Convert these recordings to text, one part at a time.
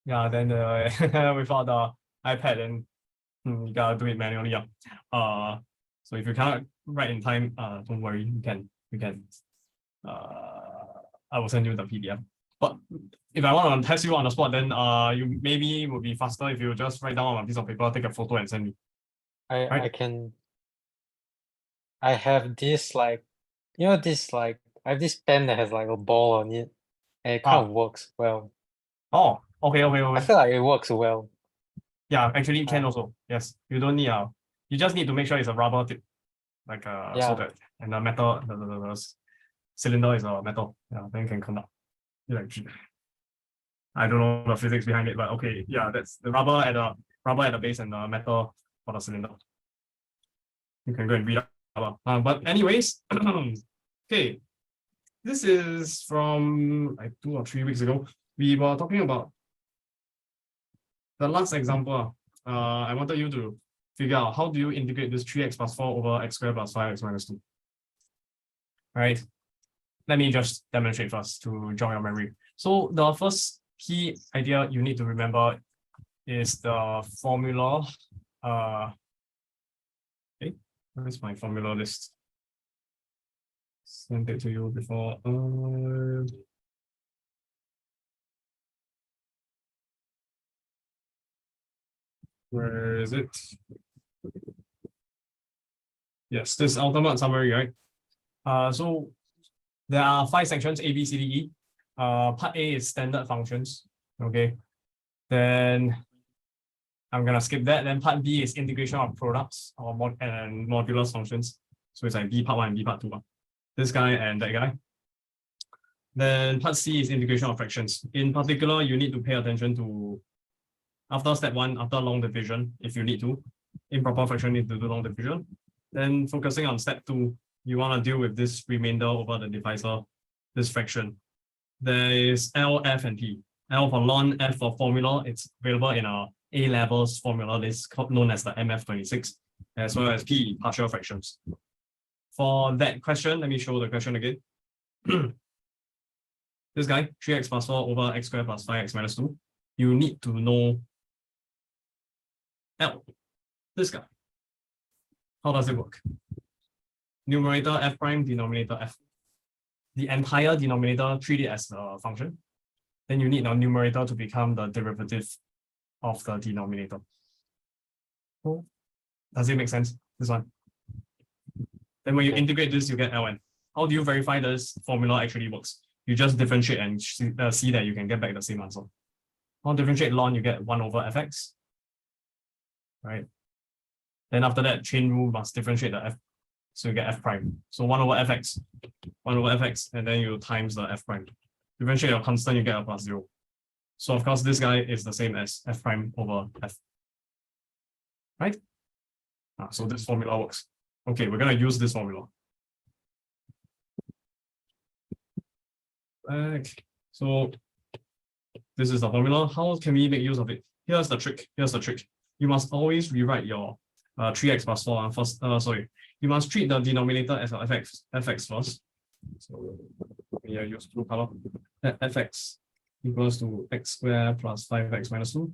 Yeah, then without the iPad, then you gotta do it manually. Yeah. So if you cannot write in time, don't worry, you can I will send you the PDF. But if I want to test you on the spot, then you maybe would be faster if you just write down on a piece of paper, take a photo and send me. I can. I have this like, this like I have this pen that has like a ball on it, and it kind of works well. Oh, okay. I feel like it works well. Yeah, actually it can also. Yes, you don't need you just need to make sure it's a rubber tip, like so Yeah. that, and the metal, the cylinder is a metal. Yeah, then can conduct electricity. I don't know the physics behind it, but okay, yeah, that's the rubber at the base and the metal for the cylinder. You can go and read up. But anyways, okay, this is from like 2 or 3 weeks ago. We were talking about the last example. I wanted you to figure out how do you integrate this 3x plus 4 over x squared plus 5x minus 2. All right, let me just demonstrate first to jog your memory. So the first key idea you need to remember is the formula. Okay, where's my formula list? Sent it to you before. Where is it? Yes, this ultimate summary, right? So there are 5 sections, A, B, C, D, E. Part A is standard functions. Okay. Then I'm gonna skip that. Then part B is integration of products or and modulus functions. So it's like B part 1 and B part 2. This guy and that guy. Then part C is integration of fractions. In particular, you need to pay attention to, after step 1, after long division, if you need to, improper fraction need to do long division. Then focusing on step 2, you want to deal with this remainder over the divisor, this fraction. There is L, F, and P. L for ln, F for formula. It's available in our A-levels formula list known as the MF26, as well as P, partial fractions. For that question, let me show the question again. This guy, 3x plus 4 over x squared plus 5x minus 2. You need to know L, this guy. How does it work? Numerator f prime, denominator f. The entire denominator, treat it as a function. Then you need the numerator to become the derivative of the denominator. Oh, does it make sense? This one. Then when you integrate this, you get Ln. How do you verify this formula actually works? You just differentiate and see that you can get back the same answer. How differentiate ln, you get 1 over fx. Right? Then after that, chain rule must differentiate the f. So you get f prime. So 1 over fx, and then you times the f prime. Differentiate your constant, you get a plus 0. So of course, this guy is the same as f prime over f. Right? So this formula works. Okay, we're going to use this formula. So this is the formula. How can we make use of it? Here's the trick. You must always rewrite your 3x plus 4 first. You must treat the denominator as a fx first. So we use blue color. Fx equals to x squared plus 5x minus 2.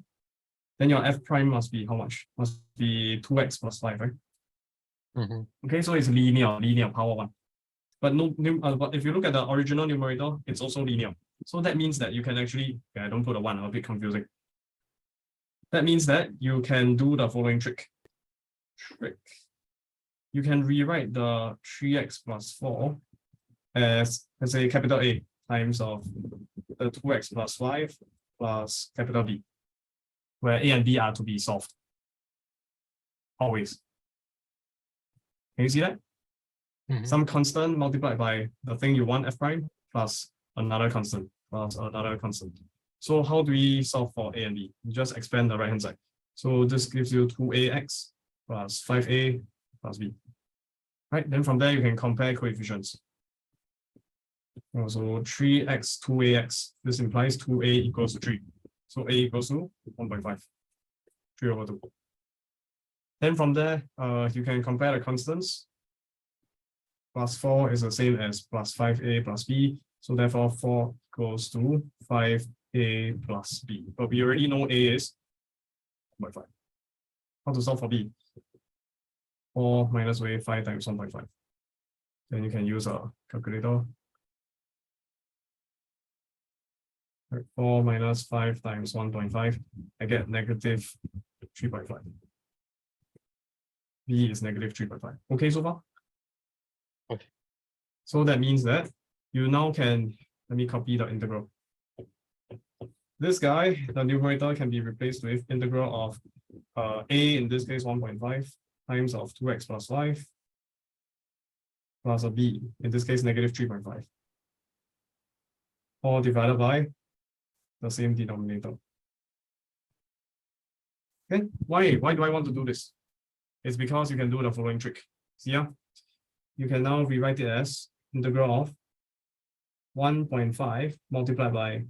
Then your f prime must be how much? Must be 2x plus 5, right? Okay, so it's linear power 1. But but if you look at the original numerator, it's also linear. So that means that you can actually, I don't put a 1, a bit confusing. That means that you can do the following trick. You can rewrite the 3x plus 4 as, let's say, capital A times of the 2x plus 5 plus capital B, where A and B are to be solved. Always. Can you see that? Some constant multiplied by the thing you want, f prime, plus another constant, So how do we solve for A and B? You just expand the right-hand side. So this gives you 2ax plus 5a plus b. Right, then from there you can compare coefficients. So 3x, 2ax, this implies 2a equals to 3. So a equals to 1.5, 3 over 2. Then from there, you can compare the constants. Plus 4 is the same as plus 5a plus b. So therefore 4 goes to 5a plus b. But we already know a is 1.5. How to solve for b? 4 minus a 5 times 1.5. Then you can use a calculator. 4 minus 5 times 1.5, I get negative 3.5. B is negative 3.5. Okay so far? Okay. So that means that you now can, let me copy the integral. This guy, the numerator can be replaced with integral of a, in this case 1.5, times of 2x plus 5, plus a b, in this case negative 3.5. All divided by the same denominator. Okay, why do I want to do this? It's because you can do the following trick. See, yeah? You can now rewrite it as integral of 1.5 multiplied by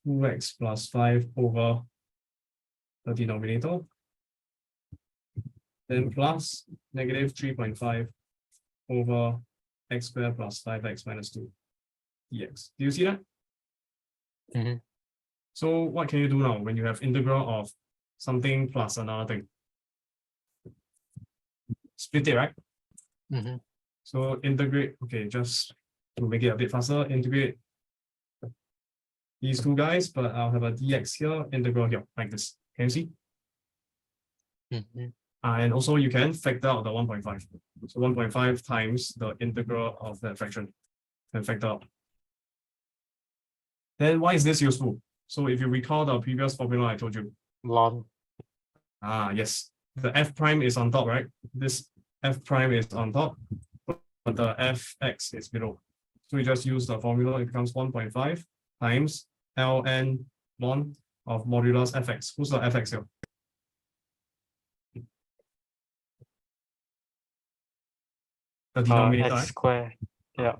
2x plus 5 over the denominator, then plus negative 3.5 over x squared plus 5x minus 2 dx. Do you see that? Mhm. So what can you do now when you have integral of something plus another thing? Split it, right? Mhm. So integrate, okay, just to make it a bit faster, integrate these two guys, but I'll have a dx here, integral here, like this. Can you see? Mhm. And also you can factor out the 1.5. So 1.5 times the integral of that fraction and factor out. Then why is this useful? So if you recall the previous formula I told you. Ln. Yes. The f prime is on top, right? This f prime is on top, but the fx is below. So we just use the formula, it becomes 1.5 times ln ln of modulus fx. Who's the fx here? The denominator, X right? square. Yeah.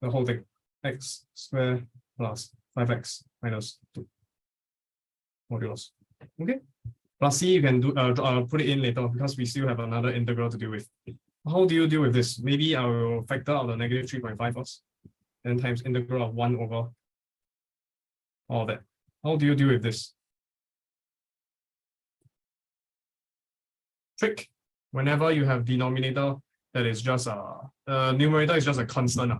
The whole thing. X squared plus 5x minus 2 modulus. Okay. Plus c you can do put it in later because we still have another integral to deal with. How do you deal with this? Maybe I will factor out the negative 3.5 first, then times integral of 1 over all that. How do you deal with this? Trick. Whenever you have denominator that is just numerator is just a constant,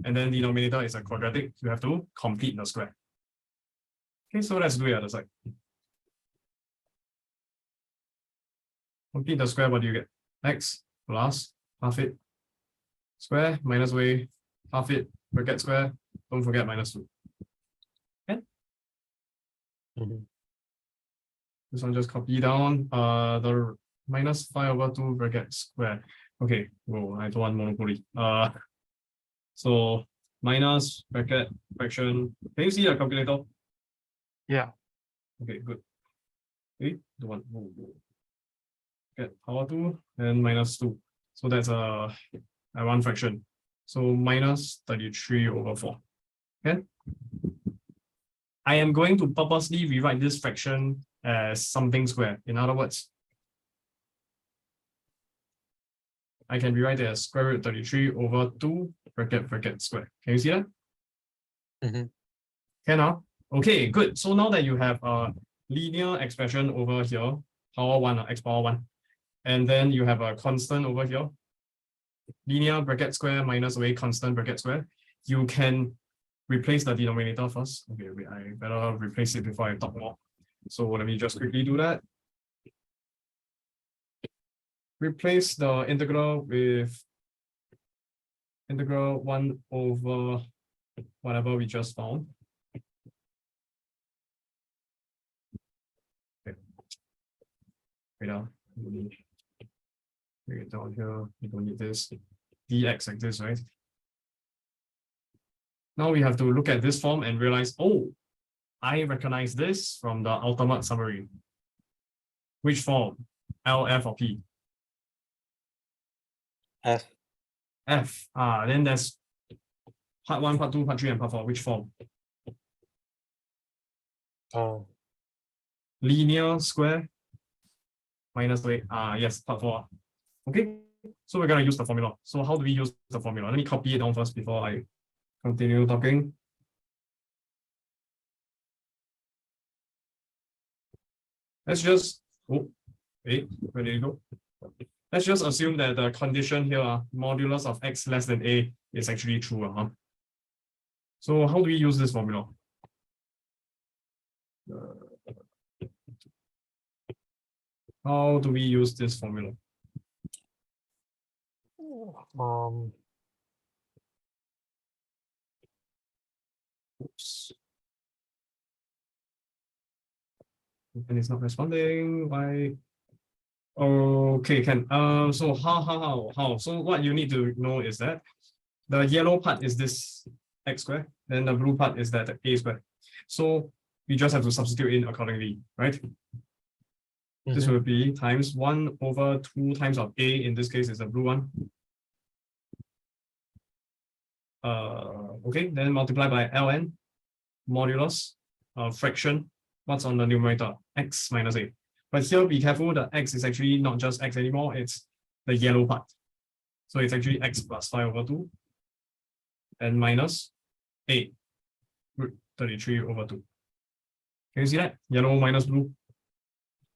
and then denominator is a quadratic, you have to complete the square. Okay, so let's do it at the side. Complete the square, what do you get? X plus half it square minus y half it bracket square. Don't forget minus 2. Okay. Mhm. This one just copy down the minus 5 over 2 bracket square. Okay, whoa, I don't want monopoly. So minus bracket fraction. Can you see the calculator? Yeah. Okay, good. Okay, the one. Get power 2 and minus 2. So that's a one fraction. So minus 33 over 4. Okay. I am going to purposely rewrite this fraction as something square. In other words, I can rewrite it as square root 33 over 2 bracket square. Can you see that? Mhm. Can now? Okay, good. So now that you have a linear expression over here, power 1, x power 1, and then you have a constant over here, linear bracket square minus a constant bracket square, you can replace the denominator first. Okay, wait, I better replace it before I talk more. So let me just quickly do that. Replace the integral with integral 1 over whatever we just found. Okay. Wait now. Bring it down here. We don't need this. Dx like this, right? Now we have to look at this form and realize, oh, I recognize this from the ultimate summary. Which form? L, F, or P? F. F. Then there's part 1, part 2, part 3, and part 4. Which form? Linear square minus 8. Yes, part 4. Okay. So we're gonna use the formula. So how do we use the formula? Let me copy it down first before I Continue talking. Let's just, where did you go? Let's just assume that the condition here, modulus of x less than a, is actually true. So how do we use this formula? How do we use this formula? Oops. And it's not responding. Why? Okay, can. So how? So what you need to know is that the yellow part is this x squared, then the blue part is that a squared. So we just have to substitute in accordingly, right? This will be times 1 over 2 times of a, in this case is the blue one. Okay, then multiply by ln modulus fraction. What's on the numerator? X minus a. But here be careful, the x is actually not just x anymore, it's the yellow part. So it's actually x plus 5 over 2 and minus a root 33 over 2. Can you see that? Yellow minus blue.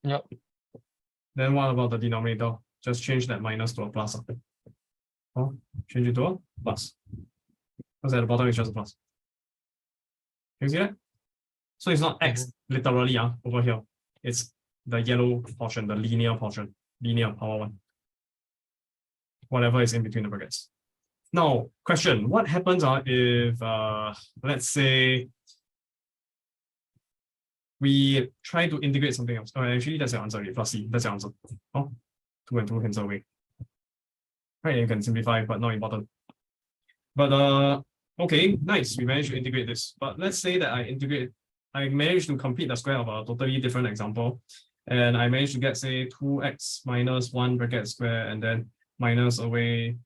Yep. Then what about the denominator? Just change that minus to a plus. Oh, change it to a plus. Because at the bottom it's just a plus. Can you see that? So it's not x literally over here. It's the yellow portion, the linear portion, linear power 1. Whatever is in between the brackets. Now, question, what happens if, let's say, we try to integrate something else? Oh, actually, that's the answer, plus c, that's the answer. Oh, 2 and 2 cancel away. Right, you can simplify, but not important. But, okay, nice, we managed to integrate this. But let's say that I managed to complete the square of a totally different example. And I managed to get, say, 2x minus 1 bracket square, and then minus away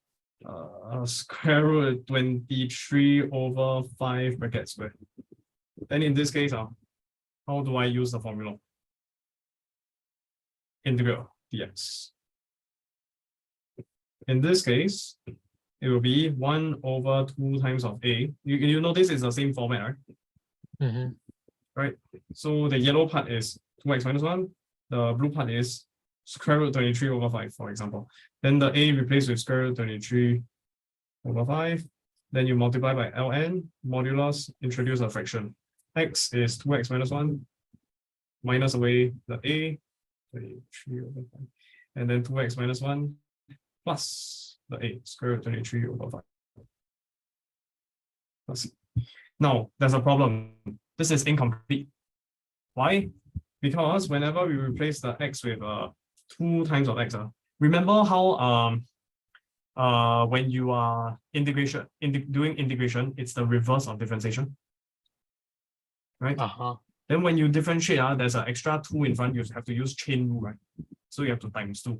square root 23 over 5 bracket square. Then in this case, how do I use the formula? Integral dx. In this case, it will be 1 over 2 times of a. You notice it's the same format, right? Right. So the yellow part is 2x minus 1. The blue part is square root 23 over 5, for example. Then the a replaced with square root 23 over 5. Then you multiply by ln, modulus, introduce a fraction. X is 2x minus 1, minus away the a, 23 over 5. And then 2x minus 1 plus the a, square root 23 over 5. Let's see. Now, there's a problem. This is incomplete. Why? Because whenever we replace the x with 2 times of x, remember how when you are doing integration, it's the reverse of differentiation, right? Then when you differentiate, there's an extra 2 in front. You have to use chain rule, right? So you have to times 2.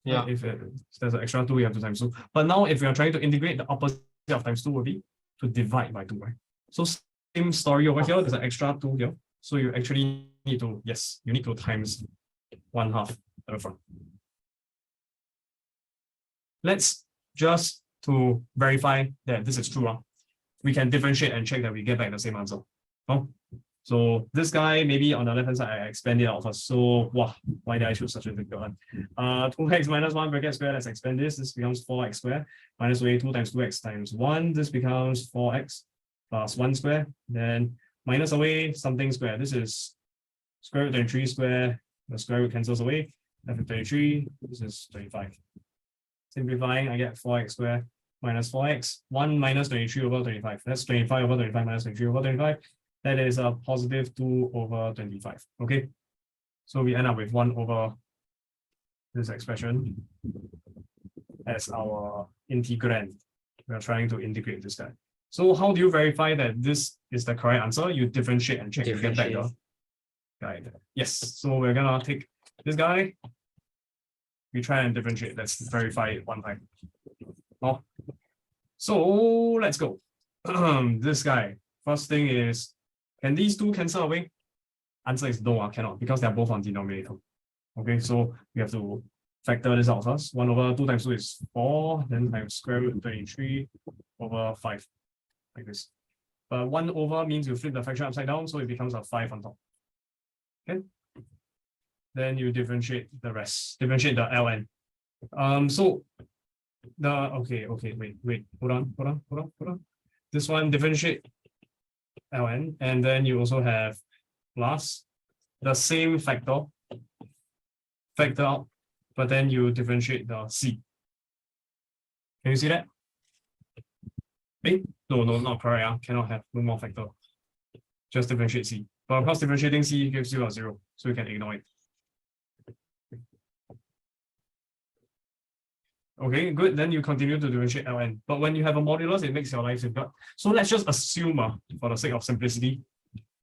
Yeah. If there's an extra 2, you have to times 2. But now, if you are trying to integrate, the opposite of times 2 will be to divide by 2, right? So same story over here. There's an extra 2 here. So you actually need to, yes, you need to times 1/2 at the front. Let's just to verify that this is true. We can differentiate and check that we get back the same answer. So this guy, maybe on the left-hand side, I expand it out first. So, wow, why did I choose such a difficult one? 2x minus 1 bracket square, let's expand this. This becomes 4x squared. Minus away 2 times 2x times 1. This becomes 4x plus 1 square. Then minus away something square. This is square root 23 square. The square root cancels away. Left with 33. This is 25. Simplifying, I get 4x squared minus 4x. 1 minus 23 over 25. That's 25 over 25 minus 23 over 25. That is a positive 2 over 25. Okay. So we end up with 1 over this expression as our integrand. We are trying to integrate this guy. So how do you verify that this is the correct answer? You differentiate and check. You get back the guy. Yes. So we're gonna take this guy. We try and differentiate. Let's verify it one time. So let's go. This guy. First thing is, can these two cancel away? Answer is no, cannot, because they're both on denominator. Okay, so we have to factor this out first. 1 over 2 times 2 is 4, then times square root 23 over 5, like this. But 1 over means you flip the fraction upside down, so it becomes a 5 on top. Okay. Then you differentiate the rest, differentiate the ln. So the wait, hold on. This one differentiate ln, and then you also have plus the same factor out, but then you differentiate the c. Can you see that? No, not correct. Cannot have no more factor. Just differentiate c. But of course, differentiating c gives you a 0, so you can ignore it. Okay, good. Then you continue to differentiate ln. But when you have a modulus, it makes your life simpler. So let's just assume, for the sake of simplicity,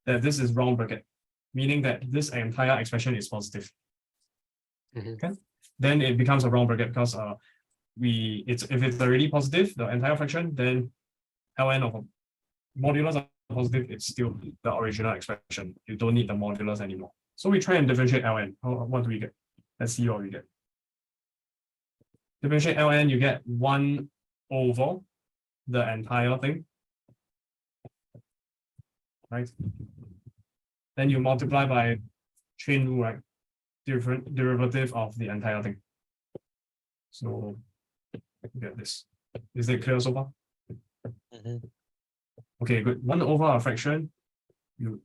that this is round bracket, meaning that this entire expression is positive. Okay. Then it becomes a round bracket because if it's already positive, the entire fraction, then ln of modulus of positive, it's still the original expression. You don't need the modulus anymore. So we try and differentiate ln. What do we get? Let's see what we get. Differentiate ln, you get 1 over the entire thing, right? Then you multiply by chain rule, right? Different derivative of the entire thing. So get this. Is it clear so far? Okay, good. 1 over a fraction,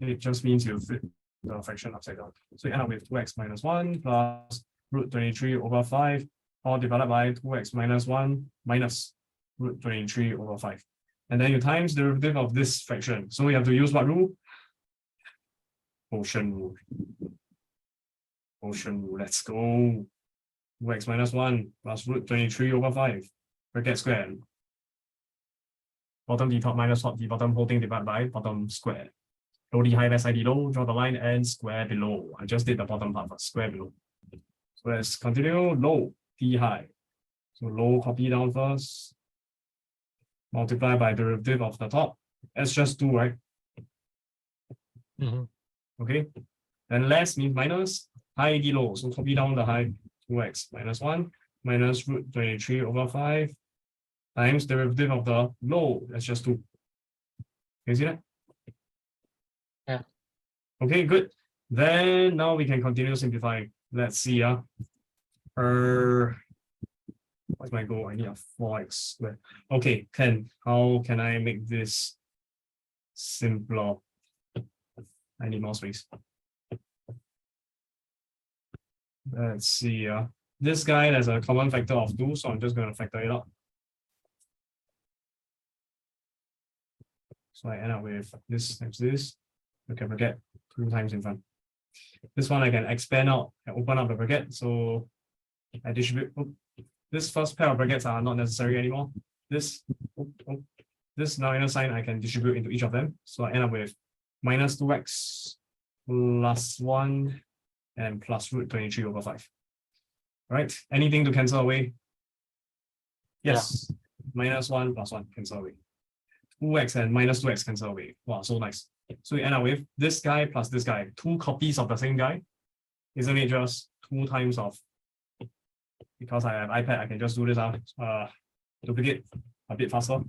it just means you flip the fraction upside down. So you end up with 2x minus 1 plus root 23 over 5, all divided by 2x minus 1 minus root 23 over 5. And then you times the derivative of this fraction. So we have to use what rule? Quotient rule. Quotient rule. Let's go. 2x minus 1 plus root 23 over 5. Bracket square. Bottom d top minus top d bottom, whole thing divided by bottom square. Low d high, left side d low, draw the line and square below. I just did the bottom part first, square below. So let's continue. Low d high. So low copy down first. Multiply by derivative of the top. That's just 2, right? Okay. Then less means minus, high d low. So copy down the high, 2x minus 1 minus root 23 over 5 times derivative of the low. That's just 2. Can you see that? Yeah. Okay, good. Then now we can continue simplifying. Let's see. What's my goal? I need a 4x squared. Okay, how can I make this simpler? I need more space. Let's see. This guy has a common factor of 2, so I'm just going to factor it out. So I end up with this times this. Okay, bracket 2 times in front. This one I can expand out and open up the bracket. So I distribute. This first pair of brackets are not necessary anymore. This minus sign I can distribute into each of them. So I end up with minus 2x plus 1 and plus root 23 over 5. Right? Anything to cancel away? Yes. Yeah. Minus 1 plus 1 cancel away. 2x and minus 2x cancel away. Wow, so nice. So we end up with this guy plus this guy. 2 copies of the same guy. Isn't it just 2 times of? Because I have iPad, I can just do this. Duplicate a bit faster.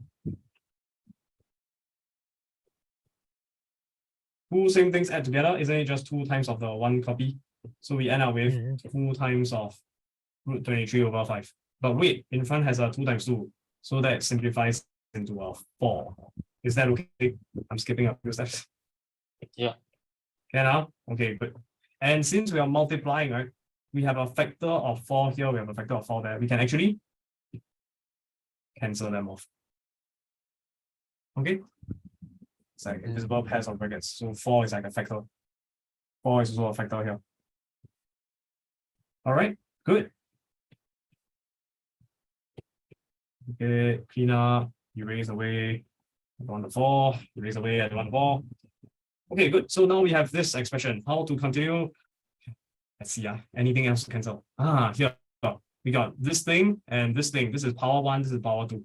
2 same things add together. Isn't it just 2 times of the 1 copy? So we end up with 2 times of root 23 over 5. But wait, in front has a 2 times 2. So that simplifies into a 4. Is that okay? I'm skipping a few steps. Yeah. Can okay, good. And since we are multiplying, right? We have a factor of 4 here, we have a factor of 4 there. We can actually cancel them off. Okay? It's like invisible pairs of brackets. So 4 is like a factor. 4 is also a factor here. All right, good. Okay, clean up, erase away. I don't want the 4, erase away, I don't want the 4. Okay, good. So now we have this expression. How to continue? Let's see. Anything else to cancel? Here we got this thing and this thing. This is power 1, this is power 2.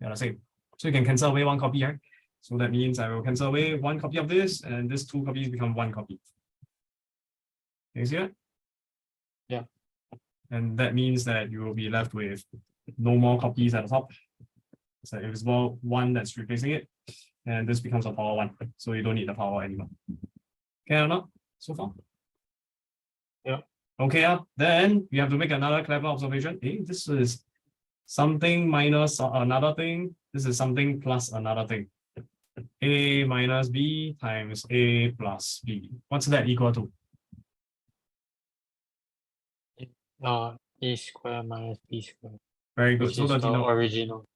Yeah, the same. So you can cancel away 1 copy, right? So that means I will cancel away 1 copy of this, and this 2 copies become 1 copy. Can you see that? Yeah. And that means that you will be left with no more copies at the top. It's an invisible one that's replacing it. And this becomes a power 1. So you don't need the power anymore. Okay or not? So far? Yeah. Okay, then you have to make another clever observation. Hey, this is something minus another thing. This is something plus another thing. A minus B times A plus B. What's that equal to? A square minus B square, Very good. which So is the the original.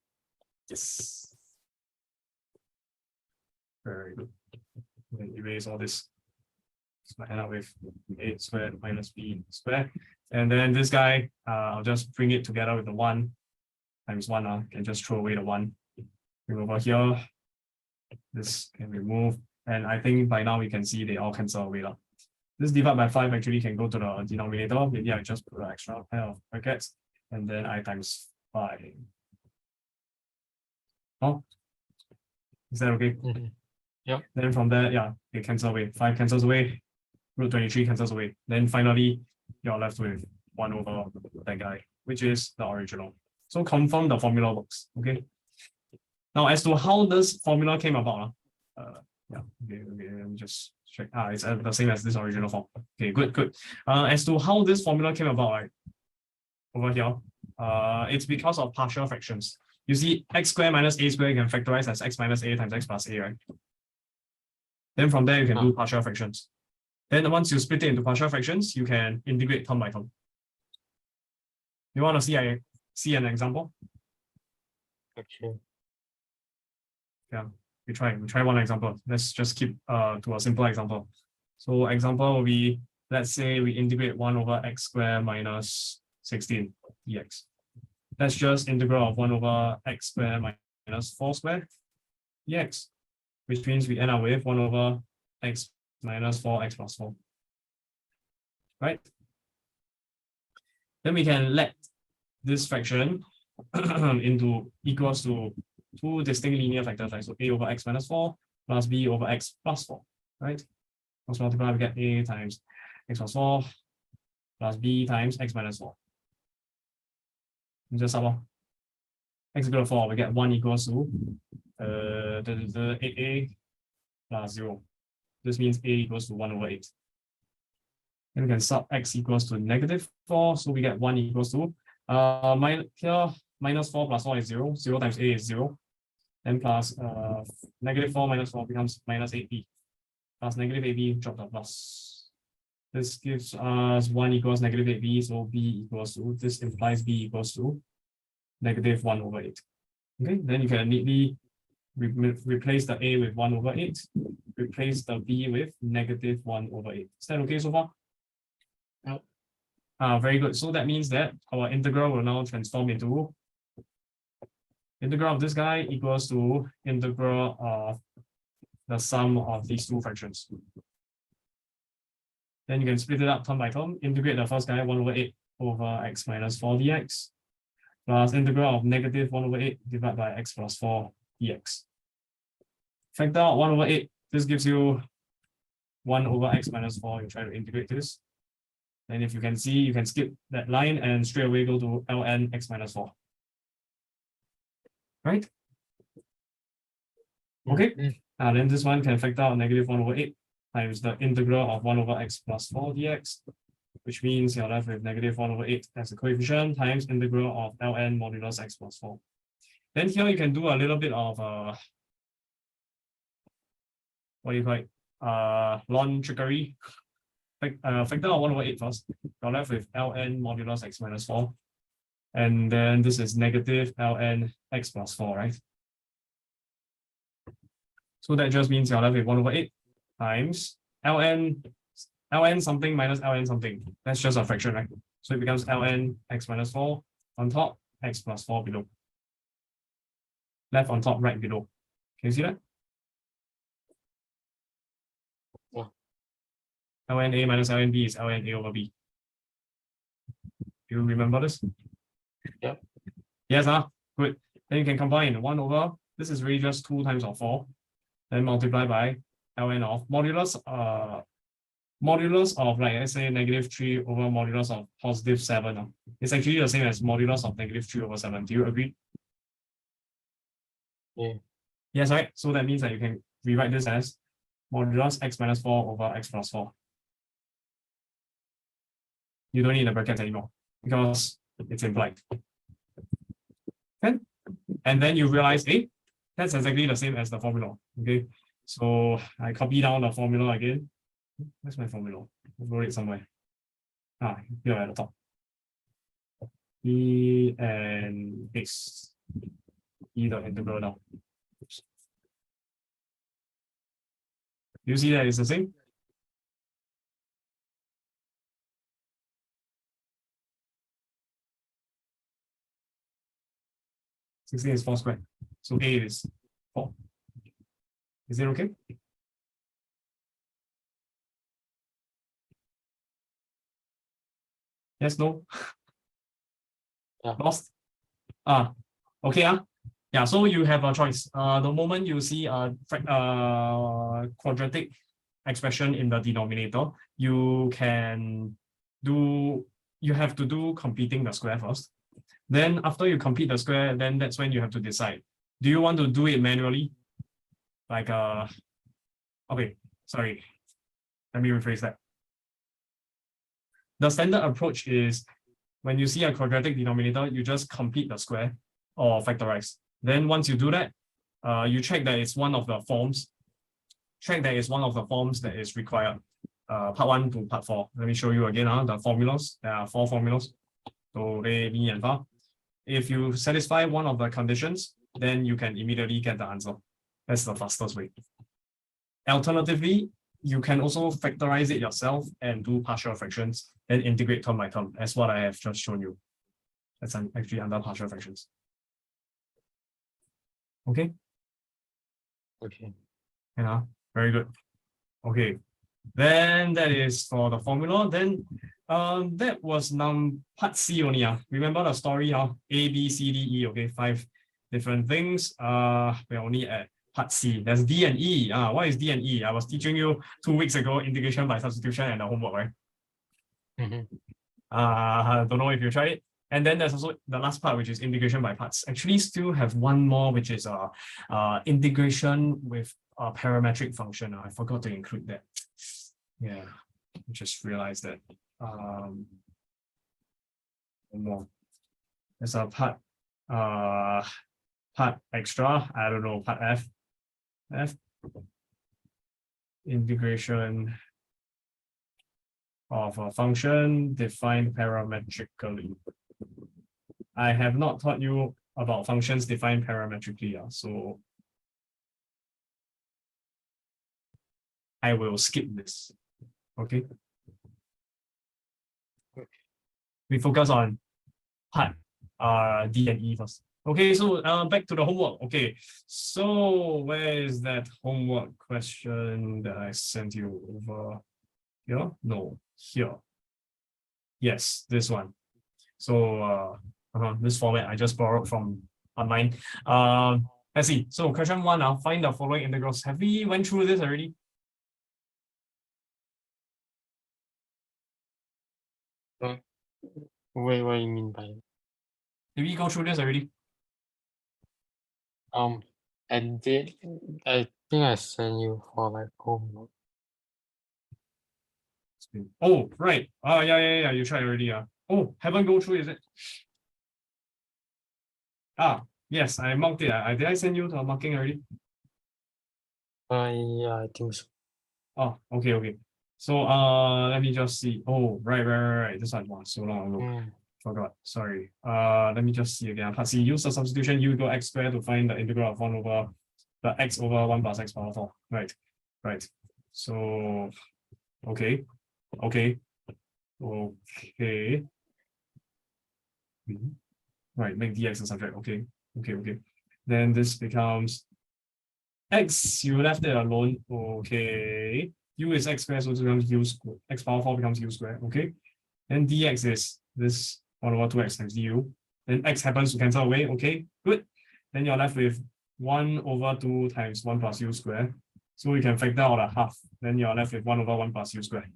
yes. Very good. Then erase all this. So I end up with A squared minus B squared. And then this guy, I'll just bring it together with the 1 times 1. Can just throw away the 1. Bring over here. This can remove. And I think by now we can see they all cancel away. This divide by 5 actually can go to the denominator. Maybe I just put an extra pair of brackets and then I times 5. Oh, is that okay? Yep. Then from there, yeah, they cancel away. 5 cancels away. Root 23 cancels away. Then finally, you're left with 1 over that guy, which is the original. So confirm the formula works. Okay. Now, as to how this formula came about, yeah, okay, let me just check. It's the same as this original form. Okay, good. As to how this formula came about, right, over here, it's because of partial fractions. You see, x squared minus a squared you can factorize as x minus a times x plus a, right? Then from there, you can do partial fractions. Then once you split it into partial fractions, you can integrate term by term. You want to see an example? Okay. Yeah, we try one example. Let's just keep to a simple example. So example will be, let's say we integrate 1 over x squared minus 16 dx. That's just integral of 1 over x squared minus 4 squared dx, which means we end up with 1 over x minus 4x plus 4. Right? Then we can let this fraction into equals to 2 distinct linear factors, right? So a over x minus 4 plus b over x plus 4, right? Once multiply, we get a times x plus 4 plus b times x minus 4. Just up x equal to 4, we get 1 equals to 8a plus 0. This means a equals to 1 over 8. And we can sub x equals to -4, so we get 1 equals to here minus 4 plus 4 is 0. 0 times a is 0. Then plus -4 minus 4 becomes minus 8b. Plus -8b, drop the plus. This gives us 1 equals -8b, so b equals to, this implies b equals to -1 over 8. Okay, then you can neatly replace the a with 1 over 8, replace the b with -1 over 8. Is that okay so far? Yep. Very good. So that means that our integral will now transform into integral of this guy equals to integral of the sum of these two fractions. Then you can split it up term by term, integrate the first guy 1 over 8 over x minus 4 dx, plus integral of -1 over 8 divided by x plus 4 dx. Factor out 1 over 8, this gives you 1 over x minus 4. You try to integrate this. And if you can see, you can skip that line and straight away go to ln x minus 4. Right? Okay. Then this one can factor out -1 over 8 times the integral of 1 over x plus 4 dx, which means you're left with -1 over 8 as a coefficient times integral of ln modulus x plus 4. Then here you can do a little bit of what do you call it? Ln trickery. Factor out 1 over 8 first. You're left with ln modulus x minus 4. And then this is -ln x plus 4, right? So that just means you're left with 1 over 8 times ln something minus ln something. That's just a fraction, right? So it becomes ln x minus 4 on top, x plus 4 below. Left on top, right below. Can you see that? Yeah. ln a minus ln b is ln a over b. Do you remember this? Yep. Yes, good. Then you can combine 1 over, this is really just 2 times of 4. Then multiply by ln of modulus modulus of, like, let's say -3 over modulus of +7. It's actually the same as modulus of -3 over 7. Do you agree? Yeah. Yes, right. So that means that you can rewrite this as modulus x minus 4 over x plus 4. You don't need the brackets anymore because it's implied. Okay? And then you realize, hey, that's exactly the same as the formula. Okay. So I copy down the formula again. Where's my formula? I wrote it somewhere. Here at the top. E and paste. E the integral now. Oops. You see that it's the same? (16) is 4 squared. So A is 4. Is it okay? Yes, no? Yeah. Lost? Okay. Yeah, so you have a choice. The moment you see a quadratic expression in the denominator, you have to do completing the square first. Then after you complete the square, then that's when you have to decide. Do you want to do it manually? Like, okay, sorry. Let me rephrase that. The standard approach is when you see a quadratic denominator, you just complete the square or factorize. Then once you do that, you check that it's one of the forms. Check that it's one of the forms that is required. Part 1 to part 4. Let me show you again the formulas. There are 4 formulas. So re, mi, and fa. If you satisfy one of the conditions, then you can immediately get the answer. That's the fastest way. Alternatively, you can also factorize it yourself and do partial fractions, then integrate term by term, as what I have just shown you. That's actually under partial fractions. Okay? Okay. Yeah, very good. Okay. Then that is for the formula. Then that was part C only. Remember the story, A, B, C, D, E, okay, 5 different things. We're only at part C. There's D and E. What is D and E? I was teaching you 2 weeks ago integration by substitution and the homework, right? Don't know if you tried it. And then there's also the last part, which is integration by parts. Actually, still have one more, which is integration with a parametric function. I forgot to include that. Yeah, I just realized that. One more. There's a part extra. I don't know, part F. Integration of a function defined parametrically. I have not taught you about functions defined parametrically, so I will skip this. Okay. We focus on part D and E first. Okay, so back to the homework. Okay, so where is that homework question that I sent you over? Here? No, here. Yes, this one. So this format I just borrowed from online. Let's see. So question 1, I'll find the following integrals. Have we went through this already? Wait, what do you mean by it? Did we go through this already? I did. I think I sent you for like homework. Oh, right. Yeah. You tried already. Oh, haven't go through, is it? Yes, I marked it. Did I send you the marking already? Yeah, I think so. Oh, okay. So let me just see. Oh, right. This one was so long ago. Forgot. Sorry. Let me just see again. Part C. Use the substitution u equal x squared to find the integral of 1 over the x over 1 plus x power 4. Right. So okay. Right, make dx a subject. Okay. Then this becomes x, you left it alone. Okay. U is x squared, so it becomes u squared. X power 4 becomes u squared. Okay. Then dx is this 1 over 2x times du. Then x happens to cancel away. Okay, good. Then you're left with 1 over 2 times 1 plus u squared. So you can factor out a half. Then you're left with 1 over 1 plus u squared.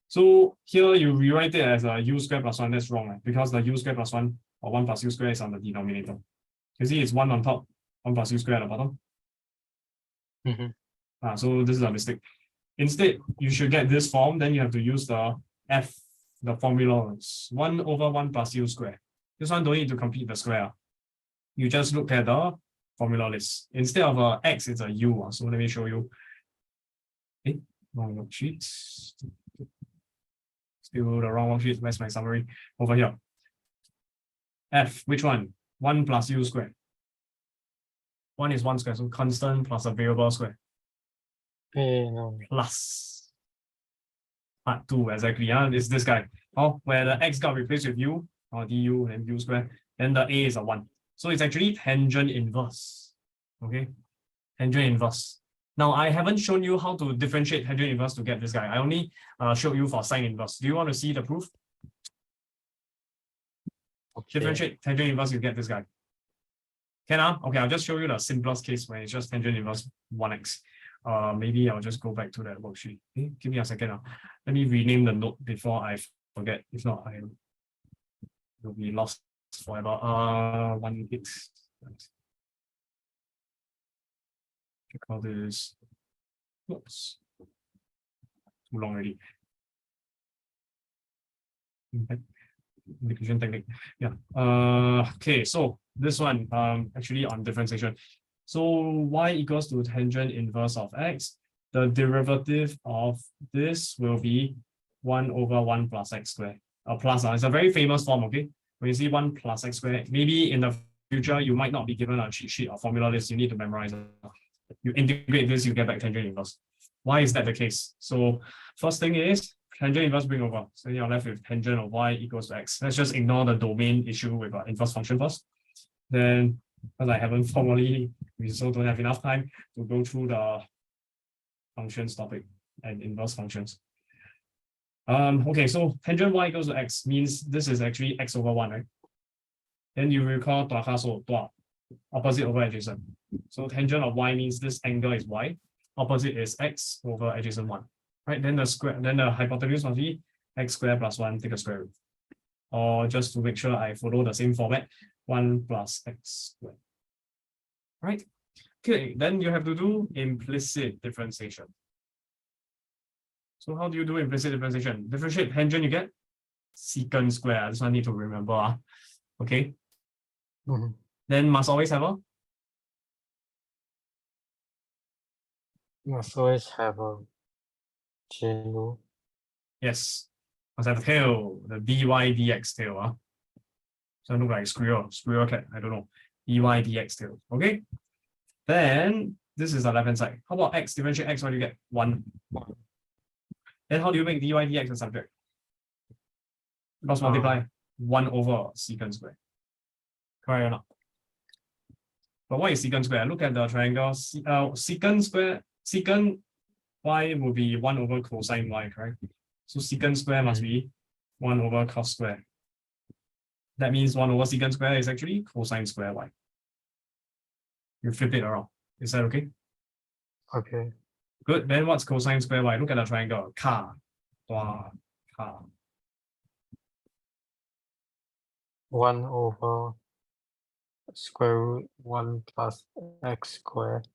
So here you rewrite it as a u square plus 1. That's wrong, right? Because the u square plus 1 or 1 plus u square is on the denominator. You see it's 1 on top, 1 plus u square at the bottom. So this is a mistake. Instead, you should get this form, then you have to use the f, the formula. It's 1 over 1 plus u square. This one don't need to complete the square. You just look at the formula list. Instead of a x, it's a u. So let me show you. Wrong worksheet. Still the wrong worksheet. Where's my summary? Over here. F, which one? 1 plus u square. 1 is 1 square, so constant plus a variable square. No. Plus part 2, exactly. It's this guy. Where the x got replaced with u, or du and u square, then the a is a 1. So it's actually tangent inverse. Okay, tangent inverse. Now I haven't shown you how to differentiate tangent inverse to get this guy. I only showed you for sine inverse. Do you want to see the proof? Okay. Differentiate tangent inverse, you get this guy. Can okay, I'll just show you the simplest case where it's just tangent inverse 1x. Maybe I'll just go back to that worksheet. Okay, give me a second. Let me rename the note before I forget. If not, I will be lost forever. 1 8. Check out this. Oops. Too long already. Indication technique. Yeah. Okay, so this one actually on differentiation. So y equals to tangent inverse of x. The derivative of this will be 1 over 1 plus x squared. Plus, it's a very famous form, okay? When you see 1 plus x squared, maybe in the future you might not be given a cheat sheet or formula list, you need to memorize it. You integrate this, you get back tangent inverse. Why is that the case? So first thing is tangent inverse bring over. So you're left with tangent of y equals to x. Let's just ignore the domain issue with our inverse function first. Then, because I haven't formally, we still don't have enough time to go through the functions topic and inverse functions. Okay, so tangent y equals to x means this is actually x over 1, right? Then you recall opposite over adjacent. So tangent of y means this angle is y, opposite is x over adjacent 1. Right? Then the hypotenuse must be x squared plus 1, take a square root. Or just to make sure I follow the same format, 1 plus x squared. Right? Okay, then you have to do implicit differentiation. So how do you do implicit differentiation? Differentiate tangent, you get secant square. This one I need to remember. Okay. Then must always have a? Must always have a chain rule. Yes. Must have a tail, the dy dx tail. So it look like squirrel cat, I don't know. Dy dx tail. Okay. Then this is the left hand side. How about x? Differentiate x, what do you get? 1. Then how do you make dy dx a subject? Cross multiply 1 over secant square. Correct or not? But what is secant square? Look at the triangle. Secant square, secant y will be 1 over cosine y, correct? So secant square must be 1 over cos square. That means 1 over secant square is actually cosine square y. You flip it around. Is that okay? Okay. Good. Then what's cosine square y? Look at the triangle. Ka. 1 over square root 1 plus x squared.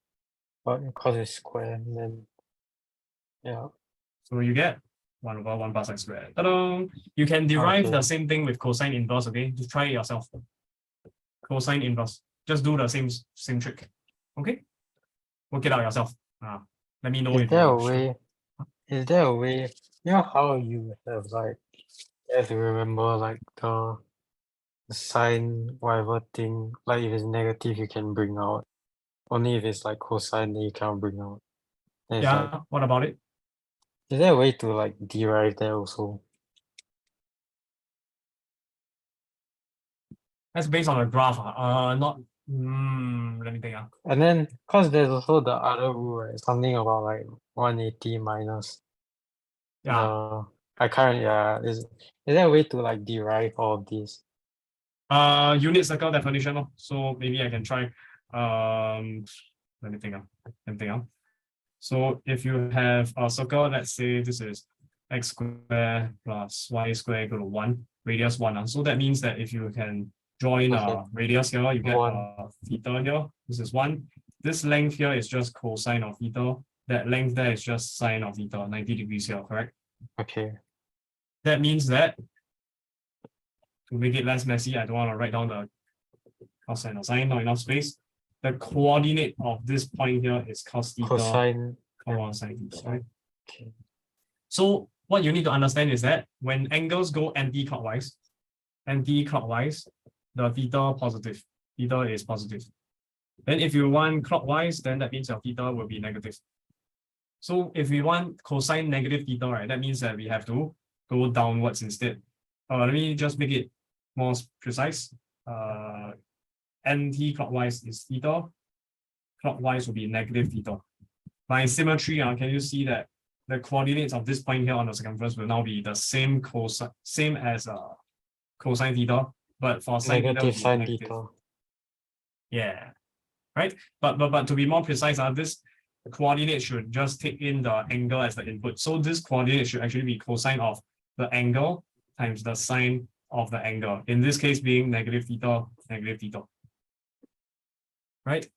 But because it's square, and then yeah. So you get 1 over 1 plus x squared. Ta-da! You can derive the same thing with cosine inverse, okay? Just try it yourself. Cosine inverse. Just do the same trick. Okay? Work it out yourself. Let me know Is if there a you're way? Is there a way? You know how you have like you have to remember like the sign whatever thing. Like if it's negative, you can bring out. Only if it's like cosine, then you can't bring out. Then it's like, what about it? is there a way to like derive that also? That's based on a graph. Not. Let me think. And then, cause there's also the other rule, right? Something about like 180 minus. Yeah. I can't. Yeah. Is there a way to like derive all of this? Unit circle definition. So maybe I can try. Let me think. So if you have a circle, let's say this is x square plus y square equal to 1, radius 1. So that means that if you can draw in a radius here, you get a theta here. This is 1. This length here is just cosine of theta. That length there is just sine of theta, 90 degrees here, correct? Okay. That means that, to make it less messy, I don't want to write down the cosine or sine, not enough space. The coordinate of this point here is cos theta, Cosine, sine theta, right? okay. So what you need to understand is that when angles go anti-clockwise, the theta positive, theta is positive. Then if you want clockwise, then that means your theta will be negative. So if we want cosine negative theta, right, that means that we have to go downwards instead. Let me just make it more precise. Anti-clockwise is theta, clockwise will be negative theta. By symmetry, can you see that the coordinates of this point here on the circumference will now be the same as cosine theta, but for sine theta, Negative sine theta. yeah, right. But to be more precise, this coordinate should just take in the angle as the input. So this coordinate should actually be cosine of the angle times the sine of the angle. In this case, being negative theta, right?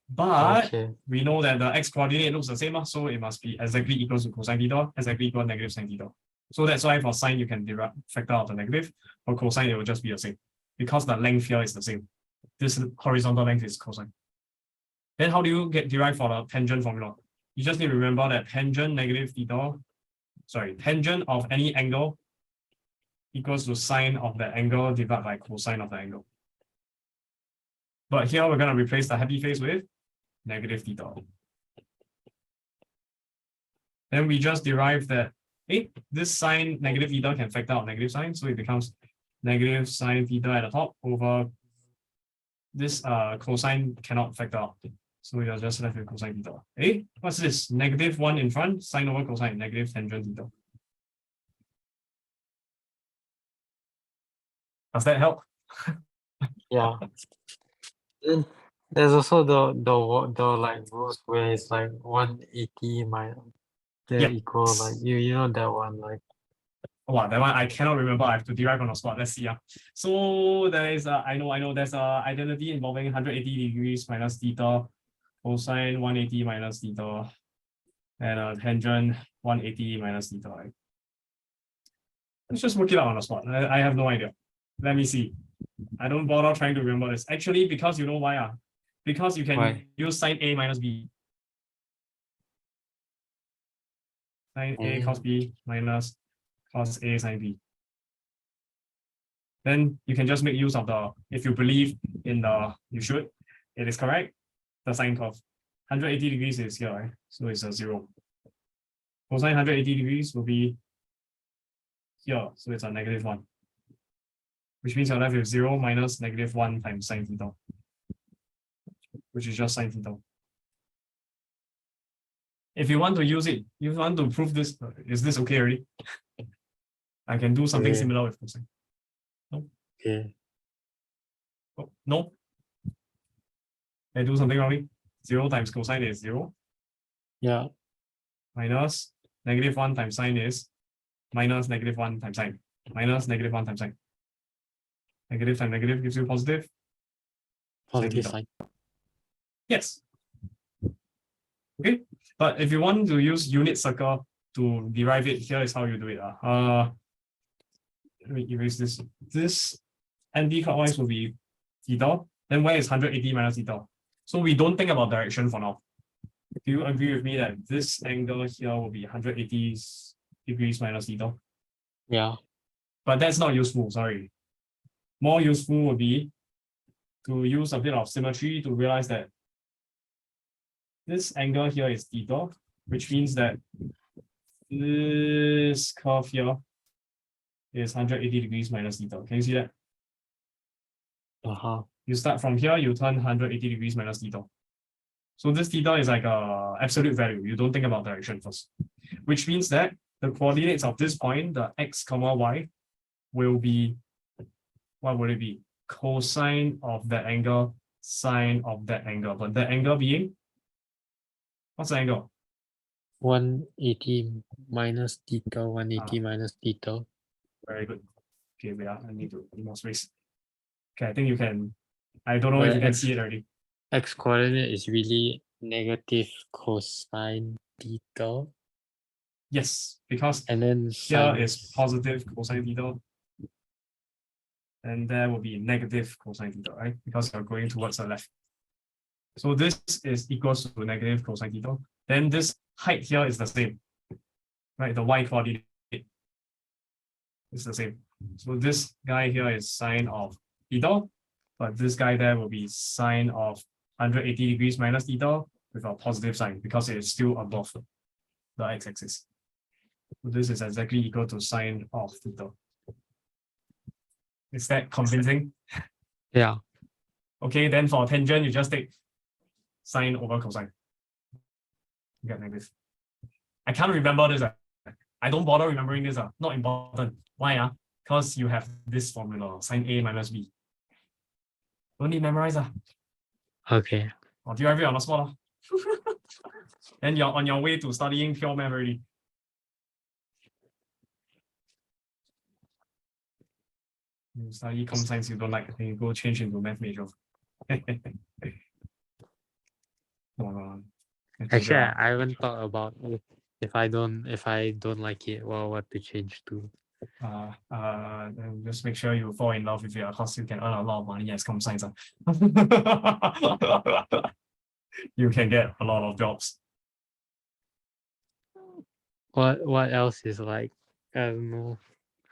But we know that the x coordinate looks the same, so it must be exactly equal to cosine theta, exactly equal to negative sine theta. So that's why for sine you can factor out the negative. For cosine, it will just be the same because the length here is the same. This horizontal length is cosine. Then how do you derive for the tangent formula? You just need to remember that tangent of any angle equals to sine of the angle divided by cosine of the angle. But here we're going to replace the happy face with negative theta. Then we just derive that this sine negative theta can factor out negative sine, so it becomes negative sine theta at the top over this cosine cannot factor out. So we are just left with cosine theta. What's this? Negative 1 in front, sine over cosine, negative tangent theta. Does that help? Yeah. Then there's also the like rules where it's like 180 minus equal like you know that one like. Wow, that one I cannot remember. I have to derive on the spot. Let's see. So there is I know there's a identity involving 180 degrees minus theta, cosine 180 minus theta, and a tangent 180 minus theta. Right? Let's just work it out on the spot. I have no idea. Let me see. I don't bother trying to remember this. Actually, because you know why? Because you can use sine A minus B. Sine A cos B minus cos A sine B. Then you can just make use of if you believe in it is correct, the sine curve. 180 degrees is here, right? So it's a 0. Cosine 180 degrees will be here, so it's a negative 1. Which means you're left with 0 minus negative 1 times sine theta, which is just sine theta. If you want to use it, you want to prove this, is this okay already? I can do something similar with cosine. No? Okay. Oh, no? I do something wrong. 0 times cosine is 0. Yeah. Minus negative 1 times sine is minus negative 1 times sine. Minus negative 1 times sine. Negative times negative gives you positive. Positive sine. Yes. Okay. But if you want to use unit circle to derive it, here is how you do it. Let me erase this. This anti-clockwise will be theta. Then where is 180 minus theta? So we don't think about direction for now. Do you agree with me that this angle here will be 180 degrees minus theta? Yeah. But that's not useful, sorry. More useful would be to use a bit of symmetry to realize that this angle here is theta, which means that this curve here is 180 degrees minus theta. Can you see that? You start from here, you turn 180 degrees minus theta. So this theta is like a absolute value. You don't think about direction first, which means that the coordinates of this point, the x comma y, will be, what would it be? Cosine of that angle, sine of that angle. But that angle being, what's the angle? 180 minus theta, 180 minus theta. Very good. Okay, wait, I need to need more space. Okay, I think you can. I don't know But if you can X- see it already. X coordinate is really negative cosine theta, Yes, because and then here sine is positive cosine theta, and there will be negative cosine theta, right? Because you're going towards the left. So this is equals to negative cosine theta. Then this height here is the same, right? The y coordinate is the same. So this guy here is sine of theta, but this guy there will be sine of 180 degrees minus theta with a positive sign because it is still above the x-axis. So this is exactly equal to sine of theta. Is that convincing? Yeah. Okay, then for tangent, you just take sine over cosine. You get like this. I can't remember this. I don't bother remembering this. Not important. Why? Because you have this formula, sine A minus B. Don't need memorize. Okay. Or do you have it on the spot? Then you're on your way to studying pure math already. You study com science you don't like, then you go change into math major. Actually, I haven't thought about if I don't like it, well, what to change to. Just make sure you fall in love with it because you can earn a lot of money as com science. You can get a lot of jobs. What else is like, I don't know.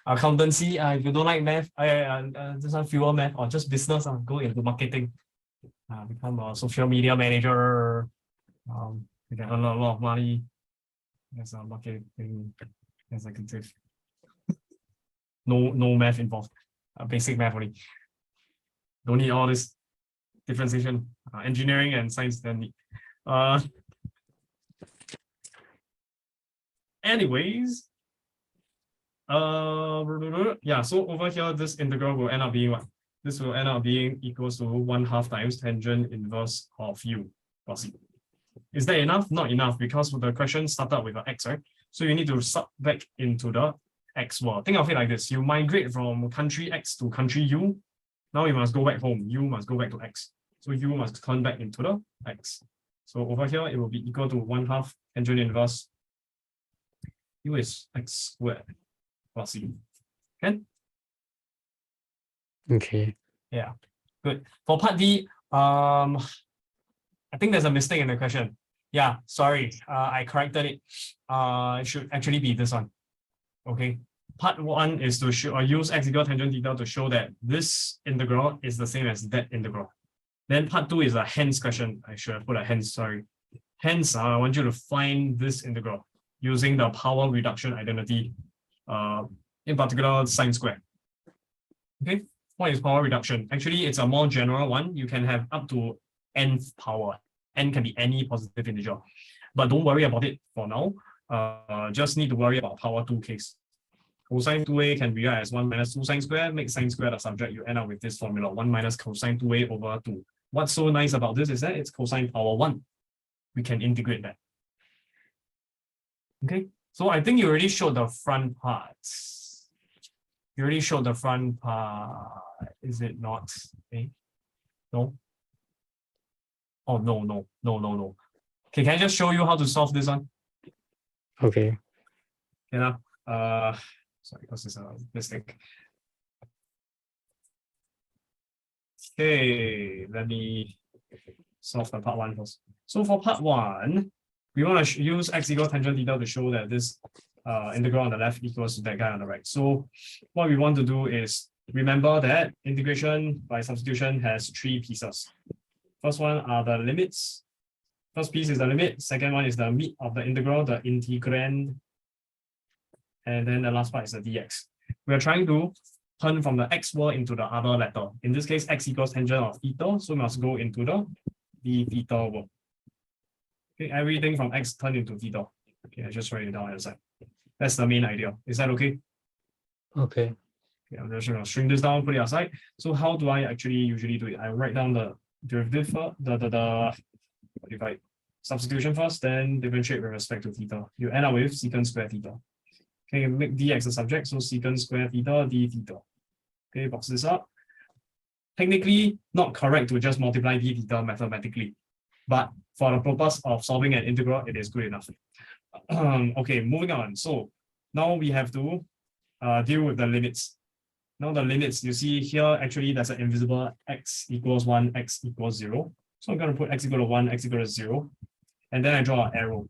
Accountancy, if you don't like math, this one fewer math or just business, go into marketing. Become a social media manager. You can earn a lot of money as a marketing executive. No math involved. Basic math only. Don't need all this differentiation. Engineering and science then need. Anyways, yeah, so over here, this integral will end up being what? This will end up being equals to 1/2 times tangent inverse of u plus e. Is that enough? Not enough, because the question started with an x, right? So you need to sub back into the x world. Think of it like this. You migrate from country X to country U. Now you must go back home. U must go back to X. So U must turn back into the X. So over here, it will be equal to 1/2 tangent inverse. U is x squared plus U. Okay? Okay. Yeah, good. For part D, I think there's a mistake in the question. Yeah, sorry, I corrected it. It should actually be this one. Okay. Part 1 is to show, use x equal tangent theta to show that this integral is the same as that integral. Then part 2 is a hence question. I should have put a hence, sorry. Hence, I want you to find this integral using the power reduction identity, in particular sine squared. Okay, what is power reduction? Actually, it's a more general one. You can have up to nth power. N can be any positive integer. But don't worry about it for now. Just need to worry about power 2 case. Cosine 2a can be as 1 minus 2 sine squared. Make sine squared a subject, you end up with this formula, 1 minus cosine 2a over 2. What's so nice about this is that it's cosine power 1. We can integrate that. Okay, so I think you already showed the front parts. You already showed the front part, is it not? Okay. No? Oh, no. Okay, can I just show you how to solve this one? Okay. Yeah. Sorry, because it's a mistake. Okay, let me solve the part 1 first. So for part 1, we want to use x equal tangent theta to show that this integral on the left equals to that guy on the right. So what we want to do is remember that integration by substitution has 3 pieces. First one are the limits. First piece is the limit. Second one is the meat of the integral, the integrand. And then the last part is the dx. We are trying to turn from the x world into the other letter. In this case, x equals tangent of theta, so we must go into the d theta world. Okay, everything from x turn into theta. Okay, I just write it down at the side. That's the main idea. Is that okay? Okay. Okay, I'm just going to shrink this down, put it aside. So how do I actually usually do it? I write down the derivative, divide substitution first, then differentiate with respect to theta. You end up with secant square theta. Okay, make dx the subject, so secant square theta d theta. Okay, box this up. Technically, not correct to just multiply d theta mathematically, but for the purpose of solving an integral, it is good enough. Okay, moving on. So now we have to deal with the limits. Now the limits, you see here, actually there's an invisible x equals 1, x equals 0. So I'm going to put x equal to 1, x equal to 0. And then I draw an arrow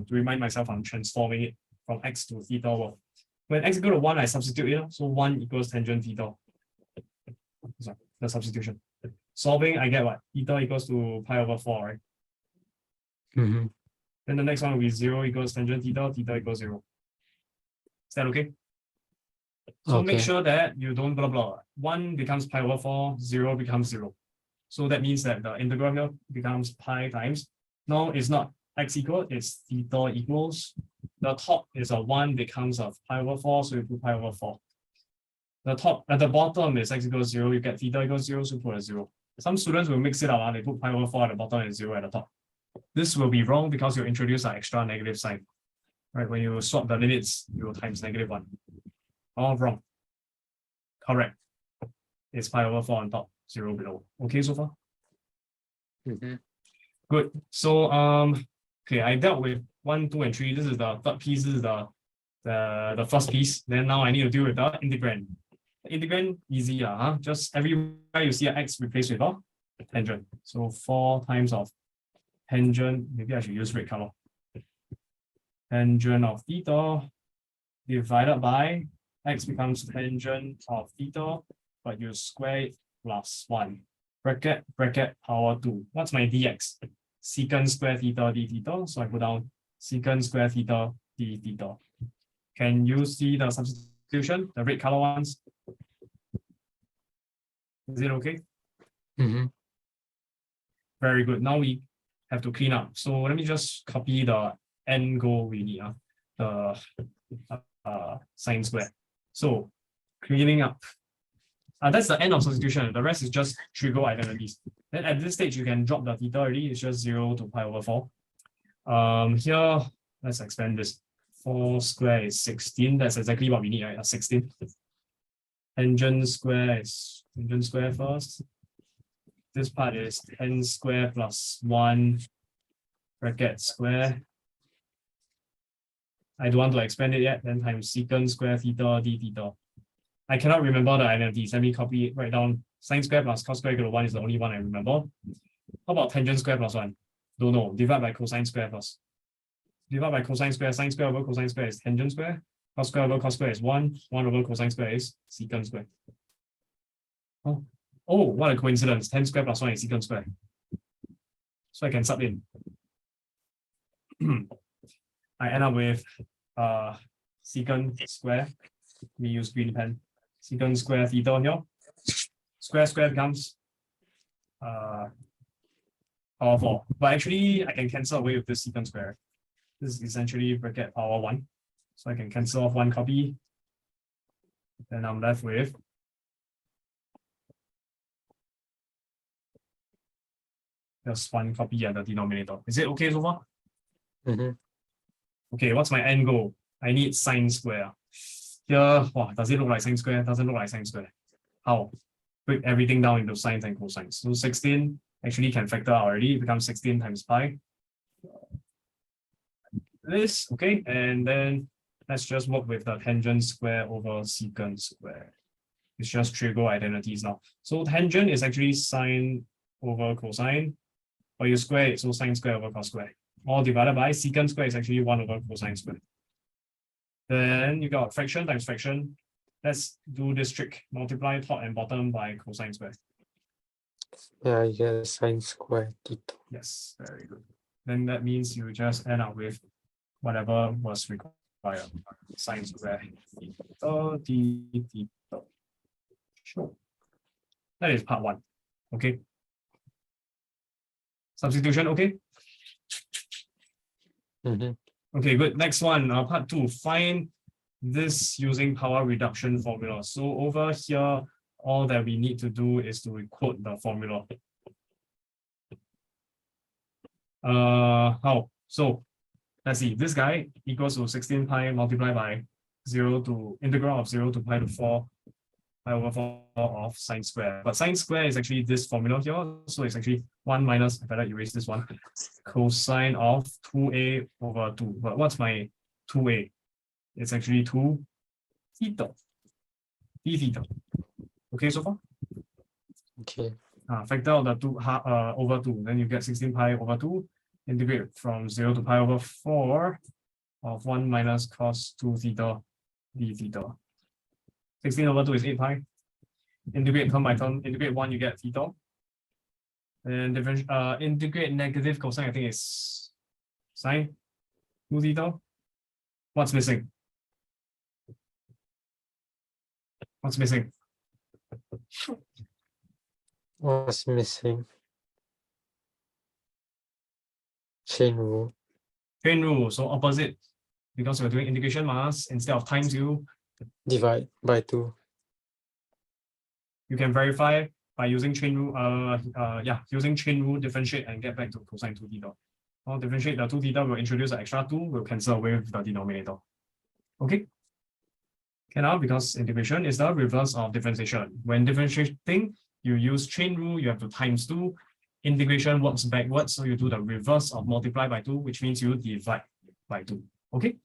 to remind myself I'm transforming it from x to theta. Well, when x equal to 1, I substitute it. So 1 equals tangent theta. Sorry, the substitution. Solving, I get what? Theta equals to pi over 4, right? Mm-hmm. Then the next one will be 0 equals tangent theta, theta equals 0. Is that okay? So make sure that you don't blah blah. 1 becomes pi over 4, 0 becomes 0. So that means that the integral here becomes pi times. No, it's not x equal, it's theta equals. The top is a 1 becomes of pi over 4, so you put pi over 4. The top at the bottom is x equals 0, you get theta equals 0, so put a 0. Some students will mix it up, they put pi over 4 at the bottom and 0 at the top. This will be wrong because you introduce an extra negative sign. Right, when you swap the limits, you will times -1. All wrong. Correct. It's pi over 4 on top, 0 below. Okay, so far? Mm-hmm. Good. So okay, I dealt with 1, 2, and 3. This is the third piece. This is the first piece. Then now I need to deal with the integrand. The integrand, easy, just everywhere you see an x, replace with a tangent. So 4 times of tangent, maybe I should use red color. Tangent of theta divided by x becomes tangent of theta, but you square it plus 1. Bracket, bracket, power 2. What's my dx? Secant square theta d theta. So I put down secant square theta d theta. Can you see the substitution? The red color ones? Is it okay? Mm-hmm. Very good. Now we have to clean up. So let me just copy the end goal we need, the sine square. So cleaning up. That's the end of substitution. The rest is just trivial identities. Then at this stage, you can drop the theta already. It's just 0 to pi over 4. Here, let's expand this. 4 square is 16. That's exactly what we need, right? 16. Tangent square is tangent square first. This part is 10 square plus 1 bracket square. I don't want to expand it yet. Then times secant square theta d theta. I cannot remember the identities. Let me copy it, write down sine square plus cos square equal to 1 is the only one I remember. How about tangent square plus 1? Don't know. Divide by cosine square first. Divide by cosine square. Sine square over cosine square is tangent square. Cos square over cos square is 1. 1 over cosine square is secant square. Oh, what a coincidence. 10 square plus 1 is secant square. So I can sub in. I end up with secant square. We use green pen. Secant square theta here. Square square becomes power 4. But actually, I can cancel away with this secant square. This is essentially bracket power 1. So I can cancel off 1 copy. Then I'm left with just 1 copy at the denominator. Is it okay so far? Mm-hmm. Okay, what's my end goal? I need sine square. Here, wow, does it look like sine square? Doesn't look like sine square. How? Break everything down into sines and cosines. So 16 actually can factor out already. It becomes 16 times pi. This, okay, and then let's just work with the tangent square over secant square. It's just trivial identities now. So tangent is actually sine over cosine, or you square it, so sine square over cos square. All divided by secant square is actually 1 over cosine square. Then you got fraction times fraction. Let's do this trick. Multiply top and bottom by cosine square. Yeah, I get sine square theta. Yes, very good. Then that means you just end up with whatever was required. Sine square theta d theta. Sure. That is part 1. Okay. Substitution, okay? Mm-hmm. Okay, good. Next one, part 2. Find this using power reduction formula. So over here, all that we need to do is to quote the formula. How? So let's see, this guy equals to 16 pi multiplied by 0 to integral of 0 to pi to 4 pi over 4 of sine square. But sine square is actually this formula here. So it's actually 1 minus, if I like erase this one, cosine of 2a over 2. But what's my 2a? It's actually 2 theta. D theta. Okay, so far? Okay. Factor out the 2 over 2. Then you get 16 pi over 2. Integrate from 0 to pi over 4 of 1 minus cos 2 theta d theta. 16 over 2 is 8 pi. Integrate term by term. Integrate 1, you get theta. And integrate negative cosine, I think is sine 2 theta. What's missing? What's missing? What's missing? Chain rule. Chain rule, so opposite. Because we're doing integration mass, instead of times you Divide by 2. can verify by using chain rule, using chain rule, differentiate and get back to cosine 2 theta. Now differentiate the 2 theta, we'll introduce an extra 2, we'll cancel away with the denominator. Okay? Okay, now because integration is the reverse of differentiation. When differentiating, you use chain rule, you have to times 2. Integration works backwards, so you do the reverse of multiply by 2, which means you divide by 2. Okay?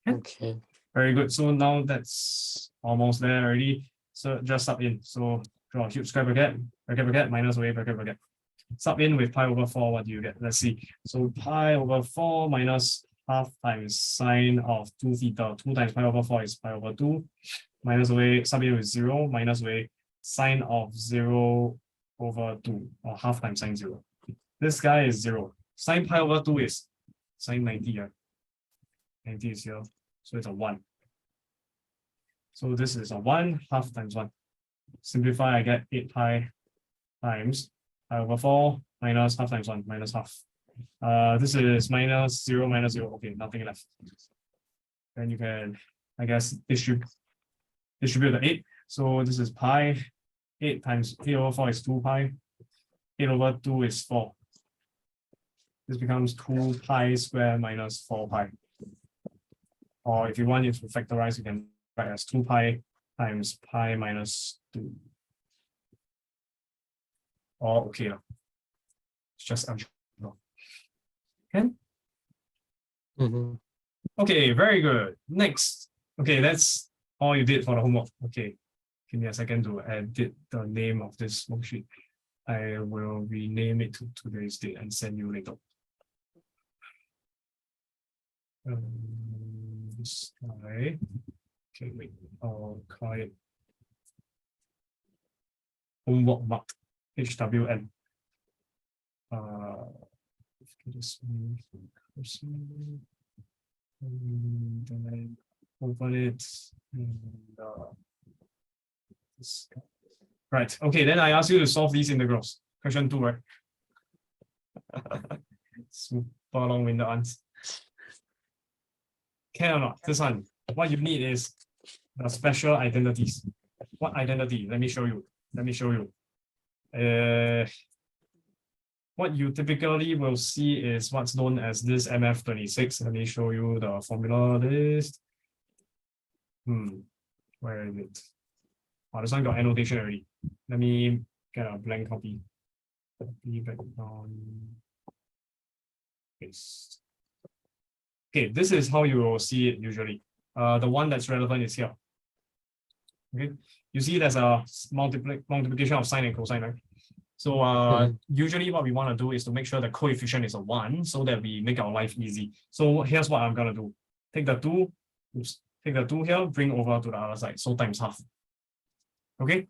Okay. Very good. So now that's almost there already. So just sub in. So draw a huge square bracket, minus away, bracket. Sub in with pi over 4, what do you get? Let's see. So pi over 4 minus half times sine of 2 theta. 2 times pi over 4 is pi over 2. Minus away, sub in with 0, minus away, sine of 0 over 2, or half times sine 0. This guy is 0. Sine pi over 2 is sine 90 here. 90 is here. So it's a 1. So this is a 1, half times 1. Simplify, I get 8 pi times pi over 4 minus half times 1, minus half. This is minus 0, minus 0. Okay, nothing left. Then you can, I guess, distribute the 8. So this is pi. 8 times 8 over 4 is 2 pi. 8 over 2 is 4. This becomes 2 pi square minus 4 pi. Or if you want it to factorize, you can write as 2 pi times pi minus 2. Or okay. It's just algebra. Okay? Okay, very good. Next. Okay, that's all you did for the homework. Okay. Give me a second to edit the name of this worksheet. I will rename it to today's date and send you later. This guy. Okay, wait. I'll call it homework mark HWN. And then open it. And, right. Okay, then I ask you to solve these integrals. Question 2, right? Super long-winded answer. Can or not? This one. What you need is the special identities. What identity? Let me show you. What you typically will see is what's known as this MF26. Let me show you the formula list. Where is it? Oh, this one got annotation already. Let me get a blank copy. Copy background. Paste. Okay, this is how you will see it usually. The one that's relevant is here. Okay, you see there's a multiplication of sine and cosine, right? So usually what we want to do is to make sure the coefficient is a 1 so that we make our life easy. So here's what I'm going to do. Take the 2, take the 2 here, bring over to the other side. So times half. Okay.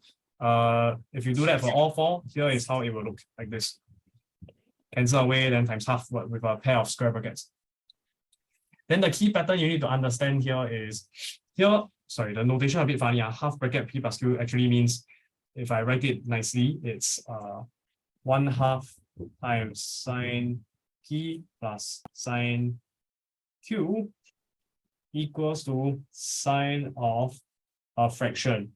If you do that for all 4, here is how it will look like this. Cancel away, then times half with a pair of square brackets. Then the key pattern you need to understand here is here. Sorry, the notation a bit funny. Half bracket p plus q actually means, if I write it nicely, it's 1/2 times sine p plus sine q equals to sine of a fraction.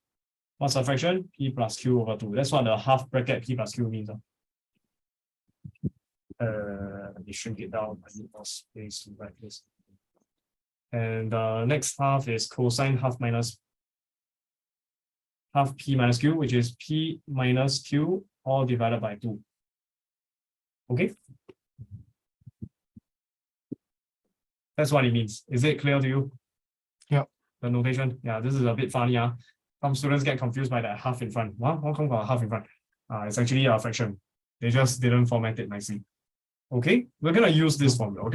What's a fraction? P plus q over 2. That's what the half bracket p plus q means. You shrink it down. I need more space to write this. And the next half is cosine half p minus q, which is p minus q all divided by 2. Okay? That's what it means. Is it clear to you? Yeah. The notation? Yeah, this is a bit funny. Some students get confused by that half in front. How come got a half in front? It's actually a fraction. They just didn't format it nicely. Okay, we're gonna use this formula.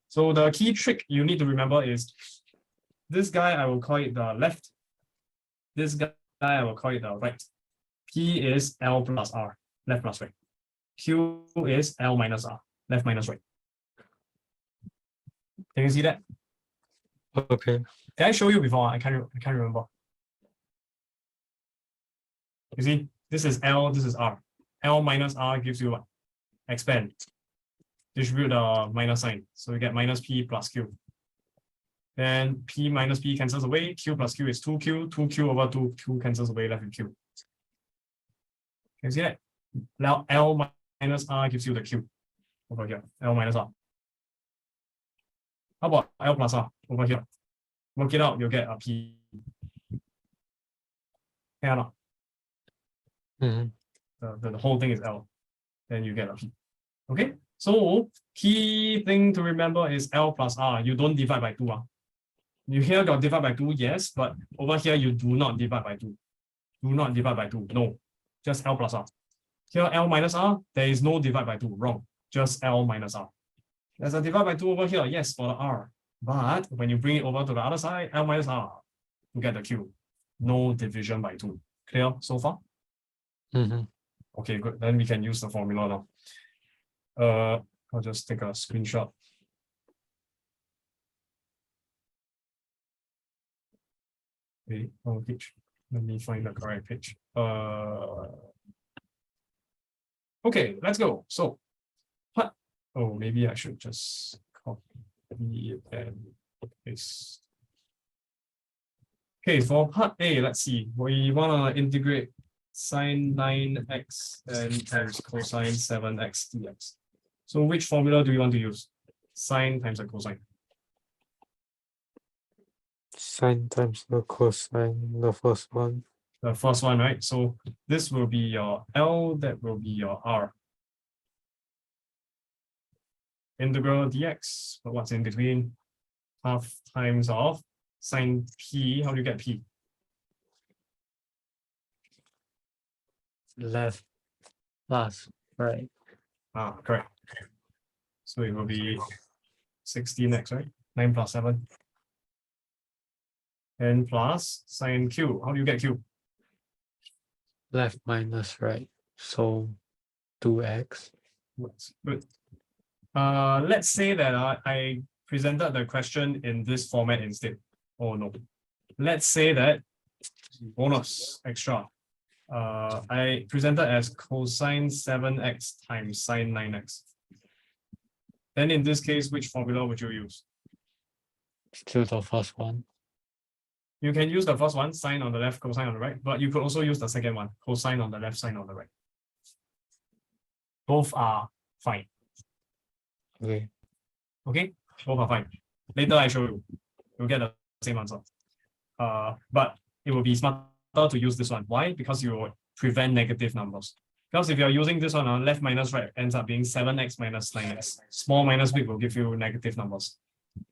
So the key trick you need to remember is this guy, I will call it the left. This guy, I will call it the right. P is L plus R, left plus right. Q is L minus R, left minus right. Can you see that? Okay. Did I show you before? I can't remember. You see, this is L, this is R. L minus R gives you what? Expand. Distribute the minus sign. So you get minus P plus Q. Then P minus P cancels away. Q plus Q is 2Q. 2Q over 2. Q cancels away, left with Q. Can you see that? Now L minus R gives you the Q over here. L minus R. How about L plus R over here? Work it out, you'll get a P. Yeah, no. The whole thing is L. Then you get a P. Okay? So key thing to remember is L plus R. You don't divide by 2. You here got divide by 2, yes, but over here you do not divide by 2. Do not divide by 2. No. Just L plus R. Here L minus R, there is no divide by 2. Wrong. Just L minus R. There's a divide by 2 over here, yes, for the R. But when you bring it over to the other side, L minus R, you get the Q. No division by 2. Clear so far? Okay, good. Then we can use the formula now. I'll just take a screenshot. Okay, on page. Let me find the correct page. Okay, let's go. So, maybe I should just copy and paste. Okay, for part A, let's see. We want to integrate sine 9x and times cosine 7x dx. So which formula do you want to use? Sine times a cosine. Sine times the cosine, the first one. The first one, right? So this will be your L, that will be your R. Integral dx, but what's in between? Half times of sine p. How do you get p? Left plus right. Correct. So it will be 16x, right? 9 plus 7. And plus sine q. How do you get q? Left minus right. So 2x. Good. Let's say that I presented the question in this format instead. Oh no. Let's say that bonus extra. I presented as cosine 7x times sine 9x. Then in this case, which formula would you use? Still the first one. You can use the first one, sine on the left, cosine on the right, but you could also use the second one, cosine on the left, sine on the right. Both are fine. Okay. Okay, both are fine. Later I show you. You'll get the same answer. But it will be smarter to use this one. Why? Because you will prevent negative numbers. Because if you're using this one, left minus right ends up being 7x minus 9x. Small minus big will give you negative numbers.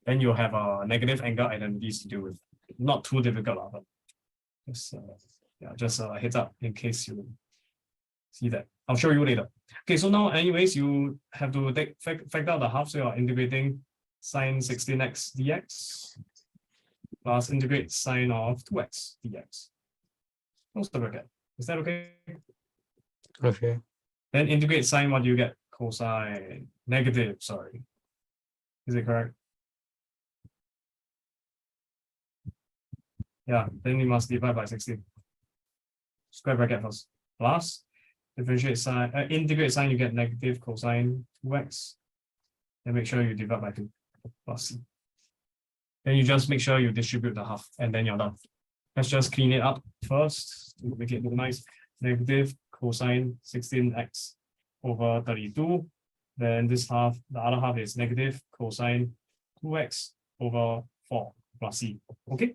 Then you'll have negative angle identities to deal with. Not too difficult, but just a heads up in case you see that. I'll show you later. Okay, so now anyways, you have to factor out the half, so you're integrating sine 16x dx plus integrate sine of 2x dx. Close the bracket. Is that okay? Okay. Then integrate sine, what do you get? Cosine negative, sorry. Is it correct? Yeah, then you must divide by 16. Square bracket first. Plus, differentiate sine, integrate sine, you get negative cosine 2x. And make sure you divide by 2 plus c. Then you just make sure you distribute the half, and then you're done. Let's just clean it up first to make it look nice. Negative cosine 16x over 32 Then this half, the other half is negative cosine 2x over 4 plus c. Okay?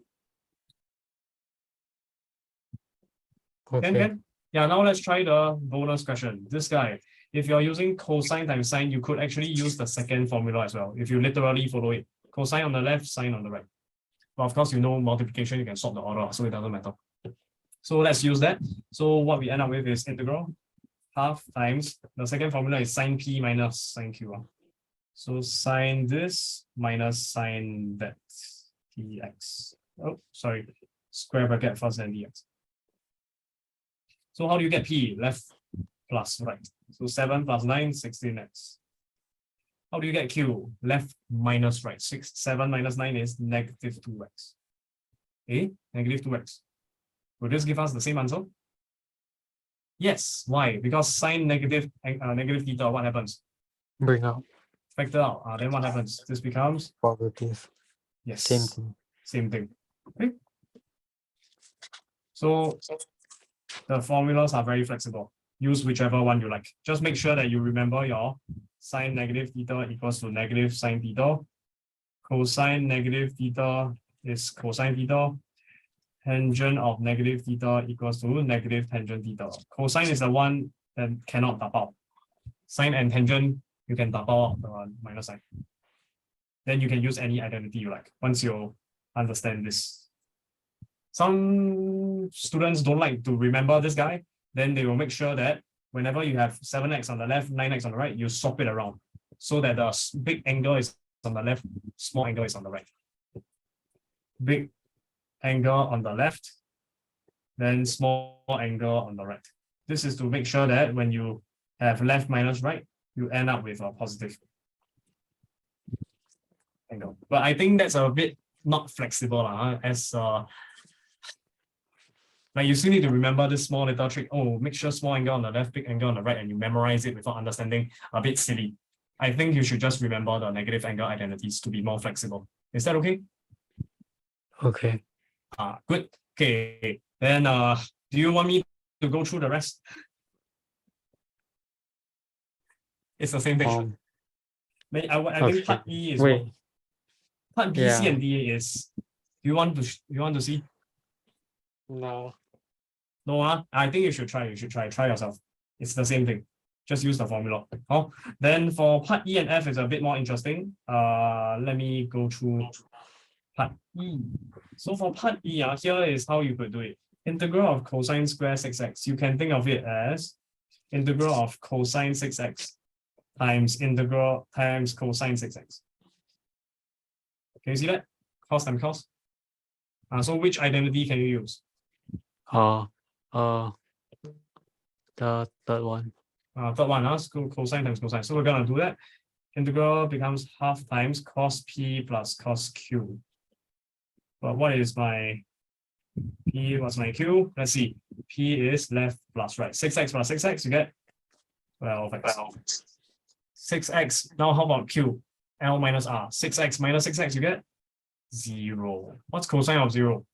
Okay. Yeah, now let's try the bonus question. This guy, if you're using cosine times sine, you could actually use the second formula as well. If you literally follow it, cosine on the left, sine on the right. But of course, you know multiplication, you can swap the order, so it doesn't matter. So let's use that. So what we end up with is integral half times, the second formula is sine p minus sine q. So sine this minus sine that dx. Oh, sorry, square bracket first and dx. So how do you get p? Left plus right. So 7 plus 9, 16x. How do you get q? Left minus right. 7 minus 9 is negative 2x. Negative 2x. Will this give us the same answer? Yes. Why? Because sine negative theta, what happens? Bring out Factor out. Then what happens? This becomes positive. yes. Same thing. Same thing. Okay. So the formulas are very flexible. Use whichever one you like. Just make sure that you remember your sine negative theta equals to negative sine theta. Cosine negative theta is cosine theta. Tangent of negative theta equals to negative tangent theta. Cosine is the one that cannot tap out. Sine and tangent, you can tap out the minus sign. Then you can use any identity you like once you understand this. Some students don't like to remember this guy, then they will make sure that whenever you have 7x on the left, 9x on the right, you swap it around so that the big angle is on the left, small angle is on the right. Big angle on the left, then small angle on the right. This is to make sure that when you have left minus right, you end up with a positive angle. But I think that's a bit not flexible, as like you still need to remember this small little trick. Oh, make sure small angle on the left, big angle on the right, and you memorize it without understanding. A bit silly. I think you should just remember the negative angle identities to be more flexible. Is that okay? Okay. Good. Okay. Then do you want me to go through the rest? It's the same thing. I think part E is wait. Part B, C, and D is. You want to see? No. No, I think you should try. You should try. Try yourself. It's the same thing. Just use the formula. Oh, then for part E and F is a bit more interesting. Let me go through part E. So for part E, here is how you could do it. Integral of cosine square 6x. You can think of it as integral of cosine 6x times integral times cosine 6x. Can you see that? Cos times cos. So which identity can you use? The third one. Third one, cosine times cosine. So we're gonna do that. Integral becomes half times cos p plus cos q. But what is my p? What's my q? Let's see. P is left plus right. 6x plus 6x, you get 12x. 6x. Now how about q? L minus r. 6x minus 6x, you get 0. What's cosine of 0?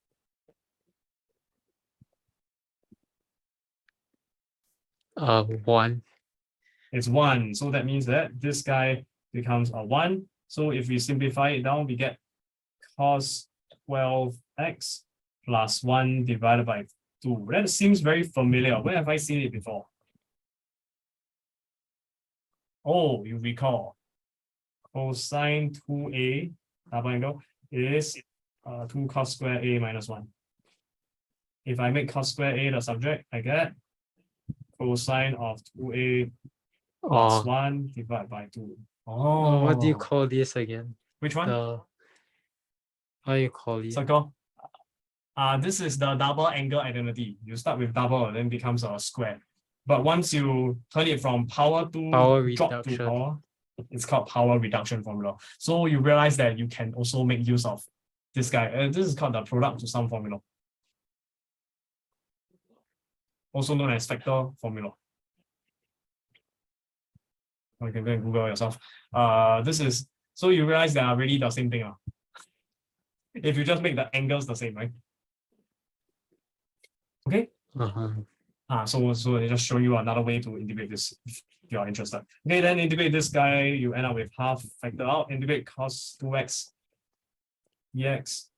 One. It's 1. So that means that this guy becomes a 1. So if we simplify it down, we get cos 12x plus 1 divided by 2. That seems very familiar. Where have I seen it before? Oh, you recall. Cosine 2a double angle is 2 cos square a minus 1. If I make cos square a the subject, I get cosine of 2a plus 1 divided by 2. Oh, what do you call this again? Which one? How do you call it? Circle. This is the double angle identity. You start with double, then becomes a square. But once you turn it from power to drop to power, it's called power reduction formula. So you realize that you can also make use of this guy. This is called the product to sum formula, also known as factor formula. You can go and Google yourself. This is, so you realize they are really the same thing. If you just make the angles the same, right? Okay. So I just show you another way to integrate this if you are interested. Okay, then integrate this guy, you end up with half factor out, integrate cos 2x dx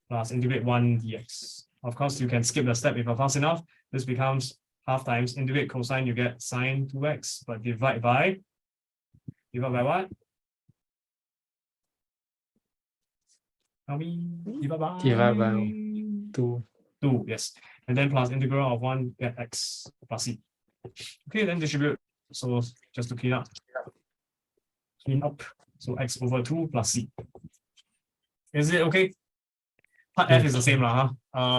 plus integrate 1 dx. Of course, you can skip the step if you're fast enough. This becomes half times integrate cosine, you get sine 2x, but divide by what? Tell me, divide by 2. 2, yes. And then plus integral of 1 get x plus c. Okay, then distribute. So just to clean up. So x over 2 plus c. Is it okay? Part F is the same, huh?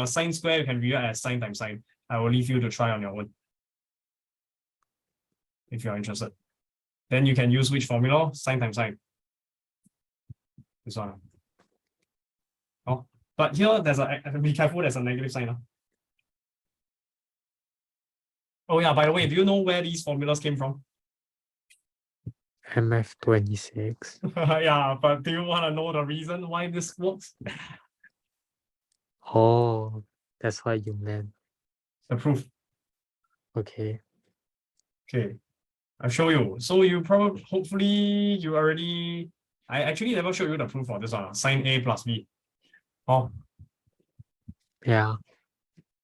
Sine square you can rewrite as sine times sine. I will leave you to try on your own if you are interested. Then you can use which formula? Sine times sine. This one. Oh, but here there's be careful, there's a negative sign. Oh yeah, by the way, do you know where these formulas came from? MF26. Yeah, but do you want to know the reason why this works? Oh, that's what you meant. The proof. Okay. Okay, I'll show you. So you probably, hopefully you already, I actually never showed you the proof for this one. Sine A plus B. Oh, Yeah.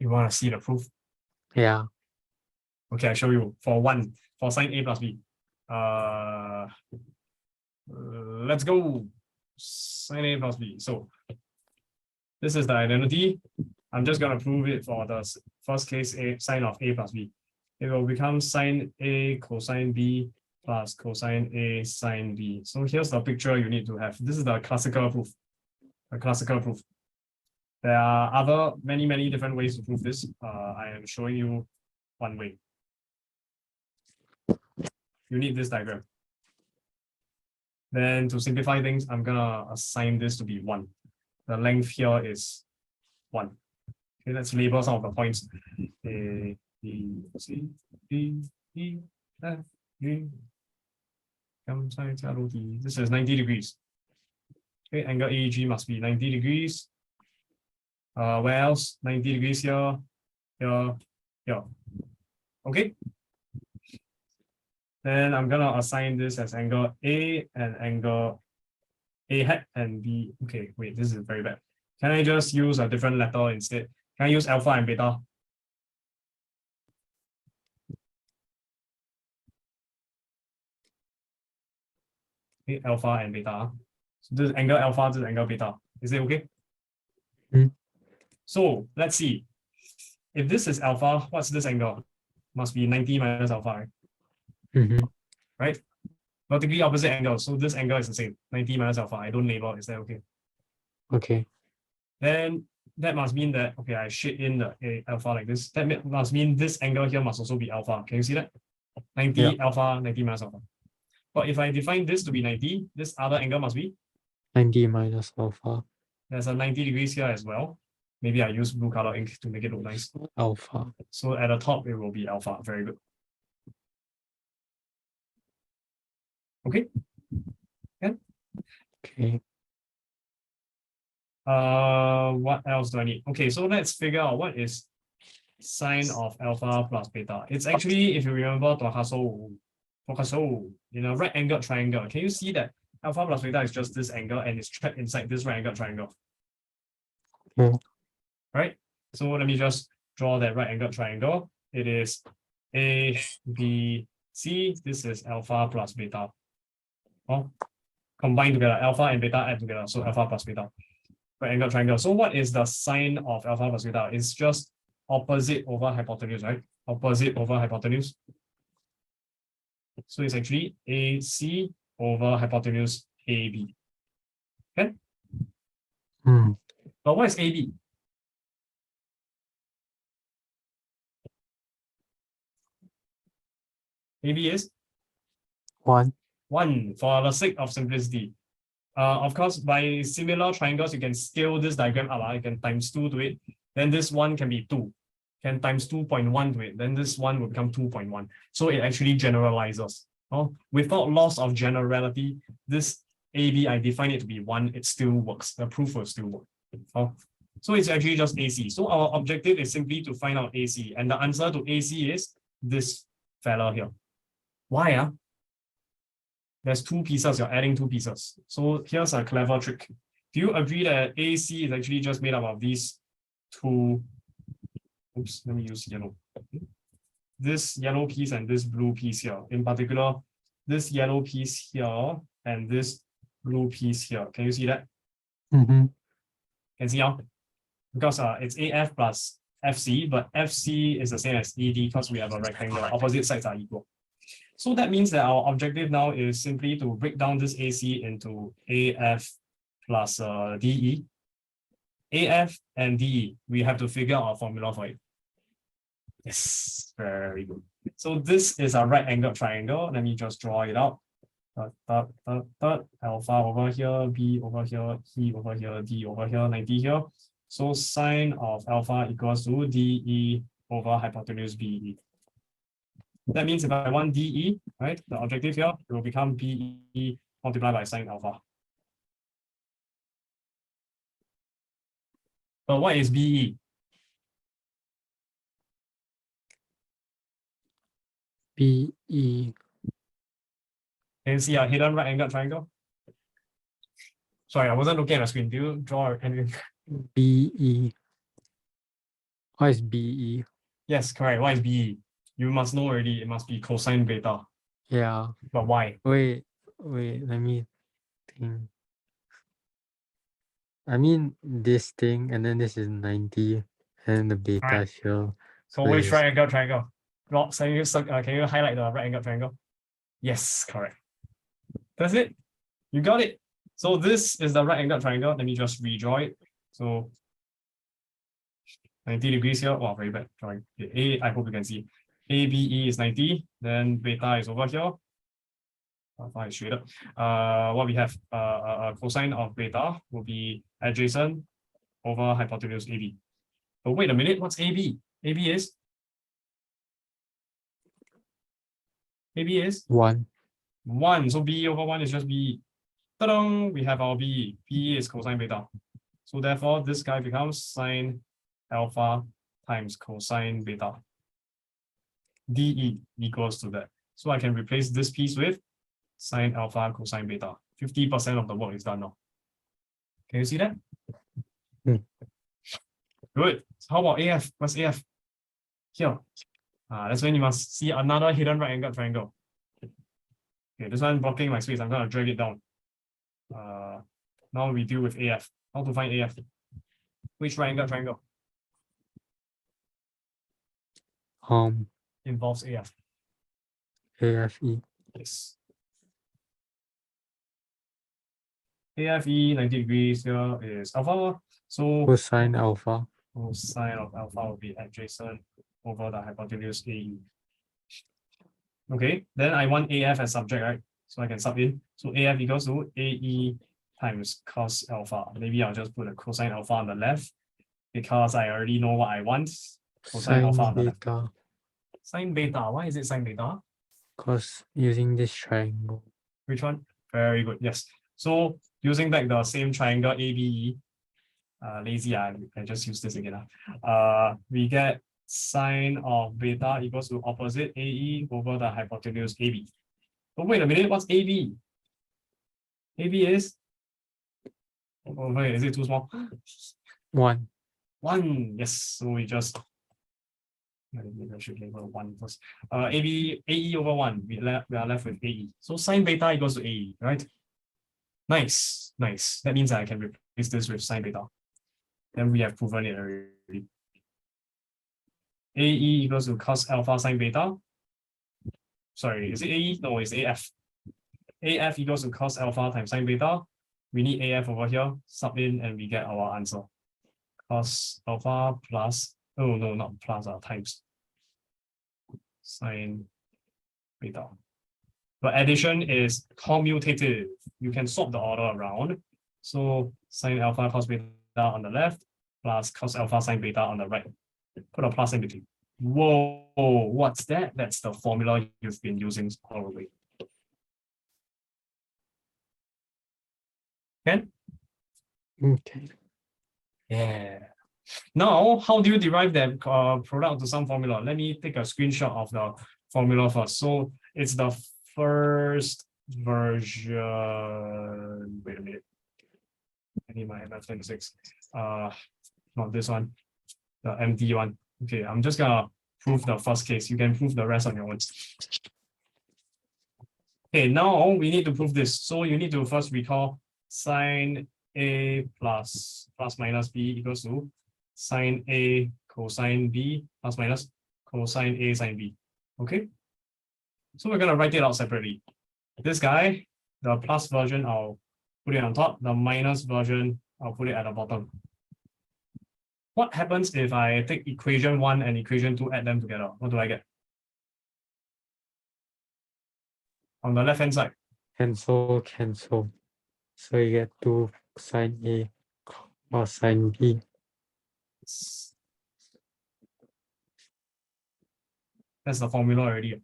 you want to see the proof? Yeah. Okay, I'll show you. For sine A plus B. Let's go. Sine A plus B. So this is the identity. I'm just going to prove it for the first case, sine of A plus B. It will become sine A cosine B plus cosine A sine B. So here's the picture you need to have. This is the classical proof. The classical proof. There are many different ways to prove this. I am showing you one way. You need this diagram. Then to simplify things, I'm gonna assign this to be 1. The length here is 1. Okay, let's label some of the points. A, B, C, D, E, F, G. This is 90 degrees. Okay, angle AEG must be 90 degrees. Where else? 90 degrees here, here, here. Okay. Then I'm gonna assign this as angle A and angle A hat and B. Okay, wait, this is very bad. Can I just use a different letter instead? Can I use alpha and beta? Okay, alpha and beta. So this is angle alpha, this is angle beta. Is it okay? So let's see. If this is alpha, what's this angle? Must be 90 minus alpha, right? Right? Vertically opposite angle. So this angle is the same. 90 minus alpha. I don't label. Is that okay? Okay. Then that must mean that, okay, I shade in the alpha like this. That must mean this angle here must also be alpha. Can you see that? 90 alpha, 90 minus alpha. But if I define this to be 90, this other angle must be 90 minus alpha. There's a 90 degrees here as well. Maybe I use blue color ink to make it look nice. Alpha. So at the top, it will be alpha. Very good. Okay. Yeah. Okay. What else do I need? Okay, so let's figure out what is sine of alpha plus beta. It's actually, if you remember Picasso, in a right angle triangle. Can you see that alpha plus beta is just this angle and it's trapped inside this right angle triangle? Okay. Right? So let me just draw that right angle triangle. It is A, B, C. This is alpha plus beta. Oh, combine together, alpha and beta add together. So alpha plus beta. Right angle triangle. So what is the sine of alpha plus beta? It's just opposite over hypotenuse, right? Opposite over hypotenuse. So it's actually AC over hypotenuse AB. Okay? But what is AB? AB is 1. 1 for the sake of simplicity. Of course, by similar triangles, you can scale this diagram up. You can times 2 to it. Then this one can be 2. Can times 2.1 to it. Then this one will become 2.1. So it actually generalizes. Without loss of generality, this AB, I define it to be 1. It still works. The proof will still work. So it's actually just AC. So our objective is simply to find out AC. And the answer to AC is this fella here. Why? There's two pieces, you're adding two pieces. So here's a clever trick. Do you agree that AC is actually just made up of these two? Oops, let me use yellow. This yellow piece and this blue piece here. In particular, this yellow piece here and this blue piece here. Can you see that? Can see how? Because it's AF plus FC, but FC is the same as ED because we have a rectangle. Opposite sides are equal. So that means that our objective now is simply to break down this AC into AF plus DE. AF and DE, we have to figure out a formula for it. Yes, very good. So this is a right angled triangle. Let me just draw it out. Alpha over here, B over here, E over here, D over here, 90 here. So sine of alpha equals to DE over hypotenuse BE. That means if I want DE, right, the objective here, it will become BE multiplied by sine alpha. But what is BE? BE. Can you see a hidden right angled triangle? Sorry, I wasn't looking at the screen. Do you draw anything? BE. What is BE? Yes, correct. What is BE? You must know already. It must be cosine beta. Yeah. But why? Wait, let me think. I mean, this thing, and then this is 90, and the beta Alright. here. So which right angle triangle? Rob, can you highlight the right angle triangle? Yes, correct. That's it. You got it. So this is the right angle triangle. Let me just redraw it. So 90 degrees here. Wow, very bad drawing. Okay, I hope you can see. ABE is 90. Then beta is over here. Alpha is straight up. What we have, cosine of beta will be adjacent over hypotenuse AB. But wait a minute, what's AB? AB is 1. 1. So BE over 1 is just BE. Ta-dang! We have our BE. BE is cosine beta. So therefore, this guy becomes sine alpha times cosine beta. DE equals to that. So I can replace this piece with sine alpha cosine beta. 50% of the work is done now. Can you see that? Good. So how about AF? What's AF? Here. That's when you must see another hidden right angle triangle. Okay, this one blocking my space. I'm gonna drag it down. Now we deal with AF. How to find AF? Which right angle triangle involves AF? AFE. Yes. AFE 90 degrees here is alpha. So Cosine alpha. Cosine of alpha will be adjacent over the hypotenuse AE. Okay, then I want AF as subject, right? So I can sub in. So AF equals to AE times cos alpha. Maybe I'll just put a cosine alpha on the left because I already know what I want. Cosine alpha on the left. Beta. Sine beta. Why is it sine beta? Because using this triangle. Which one? Very good. Yes. So using back the same triangle ABE, lazy, I just use this again. We get sine of beta equals to opposite AE over the hypotenuse AB. But wait a minute, what's AB? AB is, oh wait, is it too small? 1. 1, yes. So we just, maybe I should label 1 first. AE over 1, we are left with AE. So sine beta equals to AE, right? Nice, nice. That means I can replace this with sine beta. Then we have proven it already. AE equals to cos alpha sine beta. Sorry, is it AE? No, it's AF. AF equals to cos alpha times sine beta. We need AF over here, sub in, and we get our answer. Cos alpha plus, oh no, not plus, times sine beta. But addition is commutative. You can swap the order around. So sine alpha cos beta on the left, plus cos alpha sine beta on the right. Put a plus in between. Whoa, what's that? That's the formula you've been using all the way. Can? Okay. Yeah. Now, how do you derive that product to some formula? Let me take a screenshot of the formula first. So it's the first version. Wait a minute. I need my MS26. Not this one, the empty one. Okay, I'm just gonna prove the first case. You can prove the rest on your own. Okay, now we need to prove this. So you need to first recall sine A plus minus B equals to sine A cosine B plus minus cosine A sine B. Okay, so we're gonna write it out separately. This guy, the plus version, I'll put it on top. The minus version, I'll put it at the bottom. What happens if I take equation 1 and equation 2, add them together? What do I get? On the left hand side. Cancel. So you get 2 sine A or sine B. That's the formula already.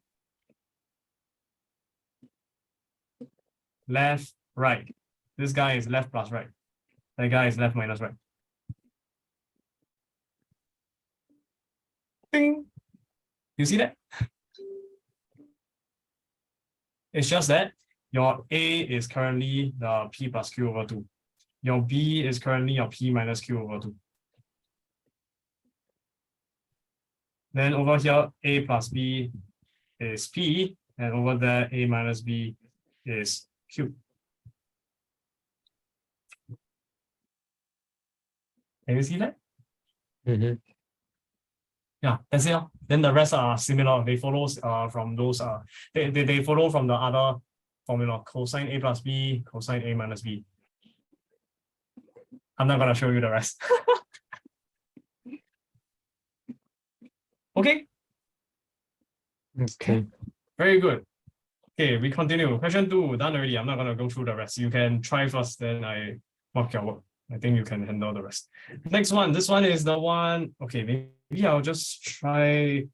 Left, right. This guy is left plus right. That guy is left minus right. Ding. You see that? It's just that your A is currently the P plus Q over 2. Your B is currently your P minus Q over 2. Then over here, A plus B is P, and over there, A minus B is Q. Can you see that? Yeah, that's it. Then the rest are similar. They follow from those they follow from the other formula, cosine A plus B, cosine A minus B. I'm not gonna show you the rest. Okay. Okay. Very good. Okay, we continue. Question 2, done already. I'm not gonna go through the rest. You can try first, then I mark your work. I think you can handle the rest. Next one. This one is the one. Okay, maybe I'll just try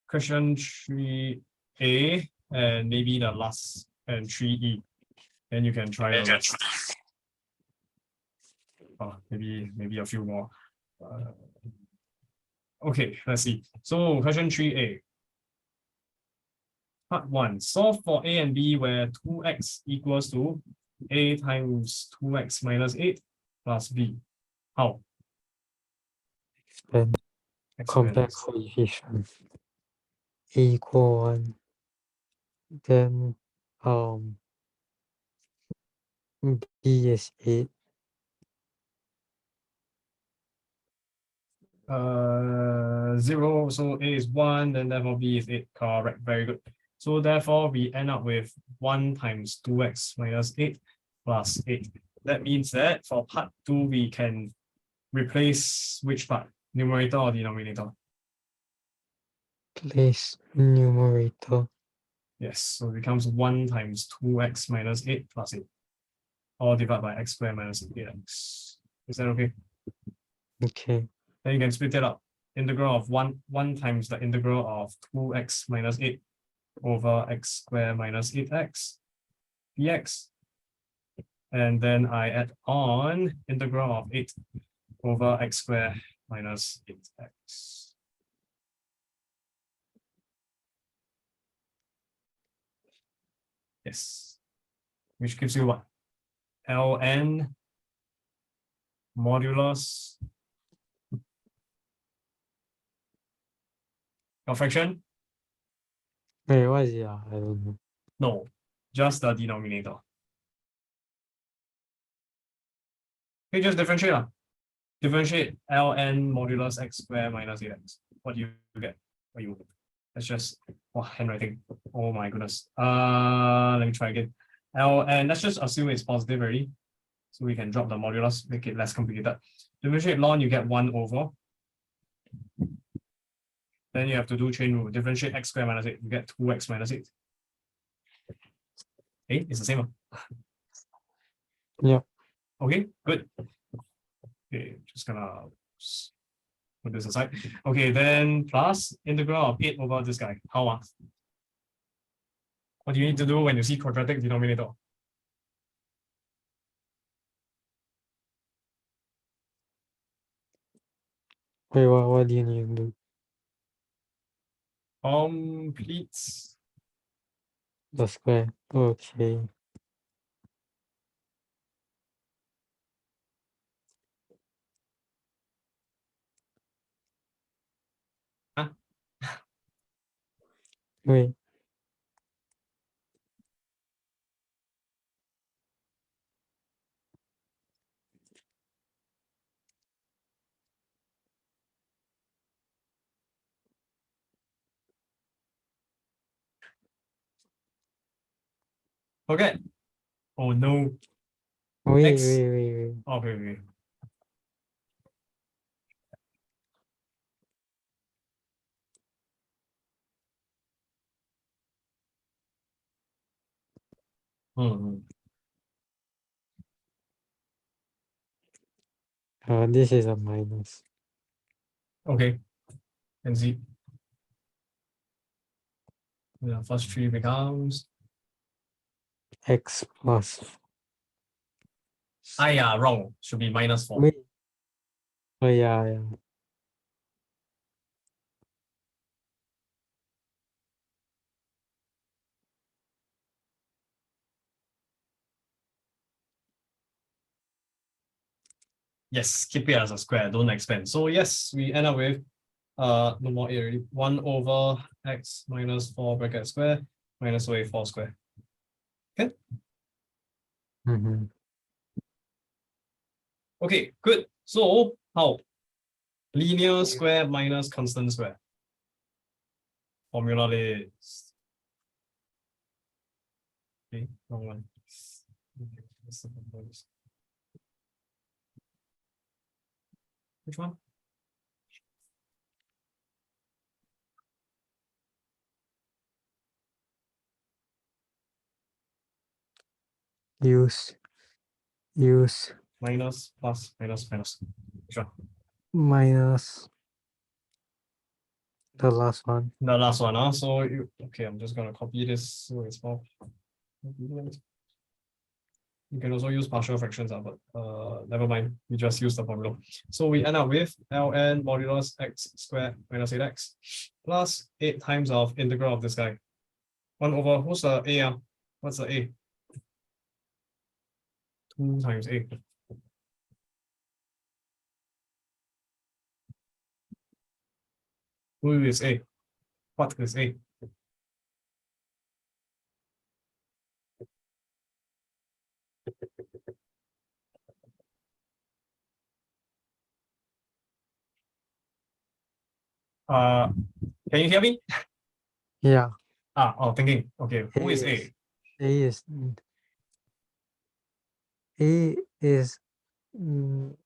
question 3A and maybe the last and 3E. Then you can try the rest. Oh, maybe a few more. Okay, let's see. So question 3A. Part 1. Solve for A and B where 2x equals to A times 2x minus 8 plus B. How? Expand. Compare coefficient. A equal 1. Then B is 8. 0, so A is 1, then therefore B is 8. Correct, very good. So therefore we end up with 1 times 2x minus 8 plus 8. That means that for part 2 we can replace which part? Numerator or denominator? Place numerator. Yes, so it becomes 1 times 2x minus 8 plus 8. All divided by x squared minus 8x. Is that okay? Okay. Then you can split it up. Integral of 1 times the integral of 2x minus 8 over x squared minus 8x dx. And then I add on integral of 8 over x squared minus 8x. Yes. Which gives you what? ln modulus your fraction? Wait, what is it? I don't know. No, just the denominator. Okay, just differentiate. Differentiate ln modulus x squared minus 8x. What do you get? That's just handwriting. Oh my goodness. Let me try again. And let's just assume it's positive already. So we can drop the modulus, make it less complicated. Differentiate ln, you get 1 over. Then you have to do chain rule. Differentiate x squared minus 8, you get 2x minus 8. Okay, it's the same. Yeah. Okay, good. Okay, just gonna put this aside. Okay, then plus integral of 8 over this guy. How? What do you need to do when you see quadratic denominator? Wait, what do you need to do? Complete. The square. Okay. Huh? Wait. Okay. Oh no. Wait, X. wait. Okay, okay. Hmm. This is a minus. Okay. Can see. The first tree becomes. X plus. Ah, yeah, wrong. Should be -4. Wait. Oh, yeah. Yes, keep it as a square, don't expand. So yes, we end up with no more a already. 1 over x minus 4 bracket square minus 4 square. Okay. Mm-hmm. Okay, good. So how? Linear square minus constant square. Formula is okay, wrong one. Which one? Use Minus, plus, minus. Which one? minus the last one. The last one, so okay, I'm just gonna copy this so it's more convenient. You can also use partial fractions, but never mind. We just use the formula. So we end up with ln modulus x squared minus 8x plus 8 times of integral of this guy. 1 over, what's the a? What's the a? 2 times a. Who is a? What is a? Can you hear me? Yeah. Thinking. Okay, who is a? A is A is mm,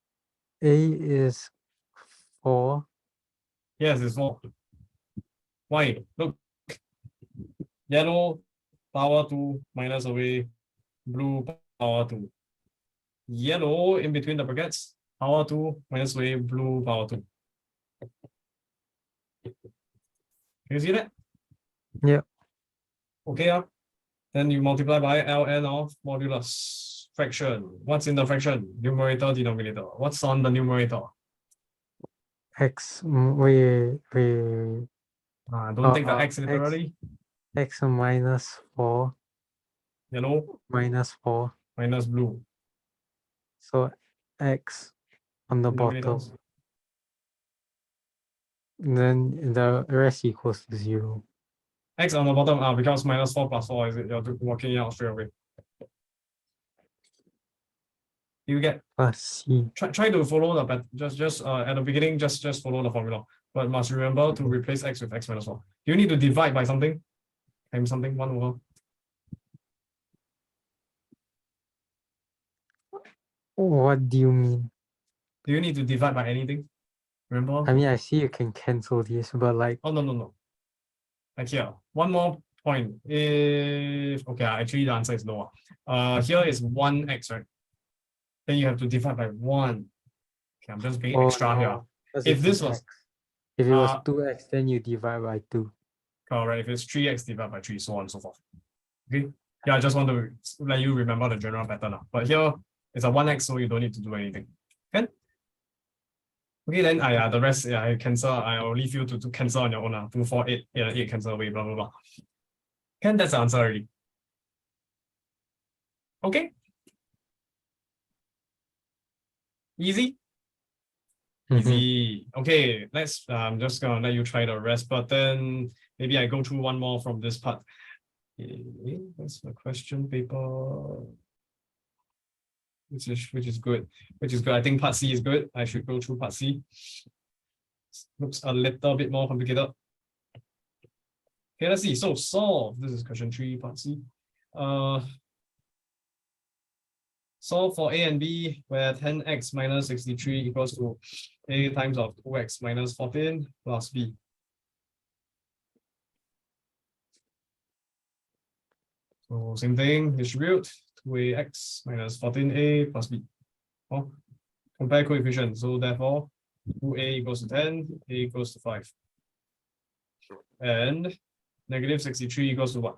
A is 4. Yes, it's 4. Why? Look, yellow power 2 minus away, blue power 2. Yellow in between the brackets, power 2 minus away, blue power 2. Can you see that? Yeah. Okay, then you multiply by ln of modulus fraction. What's in the fraction? Numerator, denominator. What's on the numerator? X. Wait. Don't take the x literally. X minus 4 Yellow minus 4. minus blue. So X on the bottom. Denominators. Then the rest equals to 0. X on the bottom becomes -4 plus 4, is it? You're working it out straight away. You get Plus C. try to follow the pattern. Just at the beginning, just follow the formula. But must remember to replace x with x minus 4. Do you need to divide by something? Times something, 1 over. What do you mean? Do you need to divide by anything? Remember? I mean, I see you can cancel this, but like. Oh, no. Like here, one more point. If, okay, actually the answer is no. Here is 1x, right? Then you have to divide by 1. Okay, I'm just being extra here. If this was, if it was 2x, then you divide by 2. correct. If it's 3x, divide by 3, so on and so forth. Okay. Yeah, I just want to let you remember the general pattern. But here it's a 1x, so you don't need to do anything. Okay. Okay, then the rest, I cancel. I'll leave you to cancel on your own. 2, 4, 8, 8 cancel away, blah, blah, blah. That's the answer already. Okay. Easy. Easy. Okay, let's I'm just gonna let you try the rest, but then maybe I go through one more from this part. Okay, that's the question paper. Which is good. I think part C is good. I should go through part C. Looks a little bit more complicated. Okay, let's see. So solve. This is question 3, part C. Solve for A and B, where 10x minus 63 equals to A times of 2x minus 14 plus B. So same thing, distribute 2ax minus 14a plus b. Oh, compare coefficients. So therefore, 2a equals to 10, a equals to 5. And negative 63 equals to what?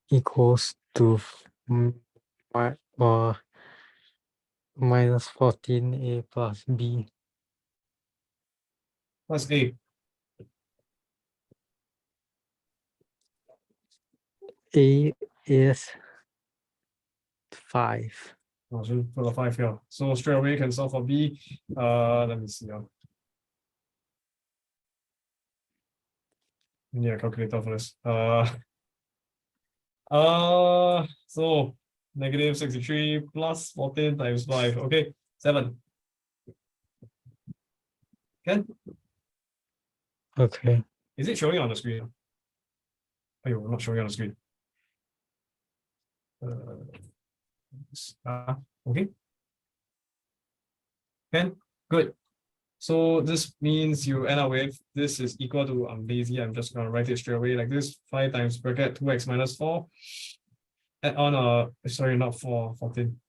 Equals to minus 14a plus b. What's a? A is 5. Oh, so put a 5 here. So straight away you can solve for b. Let me see. Need a calculator for this. So negative 63 plus 14 times 5. Okay, 7. Can? Okay. Is it showing on the screen? Oh, not showing on the screen. Okay. Can? Good. So this means you end up with this is equal to, I'm lazy, I'm just gonna write it straight away like this. 5 times bracket 2x minus 4. Add on sorry, not 4, 14.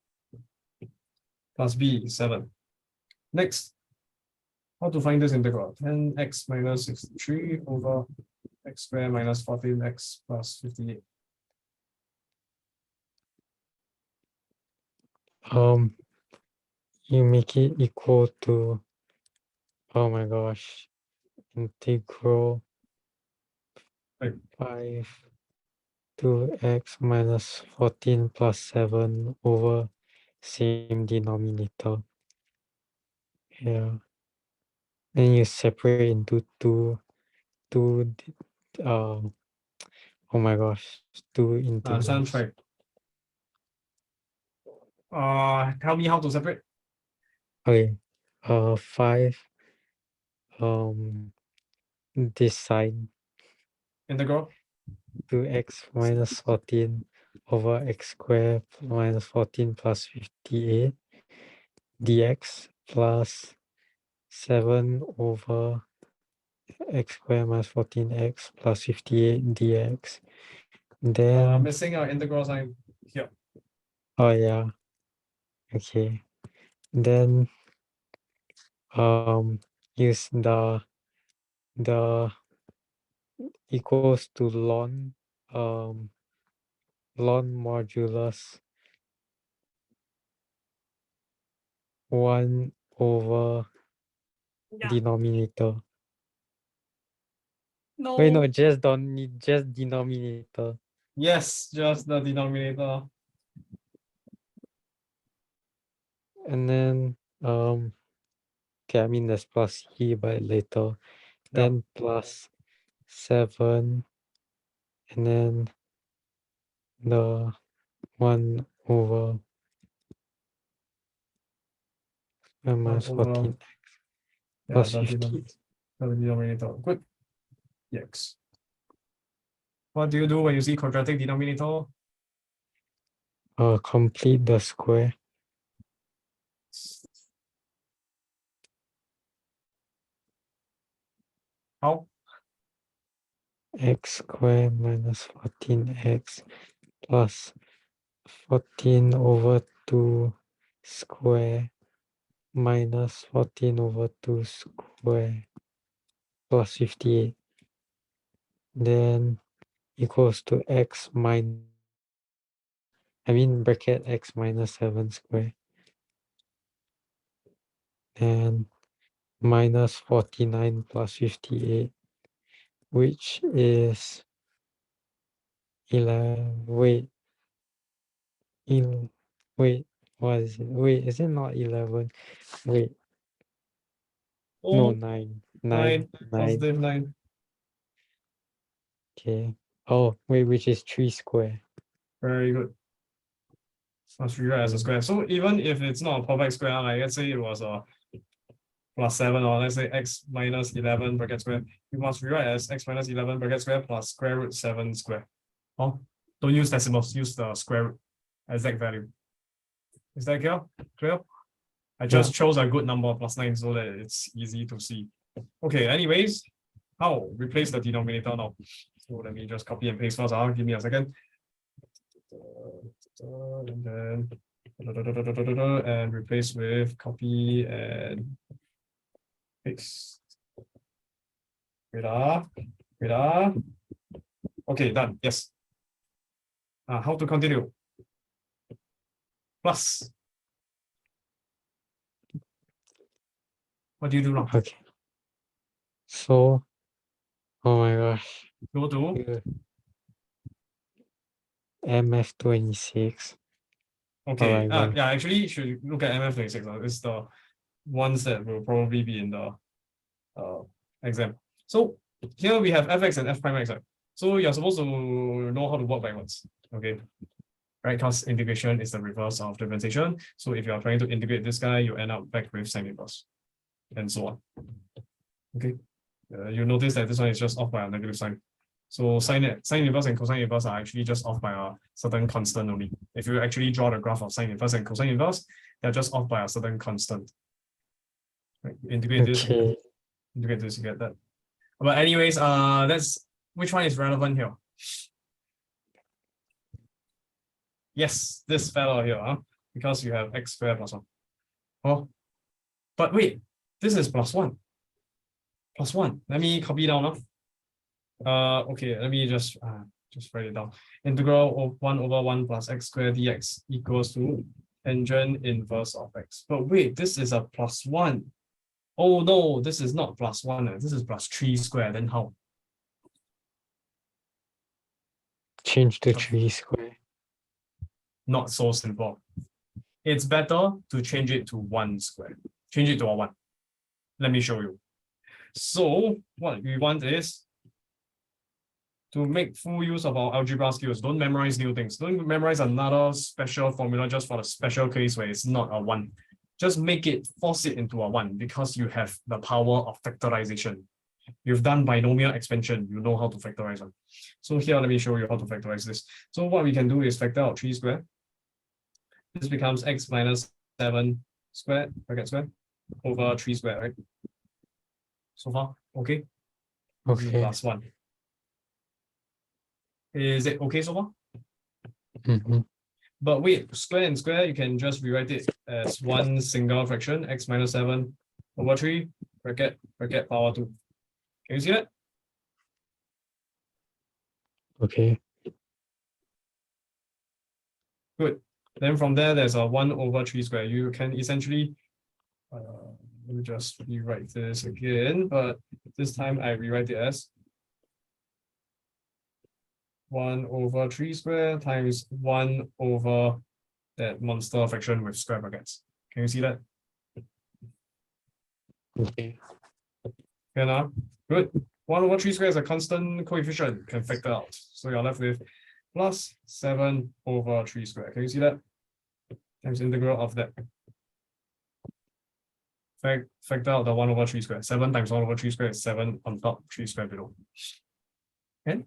Plus b 7. Next, how to find this integral? 10x minus 63 over x squared minus 14x plus 58. You make it equal to, oh my gosh, integral 5 2x minus 14 plus 7 over same denominator. Yeah. And you separate into two oh my gosh, two integrals. Try. Tell me how to separate. Okay. 5 this side Integral. 2x minus 14 over x squared minus 14 plus 58 dx plus 7 over x squared minus 14x plus 58 dx. Then Missing our integral sign here. oh yeah, okay. Then use the equals to ln modulus 1 over denominator. No. Wait, no, just denominator. Yes, just the denominator. And then okay, I mean there's plus here but later. Then plus 7 and then the 1 over minus 14x plus 50. The denominator. Good. Yes. What do you do when you see quadratic denominator? Complete the square. How? X squared minus 14x plus 14 over 2 square minus 14 over 2 square plus 58. Then equals to x minus, I mean bracket x minus 7 square. and minus 49 plus 58, which is 11. Wait, wait, what is it? Wait, is it not 11? Wait, no, Oh, 9. 9, 9. positive 9. Okay. Oh, wait, which is 3 square. Very good. Must rewrite as a Mm. square. So even if it's not a perfect square, like let's say it was a plus 7, or let's say x minus 11 bracket square, you must rewrite as x minus 11 bracket square plus square root 7 square. Oh, don't use decimals, use the square root exact value. Is that clear? Clear? I just chose a good number plus 9 so that it's easy to see. Okay, anyways, how? Replace the denominator now. So let me just copy and paste first. Give me a second. And then and replace with copy and paste. Wait. Okay, done. Yes. How to continue? Plus. What do you do now? Okay. So, oh my gosh. Go to MF26. okay. Alright, Yeah, actually you should look at MF26. It's the ones that will probably be in the exam. So here we have fx and f prime x. So you're supposed to know how to work backwards. Okay. Right, because integration is the reverse of differentiation. So if you are trying to integrate this guy, you end up back with sine inverse, and so on. Okay, you notice that this one is just off by a negative sign. So sine inverse and cosine inverse are actually just off by a certain constant only. If you actually draw the graph of sine inverse and cosine inverse, they're just off by a certain constant. Right, integrate this, okay. you get that. But anyways, that's which one is relevant here? Yes, this fellow here, because you have x squared plus 1. Oh, but wait, this is plus 1. Plus 1. Let me copy down. Okay, let me just write it down. Integral of 1 over 1 plus x squared dx equals to tangent inverse of x. But wait, this is a plus 1. Oh no, this is not plus 1. This is plus 3 squared. Then how? Change to 3 square. Not so simple. It's better to change it to 1 square. Change it to a 1. Let me show you. So what we want is to make full use of our algebra skills. Don't memorize new things. Don't memorize another special formula just for the special case where it's not a 1. Just make it, force it into a 1 because you have the power of factorization. You've done binomial expansion. You know how to factorize them. So here, let me show you how to factorize this. So what we can do is factor out 3 squared. This becomes x minus 7 squared, bracket square, over 3 squared, right? So far, okay? Okay. Plus 1. Is it okay so far? Mm-hmm. But wait, square and square, you can just rewrite it as one single fraction, x minus 7 over 3, bracket power 2. Can you see that? Okay. Good. Then from there, there's a 1 over 3 square. You can essentially, let me just rewrite this again, but this time I rewrite it as 1 over 3 square times 1 over that monster fraction with square brackets. Can you see that? Okay. Fair enough. Good. 1 over 3 square is a constant coefficient. Can factor out. So you're left with plus 7 over 3 square. Can you see that? Times integral of that. Factor out the 1 over 3 square. 7 times 1 over 3 square is 7 on top, 3 square below. Okay.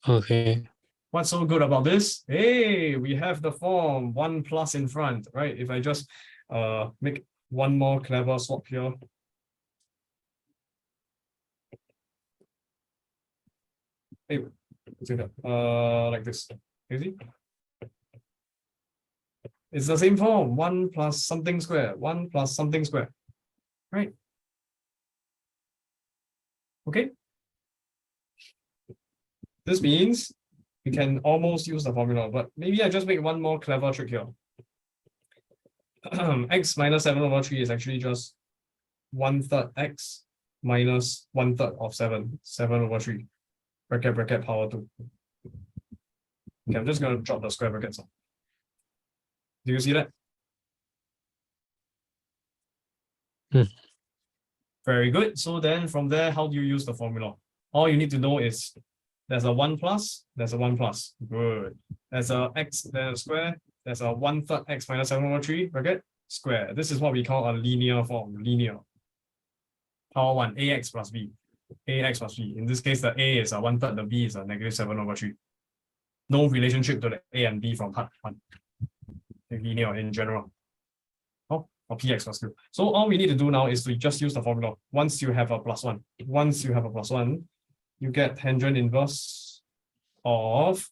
Okay. What's so good about this? Hey, we have the form 1 plus in front, right? If I just make one more clever swap here. Hey, like this. You see? It's the same form, 1 plus something square, 1 plus something square, right? Okay. This means we can almost use the formula, but maybe I just make one more clever trick here. x minus 7/3 is actually just 1/3 x minus 1/3 of 7/3. Bracket power 2. Okay, I'm just going to drop the square brackets. Do you see that? Very good. So then from there, how do you use the formula? All you need to know is there's a 1 plus, there's a 1 plus. Good. There's a x, there's a square, there's a 1/3 x minus 7/3 bracket square. This is what we call a linear form. Linear. Power 1, ax plus b. Ax plus b. In this case, the a is a 1/3, the b is a negative 7/3. No relationship to the a and b from part 1. Linear in general. Oh, or px plus q. So all we need to do now is to just use the formula. Once you have a +1, you get tangent inverse of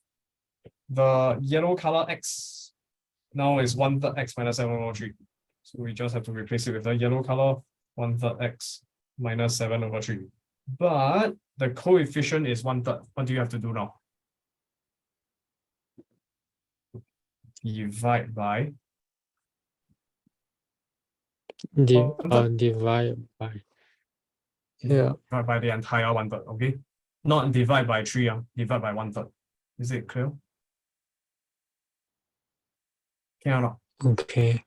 the yellow color x. Now is 1/3 x minus 7/3. So we just have to replace it with the yellow color 1/3 x minus 7/3. But the coefficient is 1/3. What do you have to do now? Divide by divide by divide by the entire 1/3. Okay, not divide by 3. Divide by 1/3. Is it clear? Okay or not? Okay.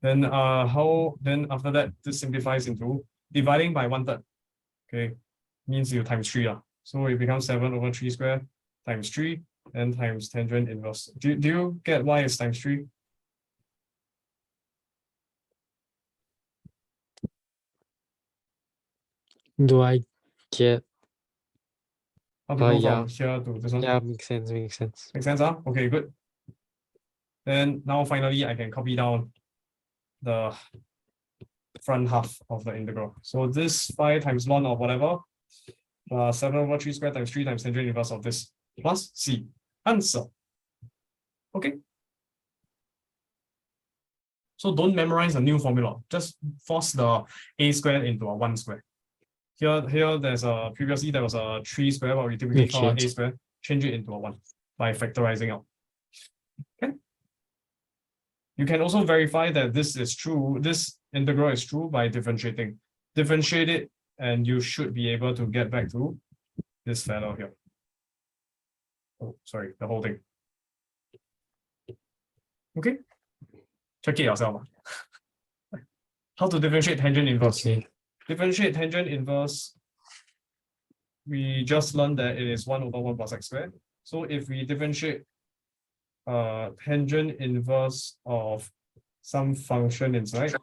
Then then after that this simplifies into dividing by 1/3. Okay, means you times 3. So it becomes 7/3 square times 3 and times tangent inverse. Do you get why it's times 3? Do I get? How to go Yeah. from here to this one? Yeah, makes sense. Makes sense, huh? Okay, good. Then now finally I can copy down the front half of the integral. So this 5 times 1 or whatever, 7/3 square times 3 times tangent inverse of this plus C. Answer. Okay. So don't memorize a new formula. Just force the a square into a 1 square. Here there's a previously there was a 3 square, what we typically call a square. Change it into a 1 by factorizing out. Okay. You can also verify that this is true. This integral is true by differentiating. Differentiate it, and you should be able to get back to this fellow here. Oh, sorry, the whole thing. Okay. Check it yourself. How to differentiate tangent inverse? Okay. Differentiate tangent inverse. We just learned that it is 1/1 plus x squared. So if we differentiate tangent inverse of some function inside,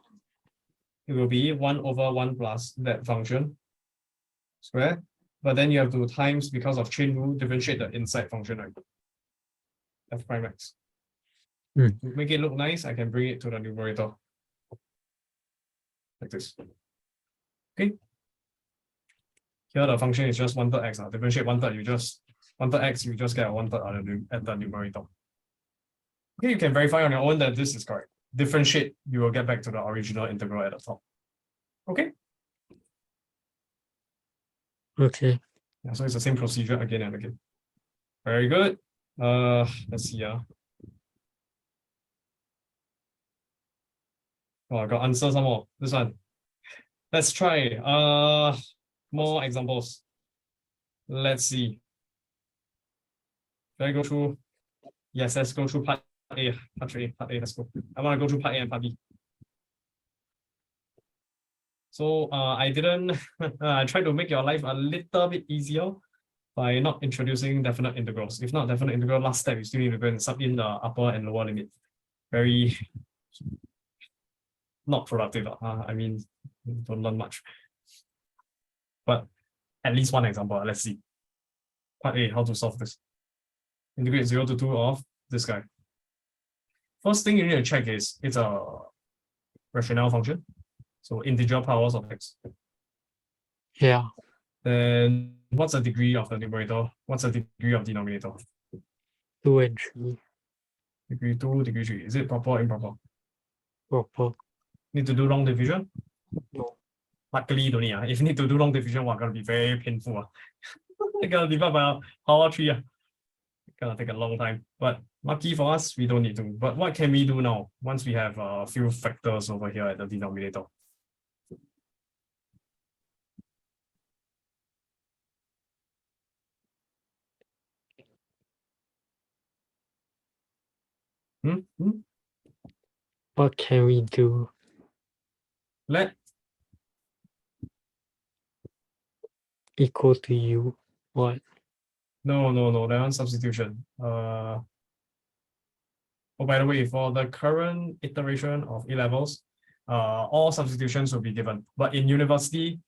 it will be 1/1 plus that function square. But then you have to times, because of chain rule, differentiate the inside function, right? F prime x. To make it look nice, I can bring it to the numerator. Like this. Okay. Here the function is just 1/3 x. Differentiate 1/3, you just 1/3 x, you just get a 1/3 at the numerator. Okay, you can verify on your own that this is correct. Differentiate, you will get back to the original integral at the top. Okay. Okay. Yeah, so it's the same procedure again and again. Very good. Let's see. Oh, I got answer some more. This one. Let's try. More examples. Let's see. Should I go through? Yes, let's go through part A. Part A. Let's go. I want to go through part A and part B. So I didn't. I tried to make your life a little bit easier by not introducing definite integrals. If not definite integral, last step you still need to go and sub in the upper and lower limit. Very not productive. I mean, don't learn much. But at least one example. Let's see. Part A, how to solve this. Integrate 0 to 2 of this guy. First thing you need to check is it's a rational function. So integer powers of x. Yeah. Then what's the degree of the numerator? What's the degree of denominator? 2 and 3. Degree 2, degree 3. Is it proper or improper? Proper. Need to do long division? No. Luckily, you don't need. If you need to do long division, it's gonna be very painful. You're gonna divide by power 3. gonna take a long time. But lucky for us, we don't need to. But what can we do now once we have a few factors over here at the denominator? What can we do? Let Equal to U. What? no, that one substitution. Oh, by the way, for the current iteration of A levels, all substitutions will be given. But in university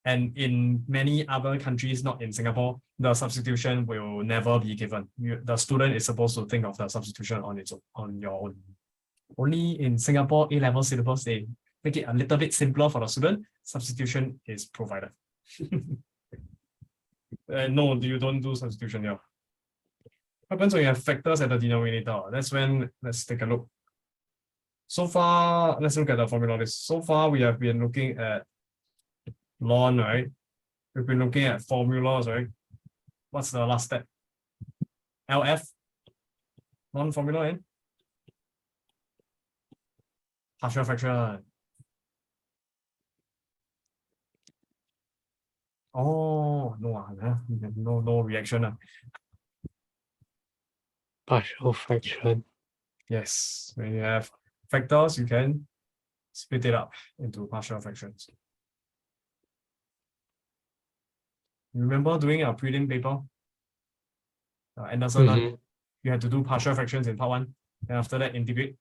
and in many other countries, not in Singapore, the substitution will never be given. The student is supposed to think of the substitution on its own, on your own. Only in Singapore A level syllabus, they make it a little bit simpler for the student. Substitution is provided. No, you don't do substitution here. What happens when you have factors at the denominator? That's when, let's take a look. So far, let's look at the formula list. So far, we have been looking at ln, right? We've been looking at formulas, right? What's the last step? LF, ln formula and partial fraction. Oh, no reaction. Partial fraction. Yes, when you have factors, you can split it up into partial fractions. You remember doing a prelim paper? Anderson, you had to do partial fractions in part 1, and after that integrate.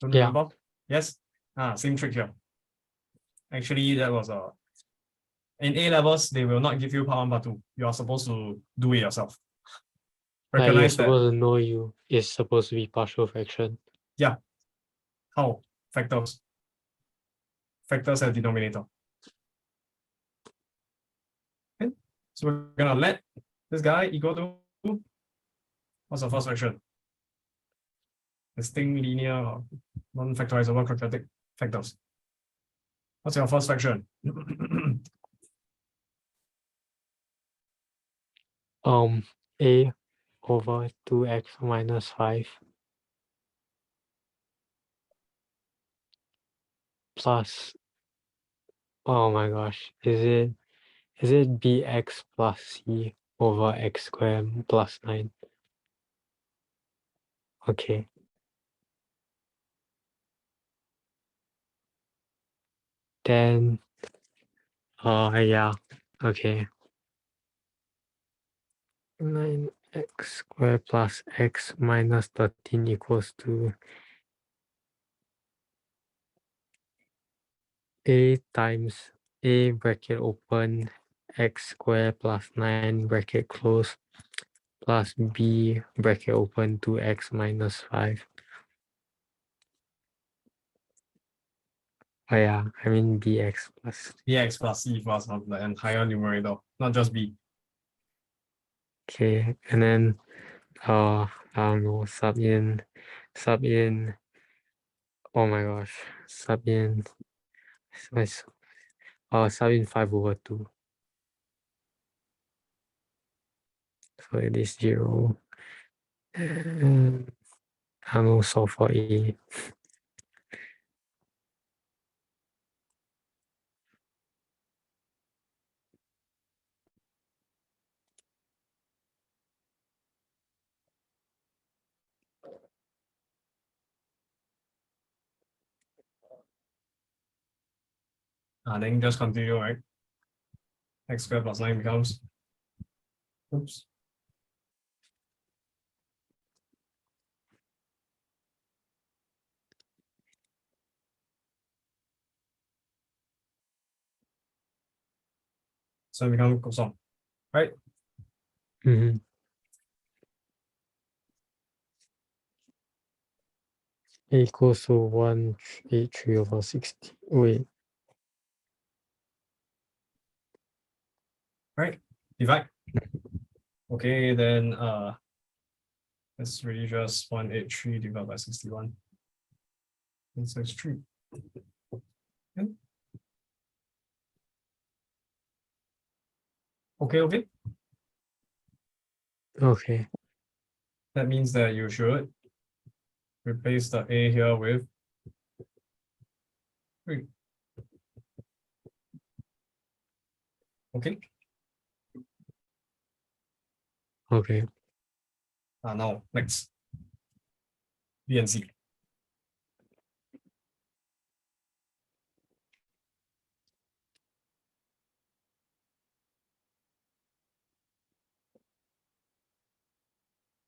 Don't remember? Yes. Same trick here. Actually, that was in A levels, they will not give you part 1, part 2. You are supposed to do it yourself. Like you're Recognize that. supposed to know it's supposed to be partial fraction. Yeah. How? Factors. Factors at denominator. Okay. So we're gonna let this guy equal to, what's the first fraction? Distinct linear non-factorizable quadratic factors. What's your first fraction? A over 2x minus 5 plus, oh my gosh, is it bx plus c over x squared plus 9? Okay. Then, yeah, okay. 9x squared plus x minus 13 equals to a times a bracket open x squared plus 9 bracket close plus b bracket open 2x minus 5. Oh yeah, I mean bx plus C plus the entire numerator, not just b. Okay, and then I don't know, sub in, oh my gosh, sub in 5 over 2. So it is 0. And I don't know, solve for a. Then just continue, right? X squared plus 9 becomes, oops. So it becomes cosine, right? Equals to 183 over 60. Wait. Right? Divide. Okay, then it's really just 183 divided by 61. And so it's 3. Okay. Okay. That means that you should replace the a here with 3. Okay. Okay. Now next, B and C.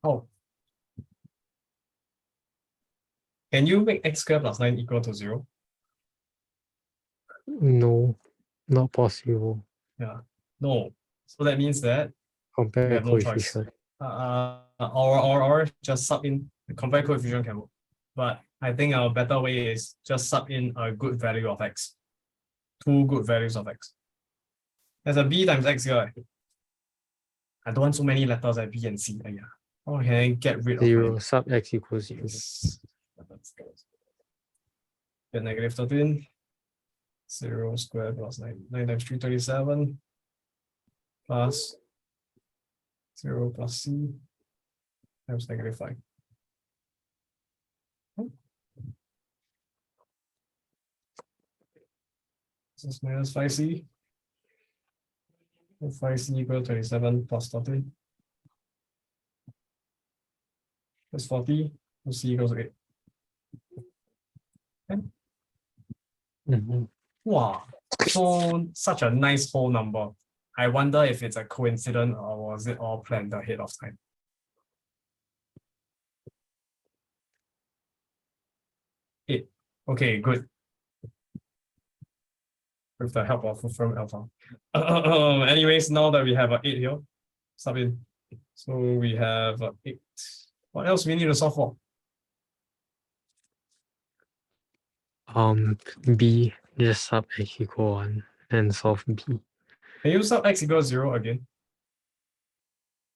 Oh, can you make x squared plus 9 equal to 0? No, not possible. Yeah, no. So that means that we Compare have no choice. coefficient. Or just sub in the compare coefficient can work. But I think a better way is just sub in a good value of x. 2 good values of x. There's a b times x here. I don't want so many letters like b and c. How can I get rid of 0 it? sub x equals 0. Get negative 13. 0 squared plus 9. 9 times 327 plus 0 plus c times negative 5. This is minus 5c. 5c equal 27 plus 13. That's 40. So c equals 8. Okay. Wow. So such a nice whole number. I wonder if it's a coincidence or was it all planned ahead of time. Eight. Okay, good. With the help of from alpha. Anyways, now that we have an 8 here, sub in. So we have 8. What else we need to solve for? B, just sub x equal 1 and solve B. Can you sub x equals 0 again?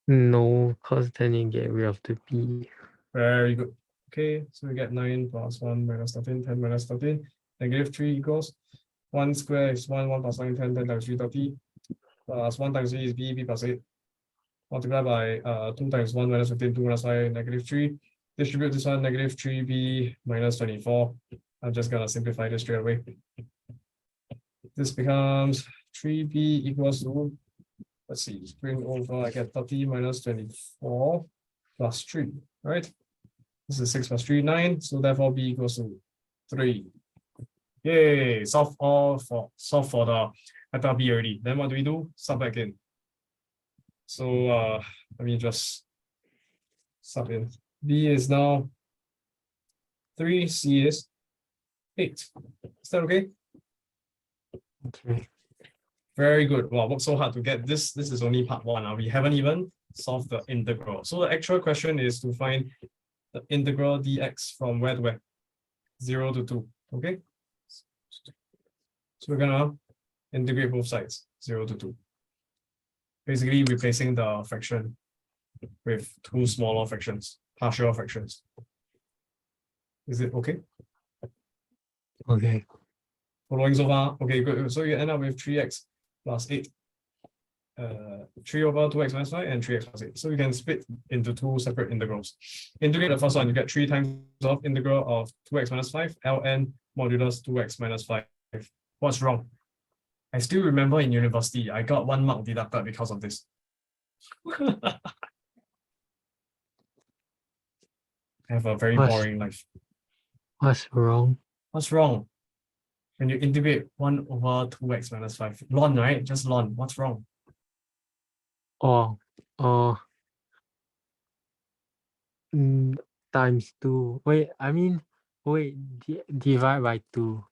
No, because then you get rid of the B. Very good. Okay, so we get 9 plus 1 minus 13, 10 minus 13. Negative 3 equals 1 square is 1, 1 plus 9, 10, 10 times 3, 30. Plus 1 times 3 is b, b plus 8. Multiply by 2 times 1 minus 15, 2 minus 5, negative 3. Distribute this one, negative 3b minus 24. I'm just going to simplify this straight away. This becomes 3b equals to, let's see, bring over, I get 30 minus 24 plus 3, right? This is 6 plus 3, 9. So therefore b equals to 3. Yay, solve for the letter b already. Then what do? Sub back in. So let me just sub in. B is now 3, C is 8. Is that okay? Okay. Very good. Wow, worked so hard to get this. This is only part 1. We haven't even solved the integral. So the actual question is to find the integral dx from where to where? 0 to 2. Okay. So we're gonna integrate both sides, 0 to 2. Basically replacing the fraction with 2 smaller fractions, partial fractions. Is it okay? Okay. Following so far? Okay, good. So you end up with 3x plus 8. 3 over 2x minus 5 and 3x plus 8. So you can split into 2 separate integrals. Integrate the first one, you get 3 times of integral of 2x minus 5, ln modulus 2x minus 5. What's wrong? I still remember in university, I got 1 mark deducted because of this. I have a very boring life. What's wrong? What's wrong? When you integrate 1 over 2x minus 5. Ln, right? Just ln. What's wrong? Times 2. Wait, divide by 2.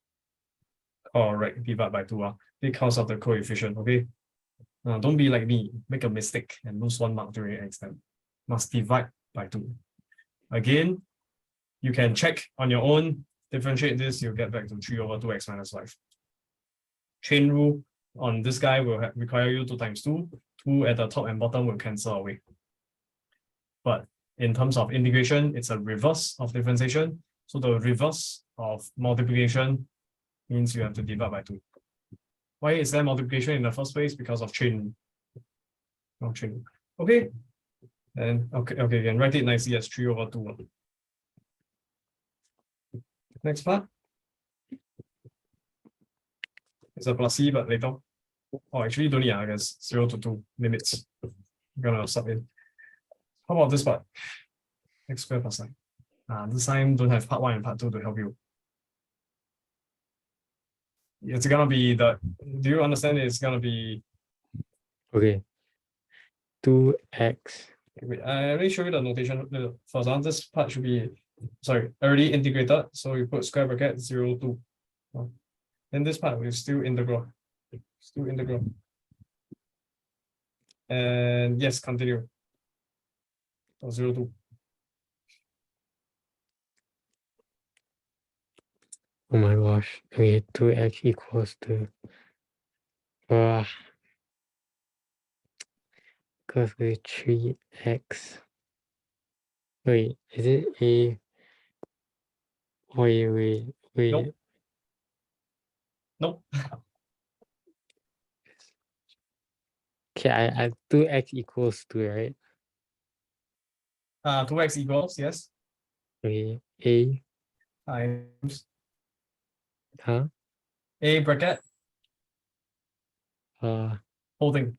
Oh, right, divide by 2 because of the coefficient, okay? Don't be like me, make a mistake and lose 1 mark during exam. Must divide by 2. Again, you can check on your own, differentiate this, you'll get back to 3 over 2x minus 5. Chain rule on this guy will require you 2 times 2. 2 at the top and bottom will cancel away. But in terms of integration, it's a reverse of differentiation. So the reverse of multiplication means you have to divide by 2. Why is there multiplication in the first place? Because of chain. No chain. Okay. And okay, you can write it nicely as 3/2. Next part. It's a plus C, but later. Oh, actually, don't need, I guess 0 to 2 limits. I'm gonna sub in. How about this part? X squared plus 9. This time don't have part 1 and part 2 to help you. It's gonna be the, do you understand it's gonna be, Okay. 2x. wait, let me show you the notation first. This part should be, sorry, already integrated. So you put square bracket 0, 2. Then this part is still integral. Still integral. And yes, continue. 0, 2. Oh my gosh. Okay, 2x equals to equals to 3x. Wait, is it a wait. Nope. Nope. Okay, I 2x equals 2, right? 2x equals, yes. Okay, a Times huh? A bracket holding.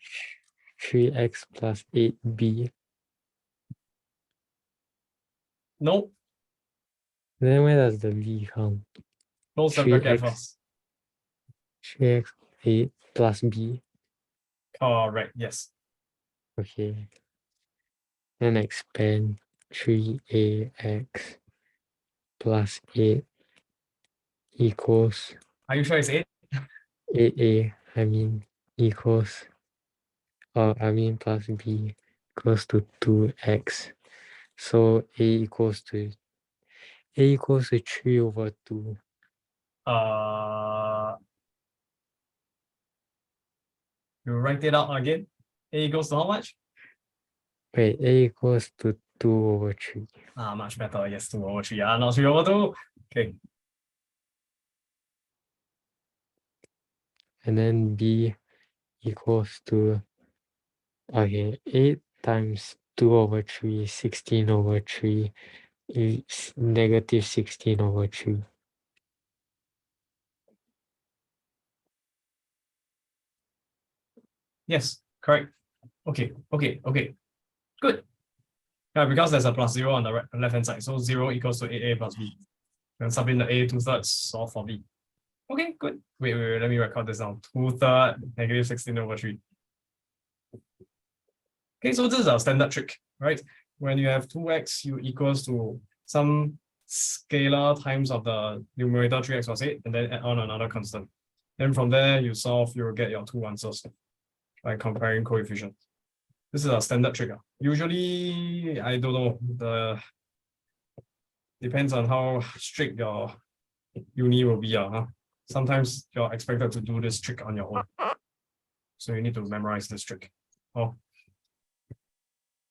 3x plus 8b. Nope. Then where does the b come? Close the bracket 3x first. 3x 8 plus b. Correct, yes. Okay. Then expand 3ax plus 8 equals Are you sure it's 8? 8a, equals, plus b equals to 2x. So a equals to 3/2. You write it out again. A equals to how much? Wait, a equals to 2/3. Much better. Yes, 2/3. Not 3/2. Okay. And then b equals to, okay, 8 times 2/3 is 16/3 is negative 16/3. Yes, correct. Okay. Good. Yeah, because there's a plus 0 on the left hand side. So 0 equals to 8a plus b. And sub in the a 2/3, solve for b. Okay, good. Wait, let me record this down. 2/3 negative 16/3. Okay, so this is our standard trick, right? When you have 2x, you equals to some scalar times of the numerator 3x plus 8, and then add on another constant. Then from there, you solve, you'll get your two answers by comparing coefficients. This is a standard trick. Usually, I don't know, depends on how strict your uni will be. Sometimes you're expected to do this trick on your own. So you need to memorize this trick. Oh.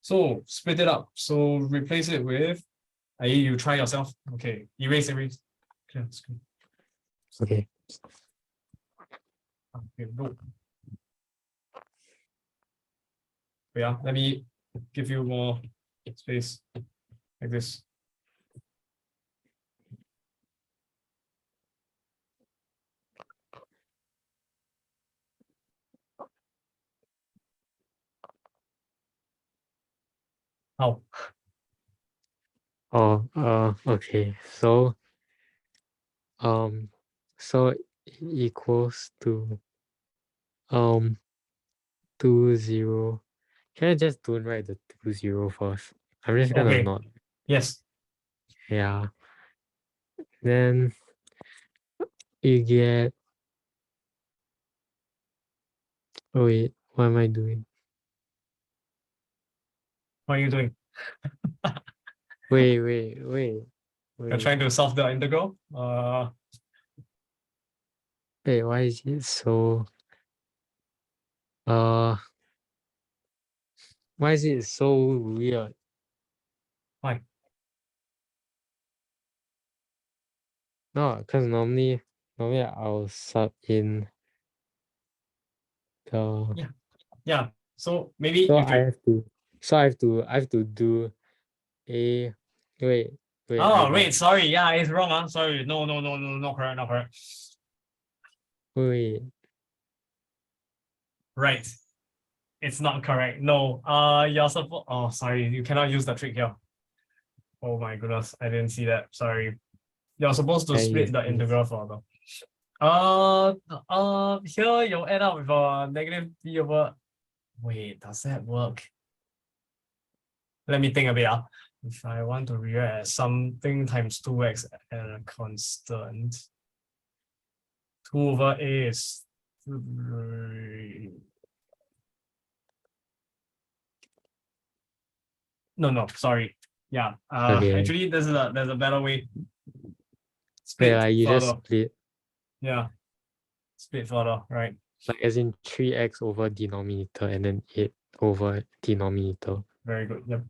So split it up. So replace it with, you try yourself. Okay, erase. Clear screen. Okay. Okay, go. Yeah, let me give you more space like this. How? Okay. So it equals to 20. Can I just don't write the 20 first? I'm just gonna Okay. not. Yes. Yeah. Then you get, oh wait, what am I doing? What are you doing? Wait. You're trying to solve the integral? Wait, why is it so why is it so weird? Why? No, because normally I'll sub in the Yeah. So maybe so you I could, have to So I have to do a wait. Oh, I wait, sorry. Yeah, it's wrong. Sorry. No, not correct, not correct. wait. Right. It's not correct. No. You're supposed. Oh, sorry. You cannot use the trick here. Oh my goodness. I didn't see that. Sorry. You're supposed to I split use the this. integral further. Here you'll end up with a negative b over. Wait, does that work? Let me think a bit. If I want to rewrite as something times 2x and a constant, 2 over a is 3. No, sorry. Yeah. Okay. Actually, there's a better way. Wait, Split you just further. split Yeah. Split further, right? like as in 3x over denominator and then 8 over denominator. Very good. Yep.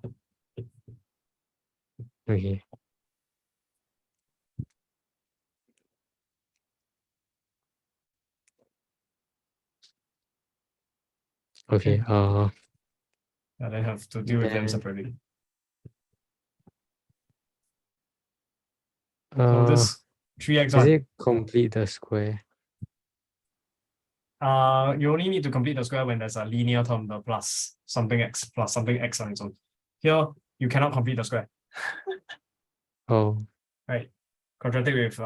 Okay. Okay. Yeah, then have to deal with them then separately. So this 3x is one. it complete the square? You only need to complete the square when there's a linear term, the plus something x on its own. Here, you cannot complete the square. Oh, Right. Quadratic with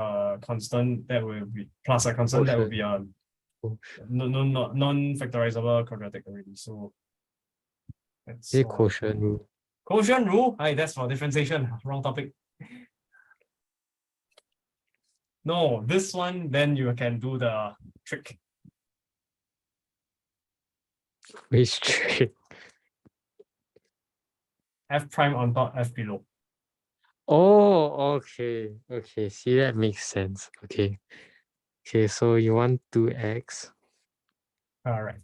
constant, that will be plus a constant, that will be a non-factorizable quadratic already. So that's is it quotient rule? quotient rule. Hi, that's for differentiation. Wrong topic. No, this one, then you can do the trick. Which trick? F prime on top, F below. Oh, okay. Okay, see, that makes sense. Okay. Okay, so you want 2x. All right.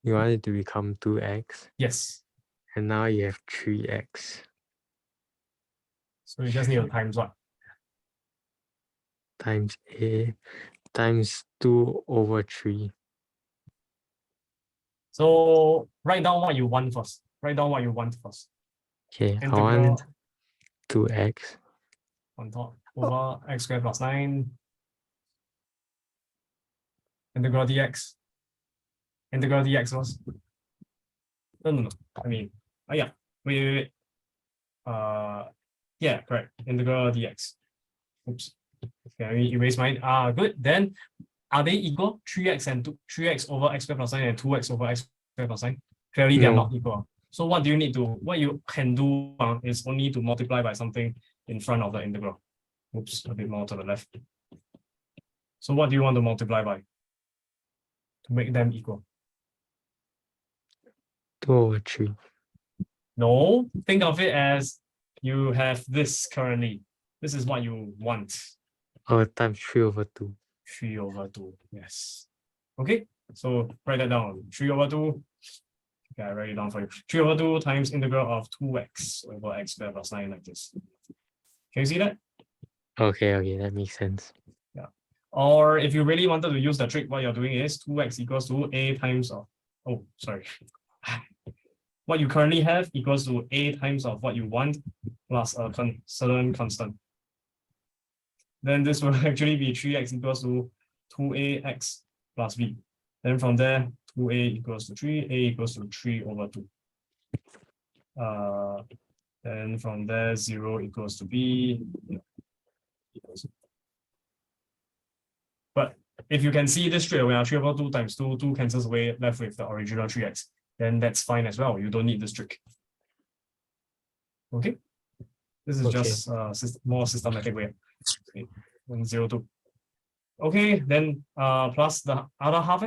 You want it to become 2x. Yes. And now you have 3x. So you just need to times what? Times a times 2 over 3. So write down what you want first. Write down what you want first. Okay, I Integral want 2x. on top over x squared plus 9. Integral dx. Integral dx was. No. I mean, yeah. Wait. Yeah, correct. Integral dx. Oops. Okay, let me erase mine. Good. Then are they equal? 3x and 3x over x squared plus 9 and 2x over x squared plus 9? Clearly, they're not equal. So what do you need to, what you can do is only to multiply by something in front of the integral. Oops, a bit more to the left. So what do you want to multiply by to make them equal? 2 over 3. No, think of it as you have this currently. This is what you want. Oh, times 3 over 2. 3 over 2, yes. Okay, so write that down. 3 over 2. Okay, I write it down for you. 3 over 2 times integral of 2x over x squared plus 9 like this. Can you see that? Okay, that makes sense. Yeah. Or if you really wanted to use the trick, what you're doing is 2x equals to a times of, oh, sorry. What you currently have equals to a times of what you want plus a certain constant. Then this will actually be 3x equals to 2ax plus b. Then from there, 2a equals to 3, a equals to 3 over 2. Then from there, 0 equals to b. But if you can see this straight away, 3 over 2 times 2, 2 cancels away, left with the original 3x. Then that's fine as well. You don't need this trick. Okay? This is just a more systematic way. Okay. 1, 0, 2. Okay, then plus the other half.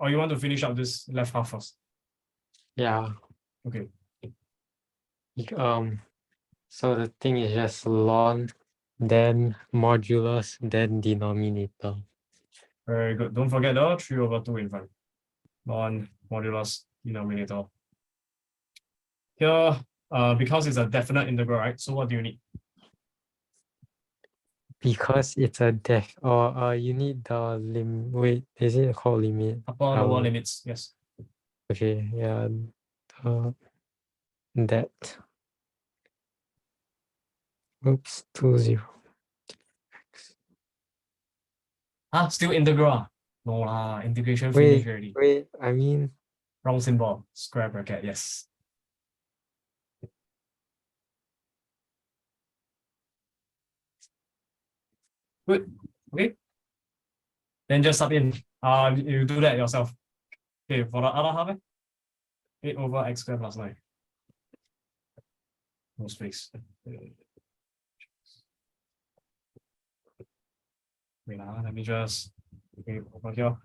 Or you want to finish up this left half first? Yeah. Okay. So the thing is just ln, then modulus, then denominator. Very good. Don't forget the 3 over 2 in front. Ln modulus denominator. Here, because it's a definite integral, right? So what do you need? Because it's a def, or you need the wait, is it called limit? Upper lower limits, yes. Okay, yeah. That. Oops, 20. Still integral. No lah, integration finished already. Wait, I mean, Wrong symbol, square bracket, yes. Good, okay. Then just sub in. You do that yourself. Okay, for the other half, 8 over x squared plus 9. No space. Wait, let me just, okay, over here.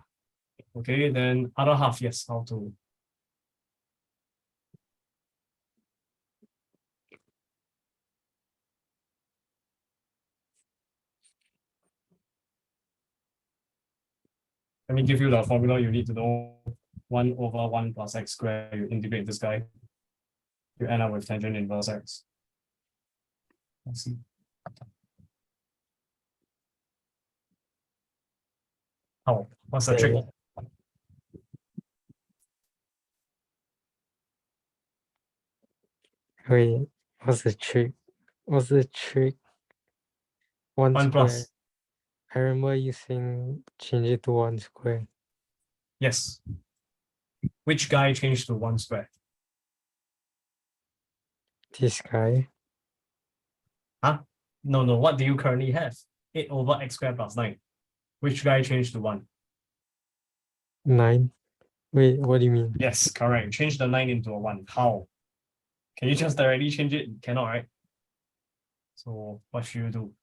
Okay, then other half, yes, how to. Let me give you the formula you need to know. 1 over 1 plus x squared, you integrate this guy. You end up with tangent inverse x. Let's see. Oh, what's the trick? wait, what's the trick? What's the trick? 1 1 square. plus. I remember you saying change it to 1 square. Yes. Which guy changed to 1 square? This guy. Huh? No, what do you currently have? 8 over x squared plus 9. Which guy changed to 1? 9. Wait, what do you mean? Yes, correct. Change the 9 into a 1. How? Can you just directly change it? You cannot, right? So what should you do?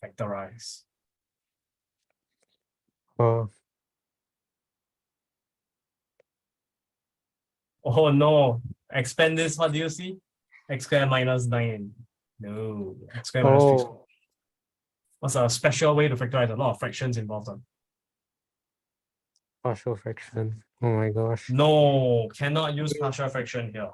Factorize. Oh, Oh no. Expand this, what do you see? X squared minus 9. No. X squared minus 3 squared. What's a special way to factorize? A lot of fractions involved. partial fraction. Oh my gosh. No, cannot use partial fraction here.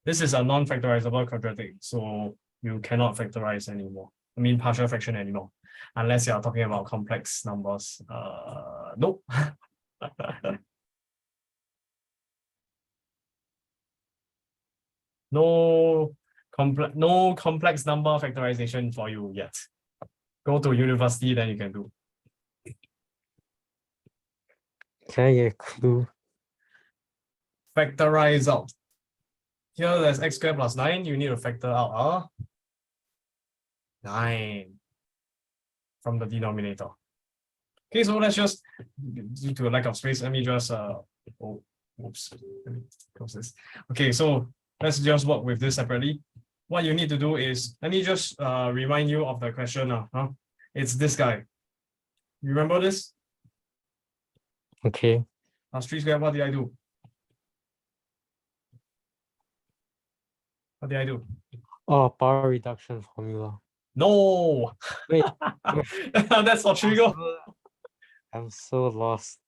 This is a non-factorizable quadratic, so you cannot factorize anymore. I mean partial fraction anymore, unless you are talking about complex numbers. Nope. No complex number factorization for you yet. Go to university, then you can do. Can I get a clue? Factorize out. Here there's x squared plus 9. You need to factor out 9 from the denominator. Okay, so let's just, due to a lack of space, let me just oops, let me close this. Okay, so let's just work with this separately. What you need to do is, let me just remind you of the question now. It's this guy. You remember this? Okay. Plus 3 squared, what did I do? What did I do? Oh, power reduction formula. No! Wait. That's for trigger. I'm so lost.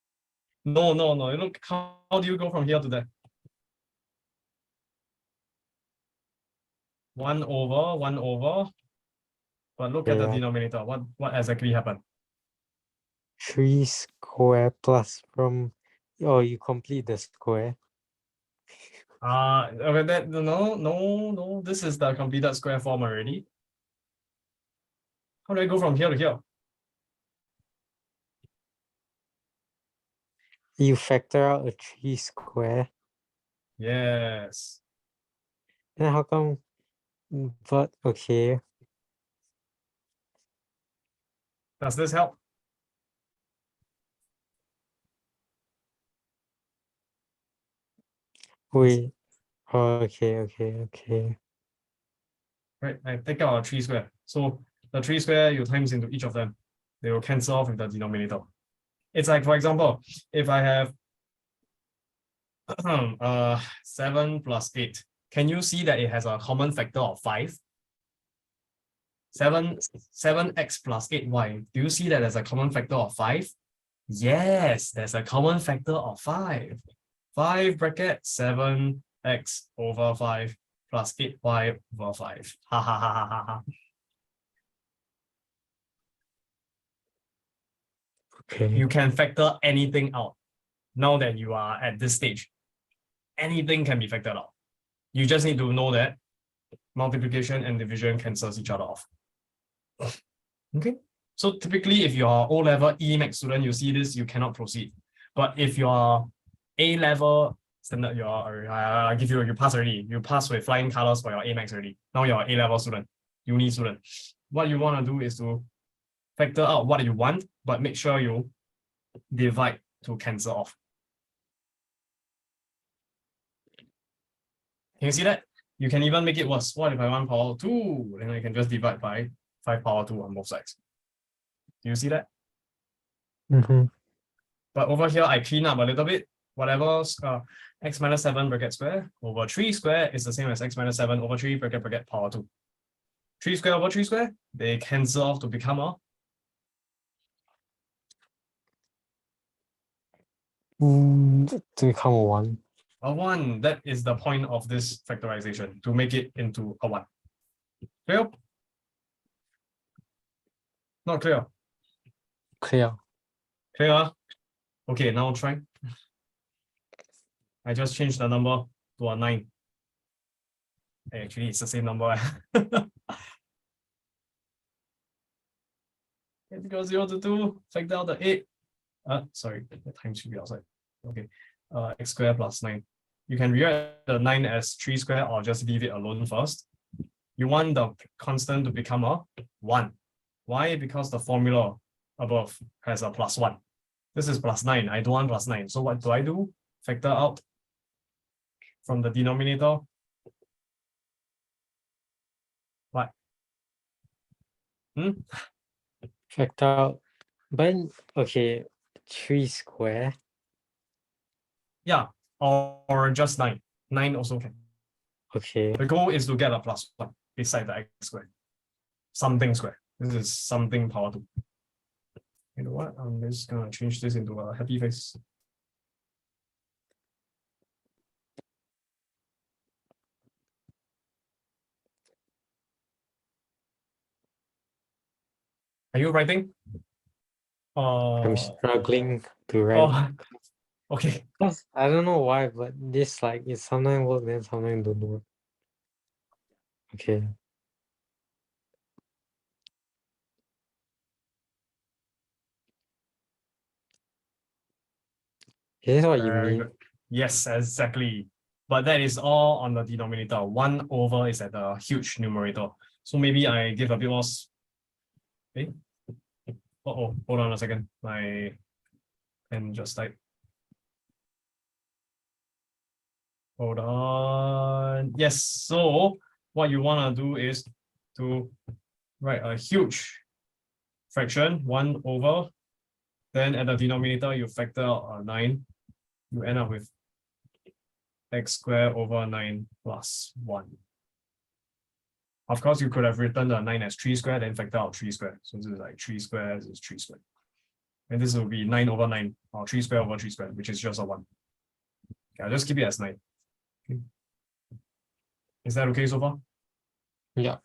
No. Look, how do you go from here to there? 1 over. But look at the denominator. What exactly happened? 3 square plus from. Oh, you complete the square. Okay, no. This is the completed square form already. How do I go from here to here? You factor out a 3 square. Yes. Then how come? But okay. Does this help? Wait. Oh, okay. Right, I take out a 3 square. So the 3 square, you times into each of them. They will cancel off with the denominator. It's like, for example, if I have 7 plus 8, can you see that it has a common factor of 5? 7x plus 8y. Do you see that there's a common factor of 5? Yes, there's a common factor of 5. 5 bracket 7x over 5 plus 8y over 5. Ha ha ha ha ha ha. Okay. You can factor anything out. Now that you are at this stage, anything can be factored out. You just need to know that multiplication and division cancels each other off. Okay. So typically, if you're O-level E-Max student, you see this, you cannot proceed. But if you're A-level standard, I give you pass already. You pass with flying colors for your A-Max already. Now you're A-level student, uni student. What you want to do is to factor out what you want, but make sure you divide to cancel off. Can you see that? You can even make it worse. What if I want power 2? Then I can just divide by 5 power 2 on both sides. Do you see that? But over here, I clean up a little bit. Whatever x minus 7 bracket square over 3 square is the same as x minus 7 over 3 bracket power 2. 3 square over 3 square, they cancel off to become a to become a 1. A 1. That is the point of this factorization, to make it into a 1. Clear? Not clear? Clear. Clear? Okay, now try. I just changed the number to a 9. Actually, it's the same number. Integral 0 to 2, factor out the 8. Sorry, the time should be outside. Okay. X squared plus 9. You can rewrite the 9 as 3 squared or just leave it alone first. You want the constant to become a 1. Why? Because the formula above has a plus 1. This is plus 9. I don't want plus 9. So what do? Factor out from the denominator. What? Factor out. But okay, 3 square. Yeah, or just 9. 9 also can. Okay. The goal is to get a plus 1 beside the x squared. Something squared. This is something power 2. You know what? I'm just gonna change this into a happy face. Are you writing? I'm struggling to write. Okay. Because I don't know why, but this like it sometimes work, then sometimes don't work. Okay. Is this what you Very mean? good. Yes, exactly. But that is all on the denominator. 1 over is at the huge numerator. So maybe I give a bit more. Okay. Hold on a second. My pen just type. Hold on. Yes. So what you want to do is to write a huge fraction, 1 over. Then at the denominator, you factor out 9. You end up with x squared over 9 plus 1. Of course, you could have written the 9 as 3 squared, then factor out 3 squared. So this is like 3 squared, this is 3 squared. And this will be 9 over 9, or 3 squared over 3 squared, which is just a 1. Okay, I'll just keep it as 9. Okay. Is that okay so far? Yeah.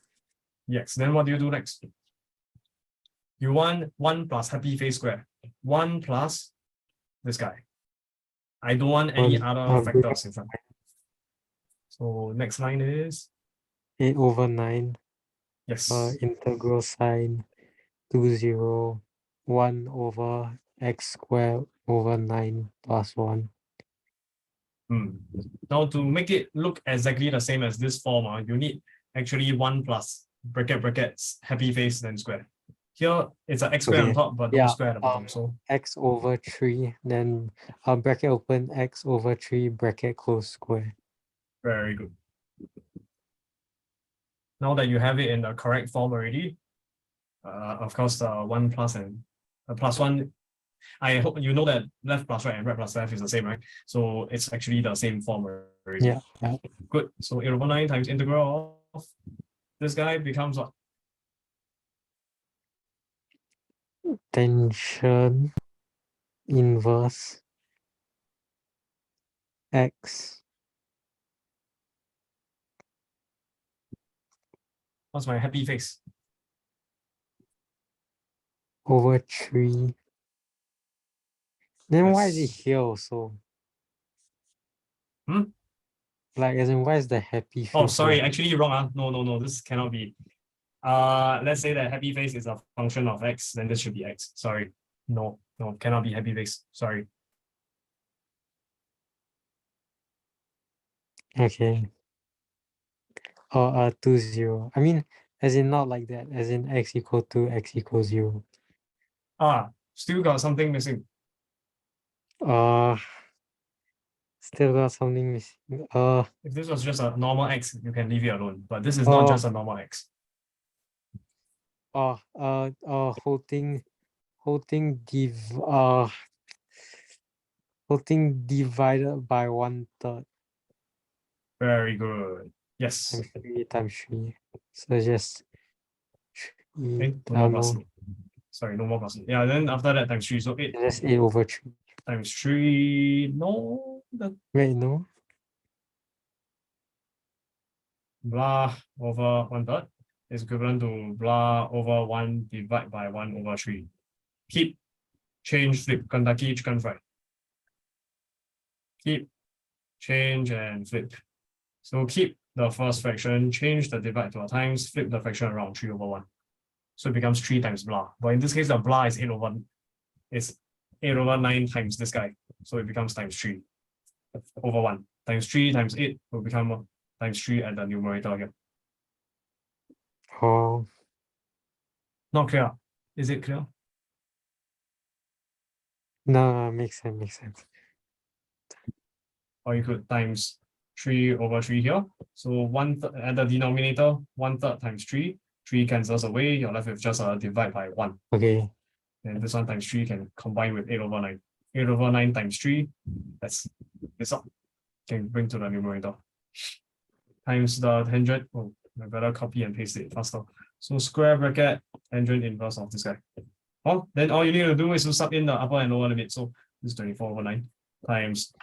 Yes. Then what do you do next? You want 1 plus happy face square. 1 plus this guy. I don't want any other factors in front. So next line is 8 over 9. yes. Integral sign 1 over x squared over 9 plus 1. Now to make it look exactly the same as this form, you need actually 1 plus brackets happy face then square. Here it's an x square on top, but no square at the bottom. So x over 3, then bracket open, x over 3 bracket close square. very good. Now that you have it in the correct form already, of course, 1 plus and plus 1. I hope you know that left plus right and right plus left is the same, right? So it's actually the same form already. Yeah. Good. So 8 over 9 times integral of this guy becomes what? Tension inverse x. What's my happy face? Over 3 Then why is it Yes. here also? Hmm? Like, as in, why is the happy face? Oh, sorry, over? actually wrong. No, this cannot be. Let's say that happy face is a function of x, then this should be x. Sorry. No, cannot be happy face. Sorry. Okay. Or 2, 0. I mean, as in not like that. As in x equal to x equals 0. Still got something missing. Uh, still got something missing. If this was just a normal x, you can leave it alone. But this is not just a normal x. Whole thing divided by 1/3 Very good. Yes. times 3 times 3. So just Okay, 3, no I more don't plus know. C. Sorry, no more plus C. Yeah, then after that times 3, so 8 Just 8 over 3. times 3. No, the Wait, no? blah over 1/3 is equivalent to blah over 1 divided by 1 over 3. Keep, change, flip, Kentucky chicken fried. Keep, change, and flip. So keep the first fraction, change the divide to a times, flip the fraction around 3 over 1. So it becomes 3 times blah. But in this case, the blah is 8 over 9 times this guy. So it becomes times 3 over 1. Times 3 times 8 will become times 3 at the numerator here. Oh, Not clear. Is it clear? no, makes sense. Or you could times 3 over 3 here. So 1/3 at the denominator, 1/3 times 3. 3 cancels away. You're left with just a divide by 1. Okay. And this one times 3 can combine with 8 over 9. 8 over 9 times 3. That's this up. Can bring to the numerator. Times the tangent. Oh, I better copy and paste it faster. So square bracket tangent inverse of this guy. Oh, then all you need to do is to sub in the upper and lower limit. So this is 24 over 9 times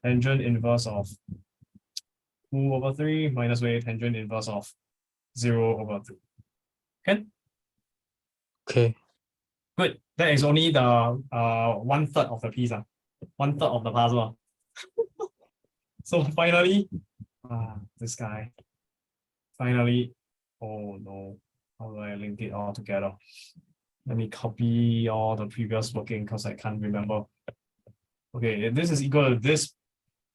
tangent inverse of 2 over 3 minus way tangent inverse of 0 over 3. Can? Okay. Good. That is only the 1/3 of the piece. 1/3 of the puzzle. So finally, this guy. Finally, oh no, how do I link it all together? Let me copy all the previous working because I can't remember. Okay, this is equal to this,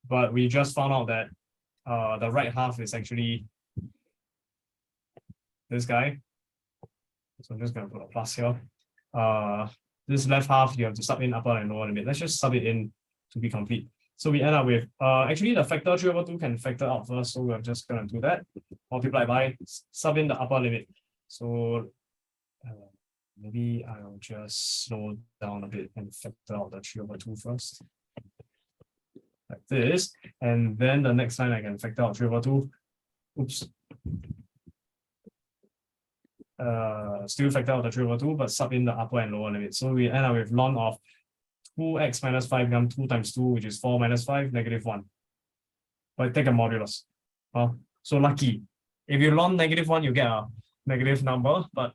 but we just found out that the right half is actually this guy. So I'm just gonna put a plus here. This left half you have to sub in upper and lower limit. Let's just sub it in to be complete. So we end up with actually the factor 3 over 2 can factor out first, so we're just gonna do that. Multiply by, sub in the upper limit. So maybe I'll just slow down a bit and factor out the 3 over 2 first. Like this. And then the next line I can factor out 3 over 2. Oops. Still factor out the 3 over 2, but sub in the upper and lower limit. So we end up with ln of 2x minus 5 become 2 times 2, which is 4 minus 5, negative 1. But take a modulus. So lucky. If you ln negative 1, you get a negative number, but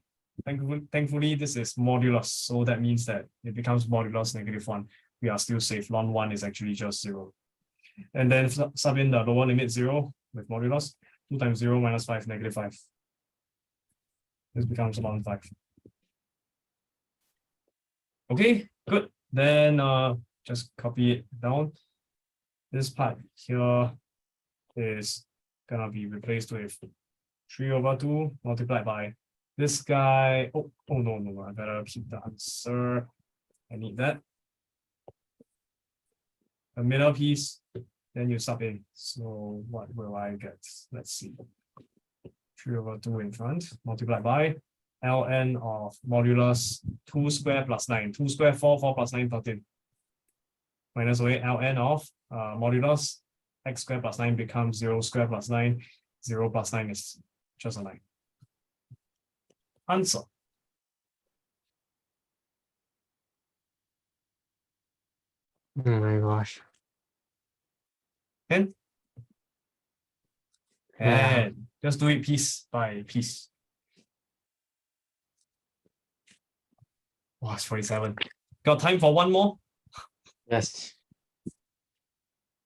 thankfully this is modulus. So that means that it becomes modulus negative 1. We are still safe. Ln 1 is actually just 0. And then sub in the lower limit 0 with modulus. 2 times 0 minus 5, negative 5. This becomes ln 5. Okay, good. Then just copy it down. This part here is gonna be replaced with 3 over 2 multiplied by this guy. Oh no, I better keep the answer. I need that. The middle piece, then you sub in. So what will I get? Let's see. 3 over 2 in front, multiplied by ln of modulus 2 square plus 9. 2 square 4, 4 plus 9, 13. Minus away ln of modulus x squared plus 9 becomes 0 squared plus 9. 0 plus 9 is just a 9. Answer. Oh my gosh. And Yeah. just do it piece by piece. Wow, it's 47. Got time for one more? Yes.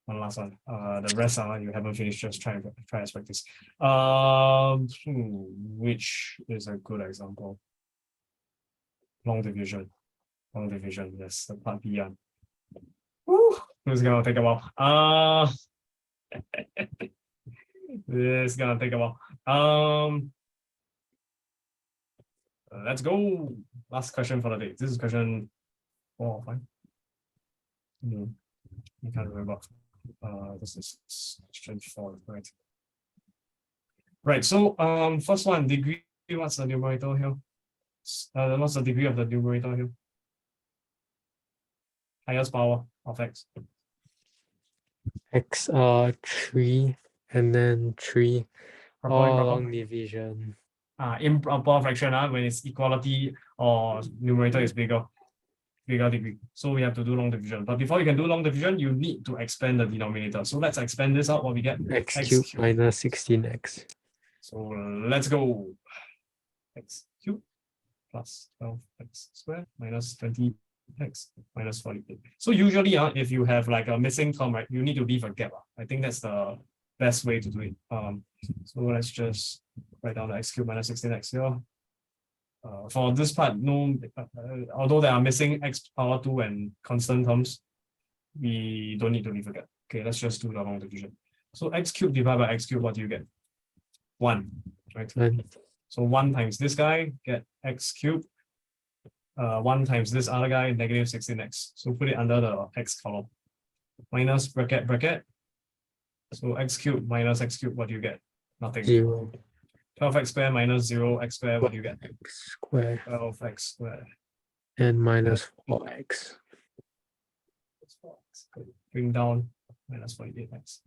One last one. The rest you haven't finished. Just try as practice. Which is a good example? Long division. Long division. Yes, the part B one. Who's gonna take a while? This is gonna take a while. Let's go. Last question for the day. This is question 4 or 5. I can't remember. This is question 4, right? Right. So first one, degree. What's the numerator here? What's the degree of the numerator here? Highest power of x. X 3 and then 3 Proper, long division. improper fraction when it's equality or numerator is bigger degree. So we have to do long division. But before you can do long division, you need to expand the denominator. So let's expand this out. What we get? X cubed minus 16x. So let's go. X cubed plus 12x squared minus 20x minus 48. So usually if you have like a missing term, right, you need to leave a gap. I think that's the best way to do it. So let's just write down the x cubed minus 16x here. For this part, no, although there are missing x power 2 and constant terms, we don't need to leave a gap. Okay, let's just do the long division. So x cubed divided by x cubed, what do you get? 1, right? So 1 times this guy, get x cubed. 1 times this other guy, negative 16x. So put it under the x column. Minus bracket. So x cubed minus x cubed, what do you get? Nothing. 0. 12x squared minus 0x squared, what do you get? X squared. 12x squared. And minus 4x. Bring down minus 48x.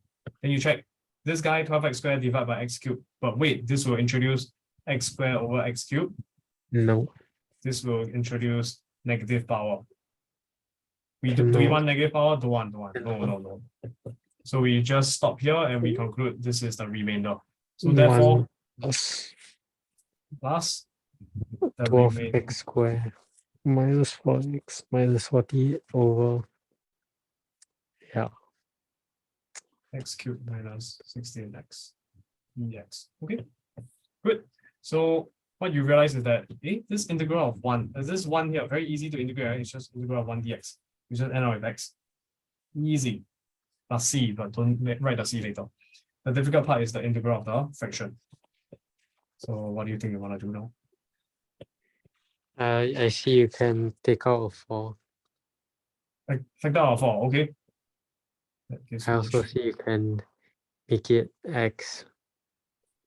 Then you check this guy 12x squared divided by x cubed. But wait, this will introduce x squared over x cubed. No. This will introduce negative power. Do we want negative power? Don't want. No. So we just stop here and we conclude this is the remainder. So therefore, plus the 12x squared minus 4x minus 48 over x cubed minus 16x dx. Okay, good. So what you realize is that this integral of 1, this 1 here, very easy to integrate, right? It's just integral of 1 dx. You just end up with x. Easy. Plus c, but don't write the c later. The difficult part is the integral of the fraction. So what do you think you want to do now? I see you can take out a 4. Factor out of 4, okay. I also see you can make it x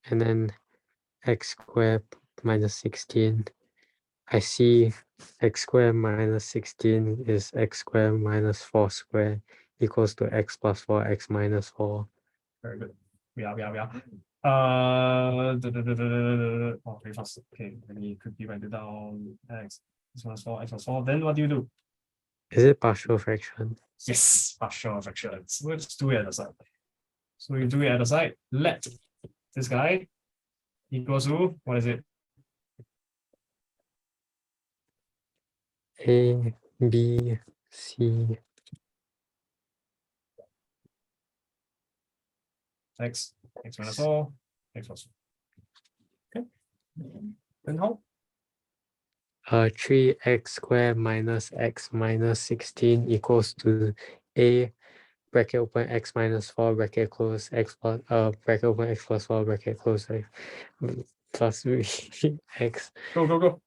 and then x squared minus 16. I see x squared minus 16 is x squared minus 4 squared equals to x plus 4x minus 4. Very good. We are. Very fast. Okay, let me quickly write it down. X minus 4, x plus 4. Then what do you do? Is it partial fraction? Yes, partial fraction. So let's do it at the side. So you do it at the side. Let this guy equals to, what is it? A, B, C. X minus 4, x plus 4. Okay. Then how? 3x squared minus x minus 16 equals to A bracket open x minus 4 bracket close x plus bracket open x plus 4 bracket close plus 3x Go.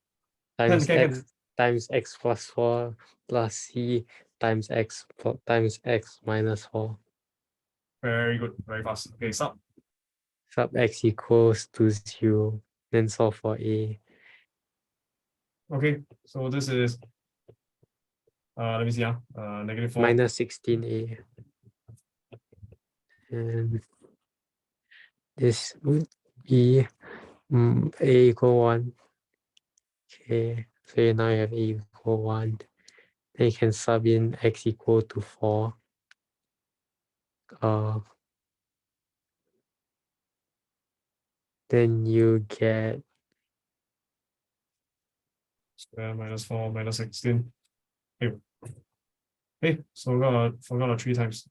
times Can. x times x plus 4 plus c times x minus 4. Very good. Very fast. Okay, sub x equals to 0. Then solve for A. Okay, so this is let me see, negative 4 minus 16A. And this would be A equal 1. Okay, so now you have A equal 1. Then you can sub in x equal to 4. Then you get square minus 4 minus 16. Hey, so forgot 3 times.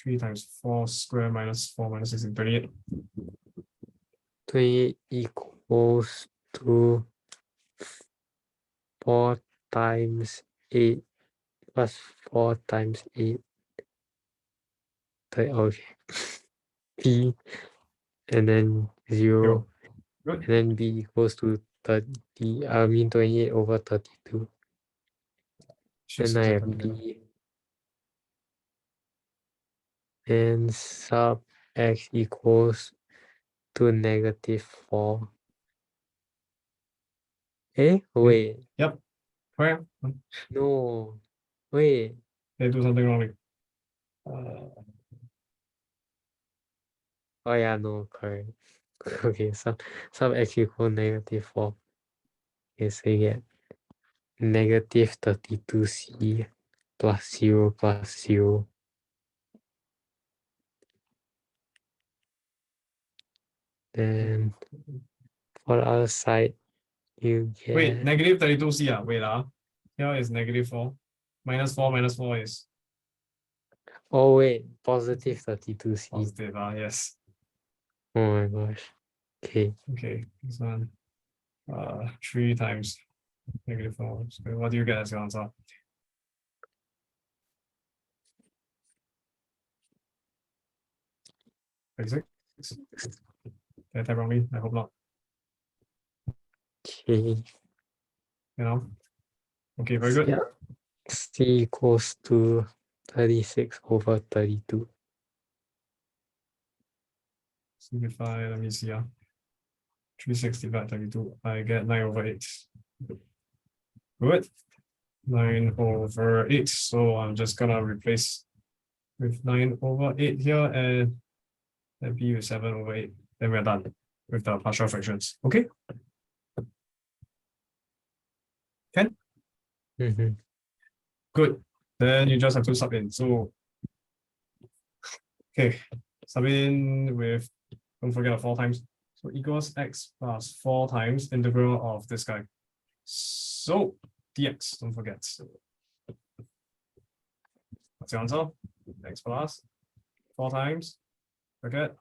3 times 4 square minus 4 minus 6 is 28. 28 equals to 4 times 8 plus 4 times 8. Okay. P and then 0. Good. And then B equals to 30. 28 over 32. Then I have B. And sub x equals to -4. Wait. Yep. Correct. No. Wait. They do something wrong. Oh yeah, no, correct. Okay, sub x equals -4. Okay, so you get -32c plus 0 plus 0. Then for the other side, you get... Wait, -32c. Wait, here is -4. -4 is Oh wait, positive 32c. positive. Yes. Oh my gosh. Okay. Okay, this one. 3 times -4. So what do you get as your answer? Did I type wrongly? I hope not. Okay. Okay, very good. Yeah. C equals to 36 over 32. Simplify, let me see. 360 divided 32. I get 9 over 8. Good. 9 over 8. So I'm just gonna replace with 9 over 8 here and that be with 7 over 8. Then we're done with the partial fractions. Okay. Can? Good. Then you just have to sub in. So okay, sub in with, don't forget the 4 times. So equals x plus 4 times integral of this guy. So dx, don't forget. What's the answer? X plus 4 times. Forget.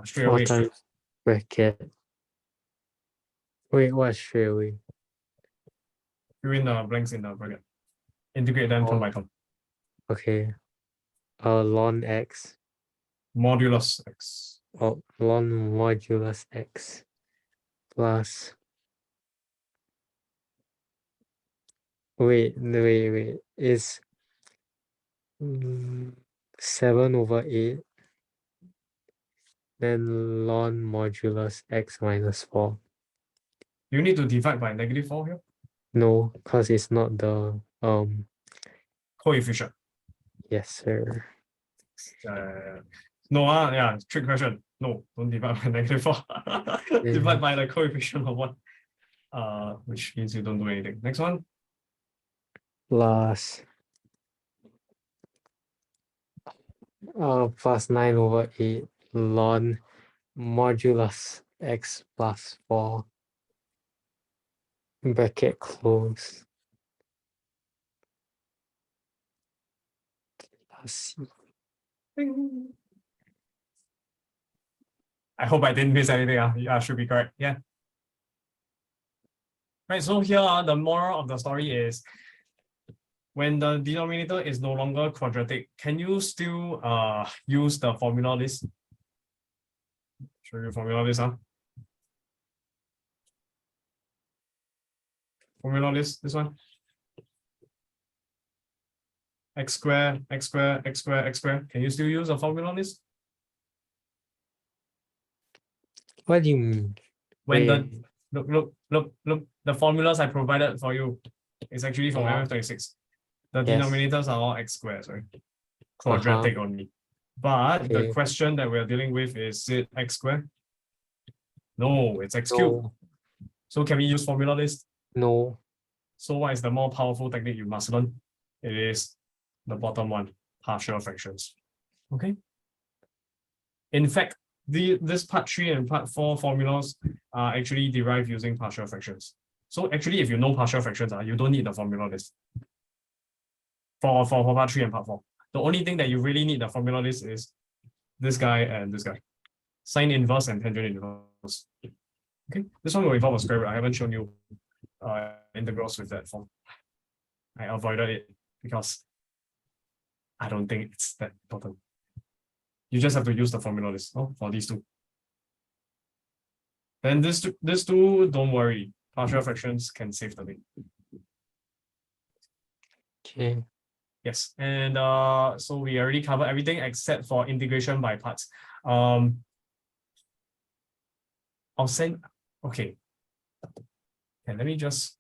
Straight 4 away. times bracket. Wait, what straight away? Fill in the blanks in the bracket. Integrate them term by term. Okay. Ln x. Modulus x. Oh, ln modulus x plus... Wait. Is 7 over 8. Then ln modulus x minus 4. You need to divide by -4 here. No, because it's not the Coefficient. yes, sir. No, yeah, trick question. No, don't divide by -4. Divide by the coefficient of 1. Which means you don't do anything. Next one. Plus plus 9 over 8 ln modulus x plus 4 bracket close plus c. I hope I didn't miss anything. Yeah, should be correct. Yeah. Right, so here the moral of the story is when the denominator is no longer quadratic, can you still use the formula list? Show you formula list. Formula list, this one. X squared, x squared, x squared, x squared. Can you still use a formula list? What do you mean? When look, the formulas I provided for you is actually from Yeah. MF26. The Yes. denominators are all x squared, sorry. Quadratic only. But the Okay. question that we're dealing with is it x squared? No, it's x cubed. No. So can we use formula list? No. So what is the more powerful technique you must learn? It is the bottom one, partial fractions. Okay. In fact, this part 3 and part 4 formulas are actually derived using partial fractions. So actually, if you know partial fractions, you don't need the formula list for part 3 and part 4. The only thing that you really need the formula list is this guy and this guy. Sine inverse and tangent inverse. Okay, this one will involve a square root. I haven't shown you integrals with that form. I avoided it because I don't think it's that important. You just have to use the formula list for these two. Then this two, don't worry. Partial fractions can save the day. Okay. Yes, and so we already covered everything except for integration by parts. I'll send. Okay. And let me just